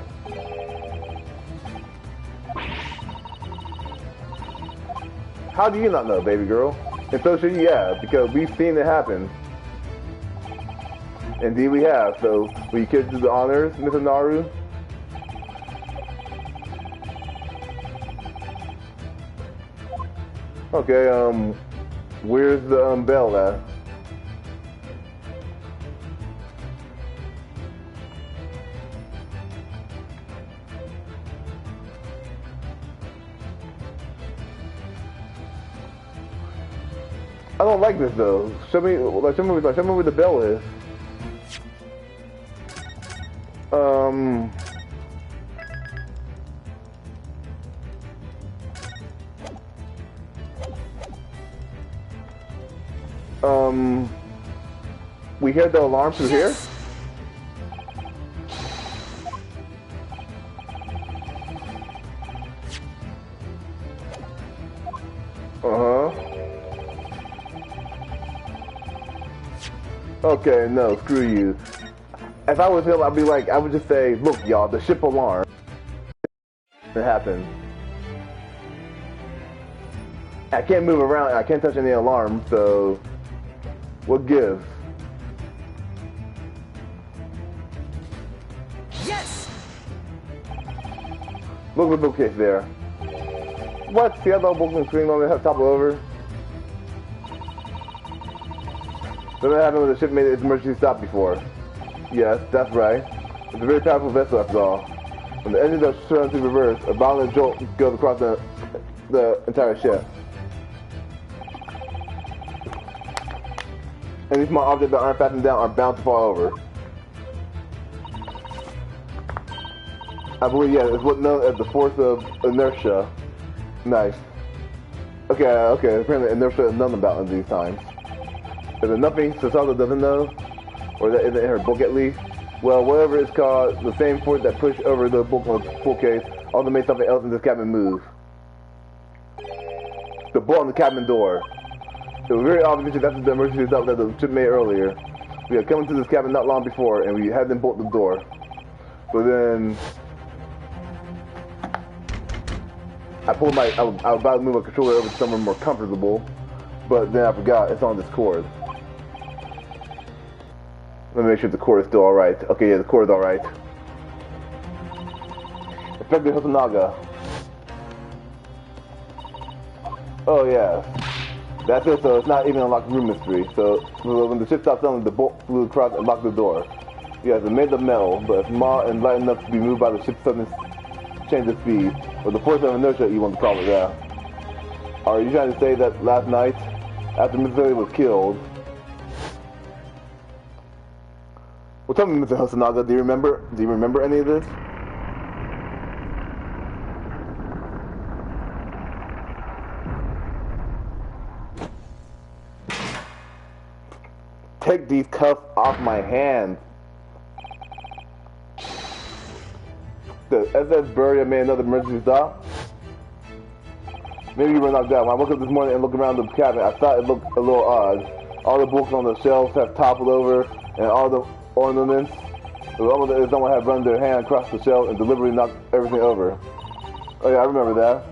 How do you not know, baby girl? And so should you, yeah, because we've seen it happen. Indeed we have. So, will you care to do the honors, Mr. Naru? Okay, where's the bell at? I don't like this though. Show me where the bell is. We heard the alarm through here? Okay, no, screw you. If I was him, I'd be like, I would just say, look, y'all, the ship alarm. It happened. I can't move around, I can't touch any alarm, so what gives? Yes! Look at the bookcase there. What? See how the book can swing on the top over? So that happened when the ship made its emergency stop before. Yes, that's right. It's a very powerful vessel after all. When the engine does turn to reverse, a violent jolt goes across the entire ship. Any small objects that aren't fastened down are bound to fall over. I believe, yeah, it's what's known as the force of inertia. Nice. Okay, apparently inertia is known about in these times. Is there nothing Sasala doesn't know? Or that isn't in her book at least? Well, whatever it's called, the same force that pushed over the bookcase also made something else in this cabin move. The bolt on the cabin door. It was very obvious that that's the emergency stop that the ship made earlier. We had come into this cabin not long before, and we had them bolt the door. So then, I was about to move my controller over to somewhere more comfortable, but then I forgot it's on this cord. Let me make sure the cord is still alright. Okay, yeah, the cord is alright. Effective Hosonaga. Oh yeah. That's it, so it's not even a locked room mystery. So when the ship stopped selling, the bolt flew across and locked the door. Yes, it made the metal, but it's small and light enough to be moved by the ship's sudden change of speed. Or the force of inertia, you want to call it, yeah. Are you trying to say that last night, after Mr. Haley was killed... Well, tell me, Mr. Hosonaga, do you remember any of this? Take these cuffs off my hands. The SS Burya made another emergency stop. Maybe you were knocked out. When I woke up this morning and looked around the cabin, I thought it looked a little odd. All the books on the shelves have toppled over, and all the ornaments, it was almost as if someone had run their hand across the shelf and deliberately knocked everything over. Oh yeah, I remember that.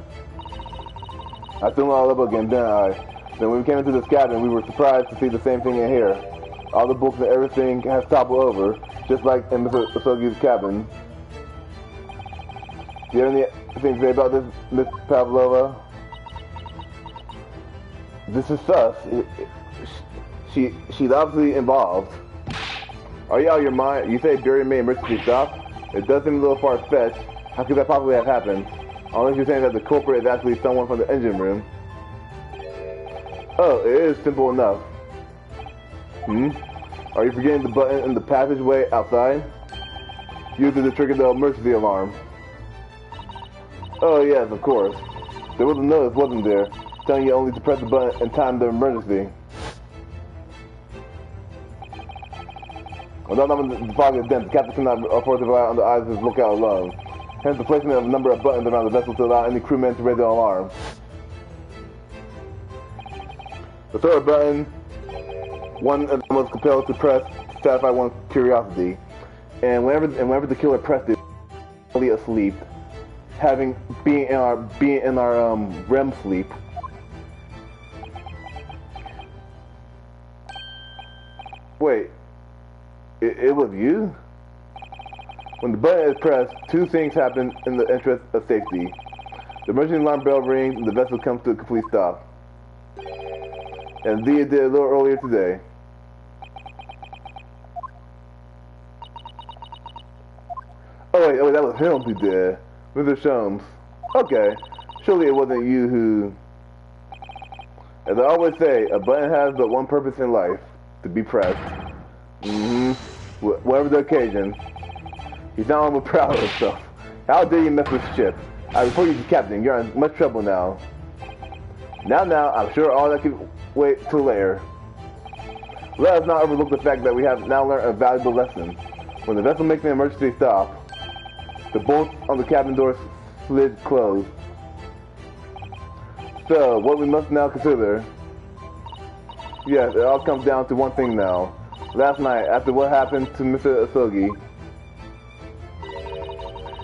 I threw them all up again, didn't I? Then when we came into this cabin, we were surprised to see the same thing in here. All the books and everything has toppled over, just like in Mr. Osogi's cabin. Do you have anything to say about this, Miss Pavlova? This is sus. She's obviously involved. Are you out of your mind? You say Barry made emergency stop? It does seem a little far-fetched. How could that possibly have happened? Unless you're saying that the culprit is actually someone from the engine room. Oh, it is simple enough. Are you forgetting the button in the passageway outside? Use it to trigger the emergency alarm. Oh yes, of course. There was a notice, wasn't there, telling you only to press the button in time of emergency. Without knowing the fog is dense, the captain cannot afford to rely on the eyes of his lookout alone. Hence the placement of a number of buttons around the vessel to allow any crewman to raise the alarm. The third button, one of them was compelled to press to satisfy one's curiosity. And whenever the killer pressed it, fully asleep, being in our REM sleep. Wait. It was you? When the button is pressed, two things happen in the interest of safety. The emergency alarm bell rings and the vessel comes to a complete stop. And Thea did a little earlier today. Oh wait, that was him who did. Mr. Sholmes. Okay, surely it wasn't you who... As I always say, a button has but one purpose in life, to be pressed. Whatever the occasion. He's not only proud of himself. How dare you mess with the ship? I report you to Captain. You're in much trouble now. Now, I'm sure all that can wait till later. Let us not overlook the fact that we have now learned a valuable lesson. When the vessel makes an emergency stop, the bolts on the cabin door slid closed. So, what we must now consider... Yes, it all comes down to one thing now. Last night, after what happened to Mr. Asogi,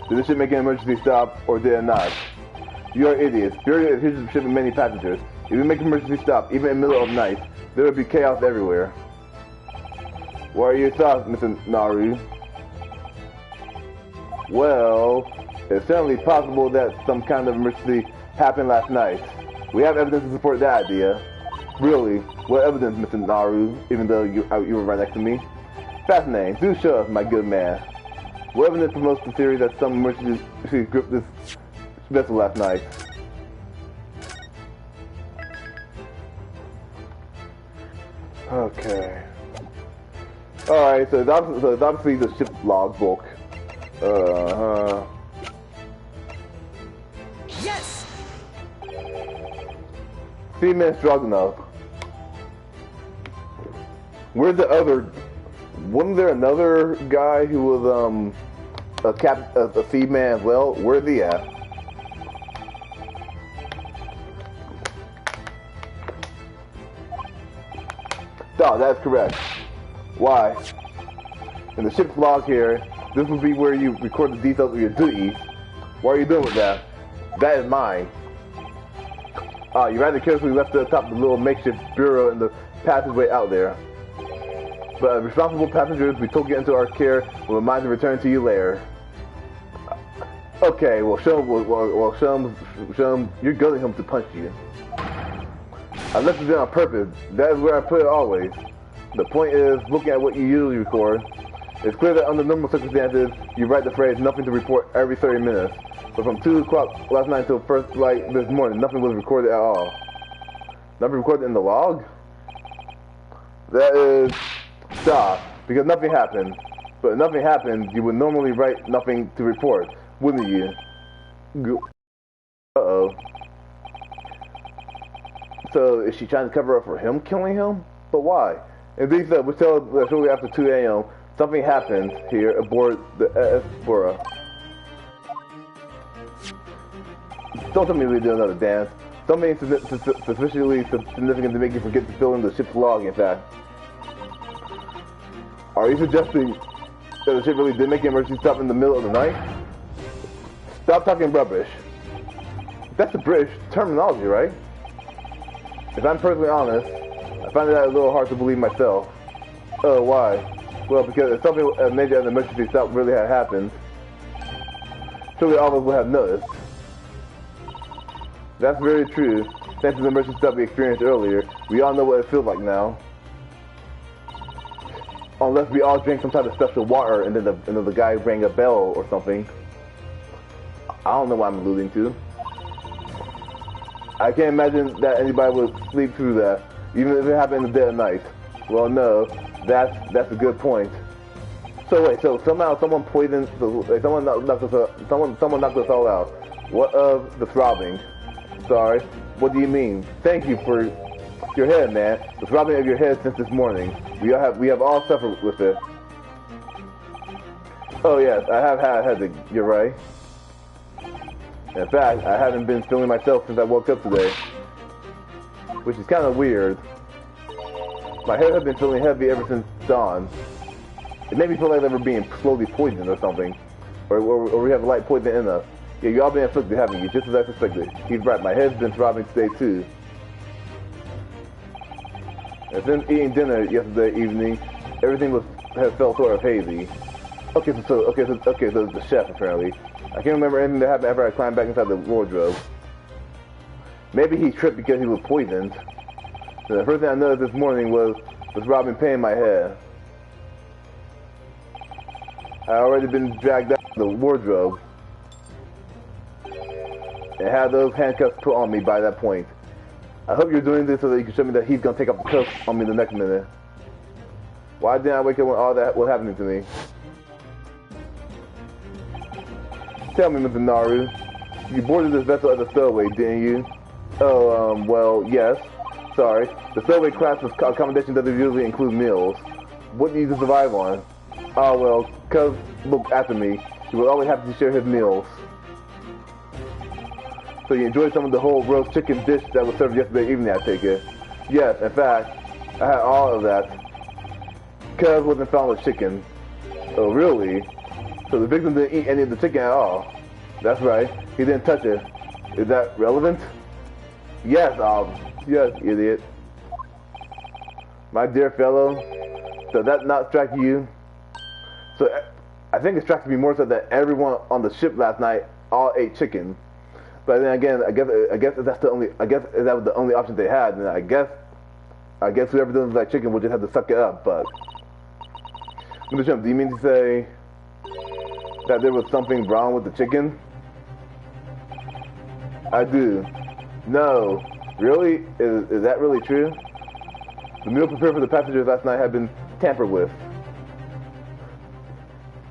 did the ship make an emergency stop, or did it not? You are idiots. Fury is a ship with many passengers. If we make an emergency stop, even in the middle of night, there would be chaos everywhere. What are your thoughts, Mr. Naru? Well, it's certainly possible that some kind of emergency happened last night. We have evidence to support that idea. Really? What evidence, Mr. Naru, even though you were right next to me? Fascinating. Do show us, my good man. What evidence promotes the theory that some emergency gripped this vessel last night? Okay. Alright, so it's obviously the ship's logbook. Yes! Seaman Stroganoff. Where's the other... Wasn't there another guy who was, a seaman as well? Where's he at? Oh, that's correct. Why? In the ship's log here, this will be where you record the details of your duties. What are you doing with that? That is mine. You rather carefully left it atop the little makeshift bureau in the passageway out there. But responsible passengers, we took it into our care with a mind to return to you later. Okay, well, show him, you're goading him to punch you. I left it there on purpose. That is where I put it always. The point is, looking at what you usually record, it's clear that under normal circumstances, you write the phrase, nothing to report every 30 minutes. But from 2 o'clock last night until first light this morning, nothing was recorded at all. Nothing recorded in the log? That is... Stop, because nothing happened. But if nothing happened, you would normally write nothing to report, wouldn't you? Uh-oh. So, is she trying to cover up for him killing him? But why? Indeed, so, we tell that shortly after 2 a.m., something happened here aboard the Espora. Don't tell me we do another dance. Something sufficiently significant to make you forget to fill in the ship's log, in fact. Are you suggesting that the ship really did make an emergency stop in the middle of the night? Stop talking rubbish. That's the British terminology, right? If I'm perfectly honest, I find that a little hard to believe myself. Oh, why? Well, because if something major an emergency stop really had happened, surely all of us would have noticed. That's very true. Thanks to the emergency stop we experienced earlier, we all know what it feels like now. Unless we all drank some type of special water and then the guy rang a bell or something. I don't know what I'm alluding to. I can't imagine that anybody would sleep through that, even if it happened in the dead of night. Well, no, that's a good point. So wait, so somehow someone poisoned, someone knocked us all out. What of the throbbing? Sorry, what do you mean? Thank you for your head, man. The throbbing of your head since this morning. We have all suffered with it. Oh yes, I have had a headache. You're right. In fact, I haven't been feeling myself since I woke up today, which is kind of weird. My head has been feeling heavy ever since dawn. It made me feel like they were being slowly poisoned or something, or we have light poison in us. Yeah, you all been afflicted, haven't you? Just as I suspected. He's right. My head's been throbbing today too. And since eating dinner yesterday evening, everything was has felt sort of hazy. Okay, so it's the chef apparently. I can't remember anything that happened after I climbed back inside the wardrobe. Maybe he tripped because he was poisoned. So the first thing I noticed this morning was Robin paying my hair. I had already been dragged out of the wardrobe and had those handcuffs put on me by that point. I hope you're doing this so that you can show me that he's gonna take off the cuffs on me the next minute. Why didn't I wake up when all that was happening to me? Tell me, Mr. Naru, you boarded this vessel at the stowaway, didn't you? Oh, well, yes. Sorry. The stowaway class accommodation doesn't usually include meals. What do you survive on? Oh, well, Cuz looked after me. He was always happy to share his meals. So you enjoyed some of the whole roast chicken dish that was served yesterday evening, I take it? Yes, in fact, I had all of that. Cuz wasn't found with chicken. Oh, really? So the victim didn't eat any of the chicken at all? That's right. He didn't touch it. Is that relevant? Yes, yes, idiot. My dear fellow, does that not strike you? So I think it strikes me more so that everyone on the ship last night all ate chicken. But then again, I guess if that's the only, if that was the only option they had, then I guess whoever doesn't like chicken will just have to suck it up. But Mr. Trump, do you mean to say that there was something wrong with the chicken? I do. No. Really? Is that really true? The meal prepared for the passengers last night had been tampered with.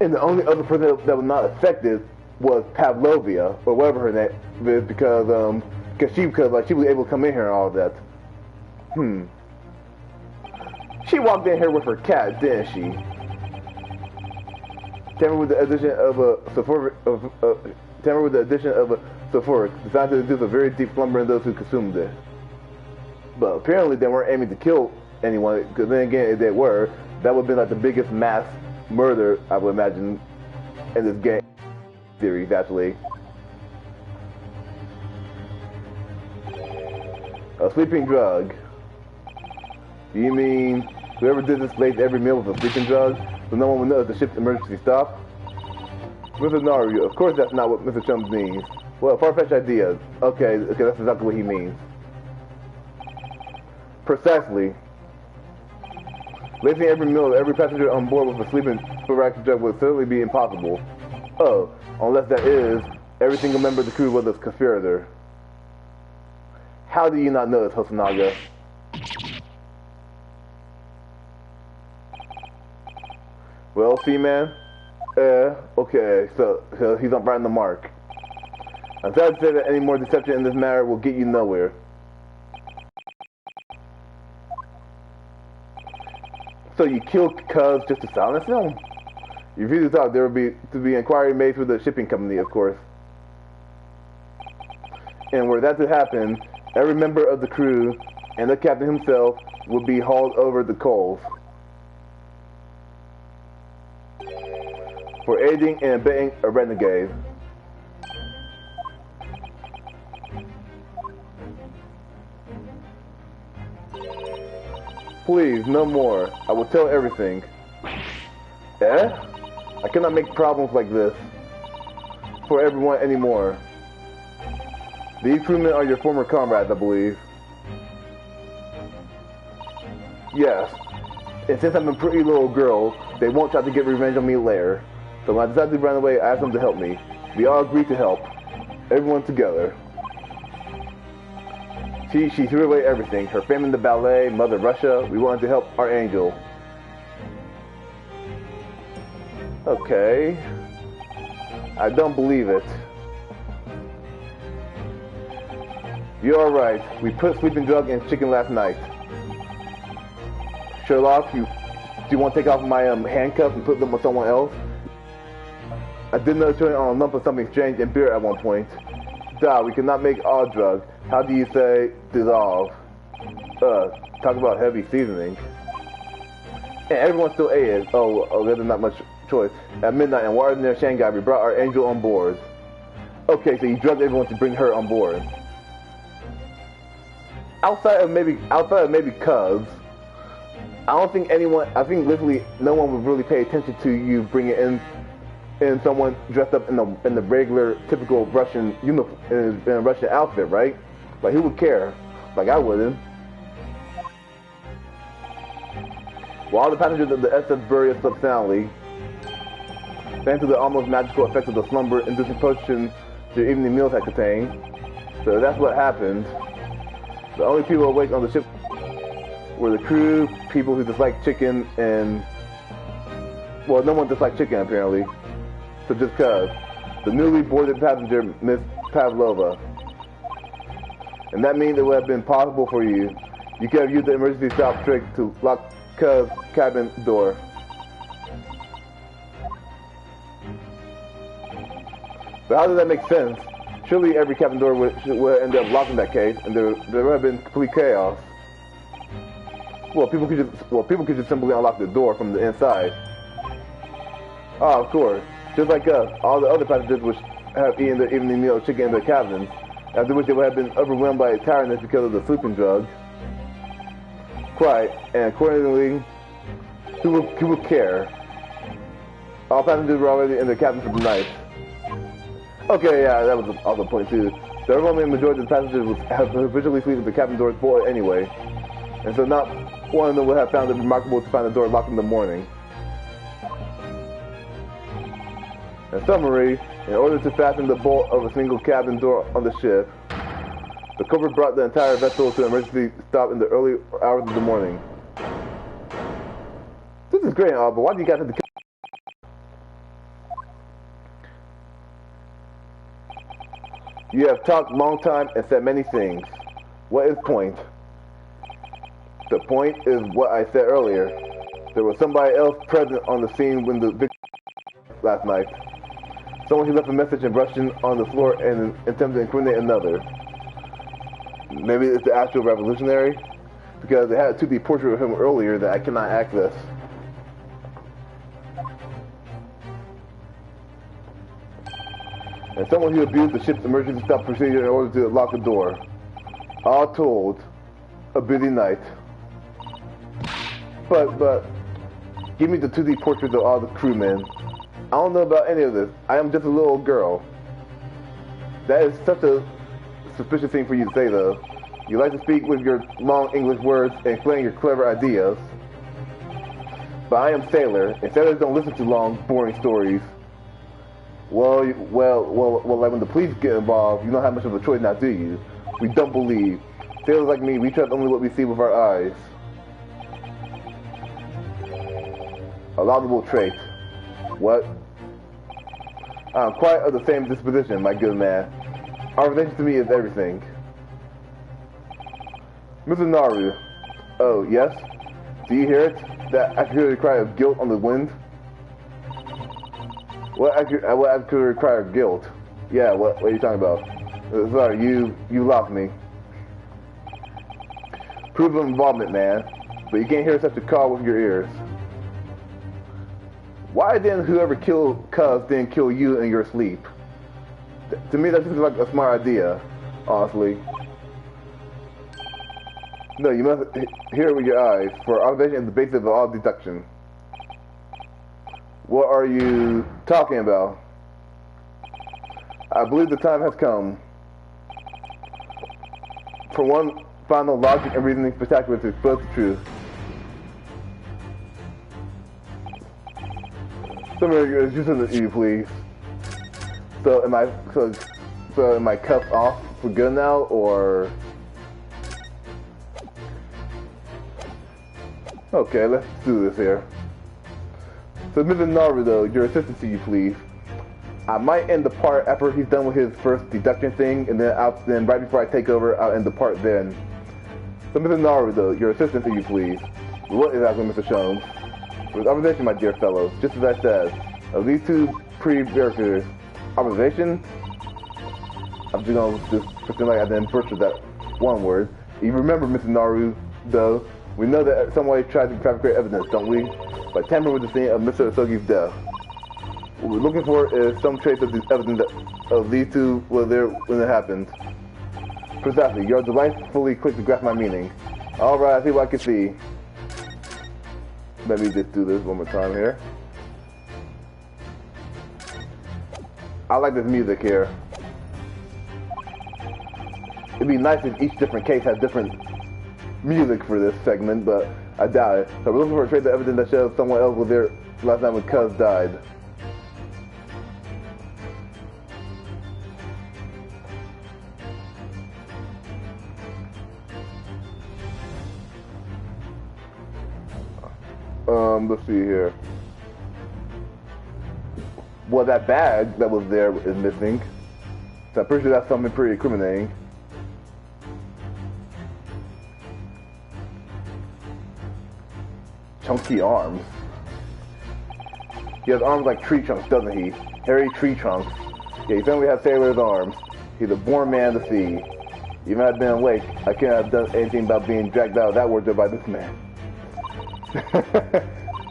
And the only other person that was not affected was Pavlovia, or whatever her name is, because she was able to come in here and all of that. She walked in here with her cat, didn't she? Tampered with the addition of a sulfuric, designed to induce a very deep slumber in those who consumed it. But apparently they weren't aiming to kill anyone, because then again, if they were, that would have been like the biggest mass murder, I would imagine, in this game series, actually. A sleeping drug. Do you mean whoever did this laced every meal with a sleeping drug, so no one would know if the ship's emergency stopped? Mr. Naru, of course that's not what Mr. Chums means. Well, far-fetched ideas. Okay, that's exactly what he means. Precisely. Lacing every meal of every passenger on board with a sleeping prophylactic drug would certainly be impossible. Oh, unless that is, every single member of the crew was a conspirator. How do you not know this, Hosonaga? Well, see, man? Okay, so he's not right on the mark. I'm sad to say that any more deception in this matter will get you nowhere. So you killed Cuz just to silence him? You refuse to talk, there will be inquiry made through the shipping company, of course. And were that to happen, every member of the crew and the captain himself would be hauled over the coals for aiding and abetting a renegade. Please, no more. I will tell everything. Eh? I cannot make problems like this for everyone anymore. These crewmen are your former comrades, I believe. Yes. And since I'm a pretty little girl, they won't try to get revenge on me later. So when I decided to run away, I asked them to help me. We all agreed to help. Everyone together. She threw away everything. Her family, the ballet, Mother Russia. We wanted to help our angel. Okay. I don't believe it. You're alright. We put sleeping drug in chicken last night. Sherlock, do you want to take off my handcuffs and put them on someone else? I did notice you on a lump of something strange in beer at one point. We cannot make all drugs. How do you say dissolve? Talk about heavy seasoning. And everyone still ate it. Oh, there's not much choice. At midnight in Water near Shanghai, we brought our angel on board. Okay, so you drugged everyone to bring her on board. Outside of maybe Cubs, I don't think anyone, I think literally no one would really pay attention to you bringing in someone dressed up in the regular, typical Russian uniform, in a Russian outfit, right? Like, who would care? Like, I wouldn't. While all the passengers of the SS Bury slept soundly, thanks to the almost magical effect of the slumber-inducing potion their evening meals had contained. So that's what happened. The only people awake on the ship were the crew, people who dislike chicken, and... well, no one disliked chicken, apparently. So just cuz. The newly boarded passenger, Miss Pavlova. And that means it would have been possible for you. You could have used the emergency stop trick to lock cuz cabin door. But how does that make sense? Surely every cabin door would end up locked in that case, and there would have been complete chaos. Well, people could just simply unlock the door from the inside. Oh, of course. Just like us, all the other passengers would have eaten their evening meal of chicken in their cabins, after which they would have been overwhelmed by tiredness because of the sleeping drug. Quite, and accordingly, who would care? All passengers were already in their cabins for the night. Okay, yeah, that was also a point too. The overwhelming majority of the passengers would have habitually sleep with the cabin doors bolted anyway, and so not one of them would have found it remarkable to find the door locked in the morning. In summary, in order to fasten the bolt of a single cabin door on the ship, the culprit brought the entire vessel to an emergency stop in the early hours of the morning. This is great, but why do you guys have to... You have talked long time and said many things. What is point? The point is what I said earlier. There was somebody else present on the scene when the victim last night. Someone who left a message in Russian on the floor and attempted to incriminate another. Maybe it's the actual revolutionary? Because they had a 2D portrait of him earlier that I cannot access. And someone who abused the ship's emergency stop procedure in order to lock the door. All told, a busy night. But, give me the 2D portraits of all the crewmen. I don't know about any of this. I am just a little girl. That is such a suspicious thing for you to say, though. You like to speak with your long English words and explain your clever ideas. But I am Sailor, and sailors don't listen to long, boring stories. Well, like when the police get involved, you don't have much of a choice now, do you? We don't believe. Sailors like me, we trust only what we see with our eyes. A laudable trait. What? I'm quite of the same disposition, my good man. Our relation to me is everything. Mr. Naru. Oh, yes? Do you hear it? That accurate cry of guilt on the wind? What accurate cry of guilt? Yeah, what are you talking about? Sorry, you lost me. Proof of involvement, man. But you can't hear such a call with your ears. Why didn't whoever killed Cuz didn't kill you in your sleep? To me, that seems like a smart idea, honestly. No, you must hear it with your eyes, for observation is the basis of all deduction. What are you talking about? I believe the time has come for one final logic and reasoning spectacular to expose the truth. Somebody just listen to you, please. So am I cuffed off for good now, or? Okay, let's do this here. So, Mr. Naruto, your assistant to you, please. I might end the part after he's done with his first deduction thing, and then right before I take over, I'll end the part then. So, Mr. Naruto, your assistant to you, please. What exactly, Mr. Shones? With observation, my dear fellows, just as I said, of these two pre-characters, observation? I'm just gonna pretend like I didn't butcher that one word. You remember, Mr. Naru, though, we know that somebody tried to fabricate evidence, don't we? By tampering with the scene of Mr. Asogi's death. What we're looking for is some trace of this evidence of these two were there when it happened. Precisely, you're delightfully quick to grasp my meaning. Alright, I see what I can see. Let me just do this one more time here. I like this music here. It'd be nice if each different case had different music for this segment, but I doubt it. So we're looking for a trace of evidence that shows someone else was there last night when Cuz died. Let's see here. Well, that bag that was there is missing. So I'm pretty sure that's something pretty incriminating. Chunky arms. He has arms like tree trunks, doesn't he? Hairy tree trunks. Yeah, he certainly has sailor's arms. He's a born man of the sea. Even if I'd been awake, I couldn't have done anything about being dragged out of that wardrobe by this man.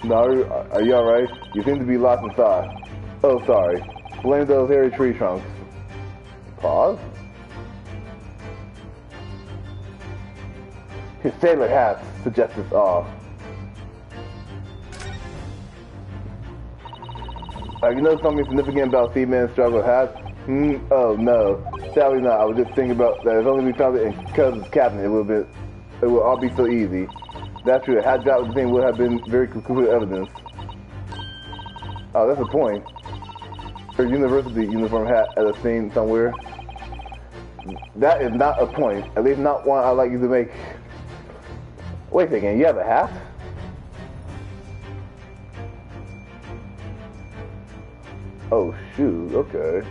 No, are you alright? You seem to be lost in thought. Oh, sorry. Blame those hairy tree trunks. Pause. His sailor hat suggests it's off. You know something significant about Seaman's struggle hats? Oh no. Sadly not. I was just thinking about that if only we found it in Cuz's cabinet, it would all be so easy. That's true. A hat drop with the thing would have been very conclusive evidence. Oh, that's the point. Her university uniform hat at a scene somewhere. That is not a point. At least not one I'd like you to make. Wait a second, you have a hat? Oh shoot, okay.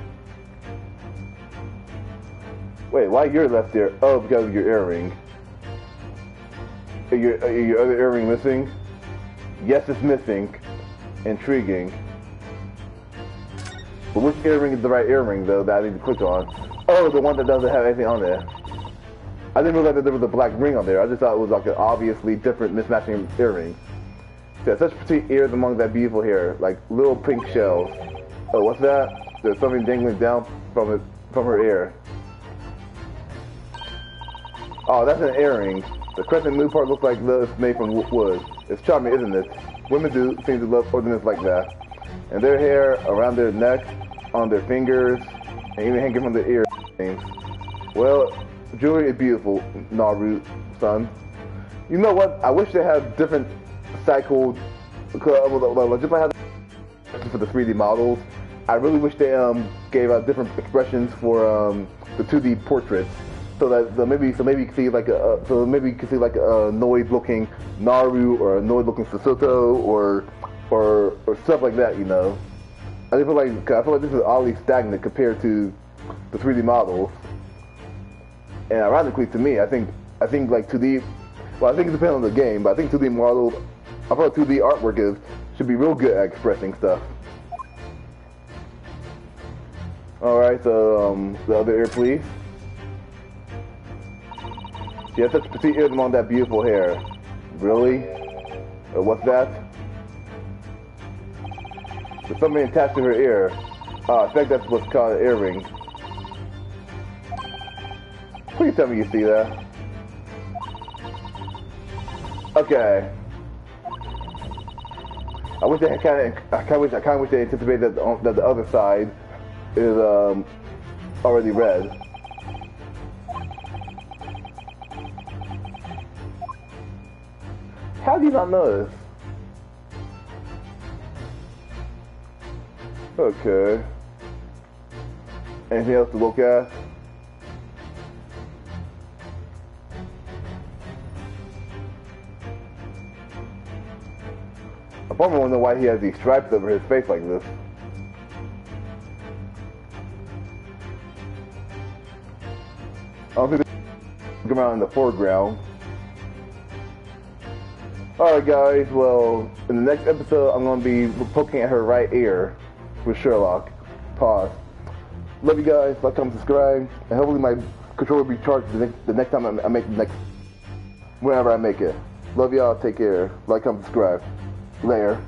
Wait, why you're left there? Oh, because of your earring. Are your other earring missing? Yes, it's missing. Intriguing. But which earring is the right earring, though, that I need to click on? Oh, the one that doesn't have anything on there. I didn't realize that there was a black ring on there. I just thought it was like an obviously different mismatching earring. She has such petite ears among that beautiful hair, like little pink shells. Oh, what's that? There's something dangling down from her ear. Oh, that's an earring. The crescent moon part looks like it's made from wood. It's charming, isn't it? Women do seem to love ornaments like that. And their hair around their necks, on their fingers, and even hanging from their ears. Well, jewelry is beautiful, Naru, son. You know what? I wish they had different cycled, just like I had for the 3D models. I really wish they gave out different expressions for the 2D portraits. So that maybe you could see like a annoyed-looking Naru or annoyed-looking Sasuto or stuff like that, you know. I feel like this is oddly stagnant compared to the 3D models. And ironically, to me, I think like 2D. Well, I think it depends on the game, but I think 2D models. I feel like 2D artwork should be real good at expressing stuff. All right, so the other ear, please. She has such petite ears among that beautiful hair. Really? What's that? There's something attached to her ear. I think that's what's called an earring. Please tell me you see that. Okay. I kind of wish they anticipated that the other side is already red. How do you not notice? Okay. Anything else to look at? I probably wonder why he has these stripes over his face like this. I don't think they come out in the foreground. Alright guys, well, in the next episode I'm going to be poking at her right ear with Sherlock. Pause. Love you guys, like, comment, subscribe, and hopefully my controller will be charged the next time I make the next, whenever I make it. Love y'all, take care, like, comment, subscribe. Later.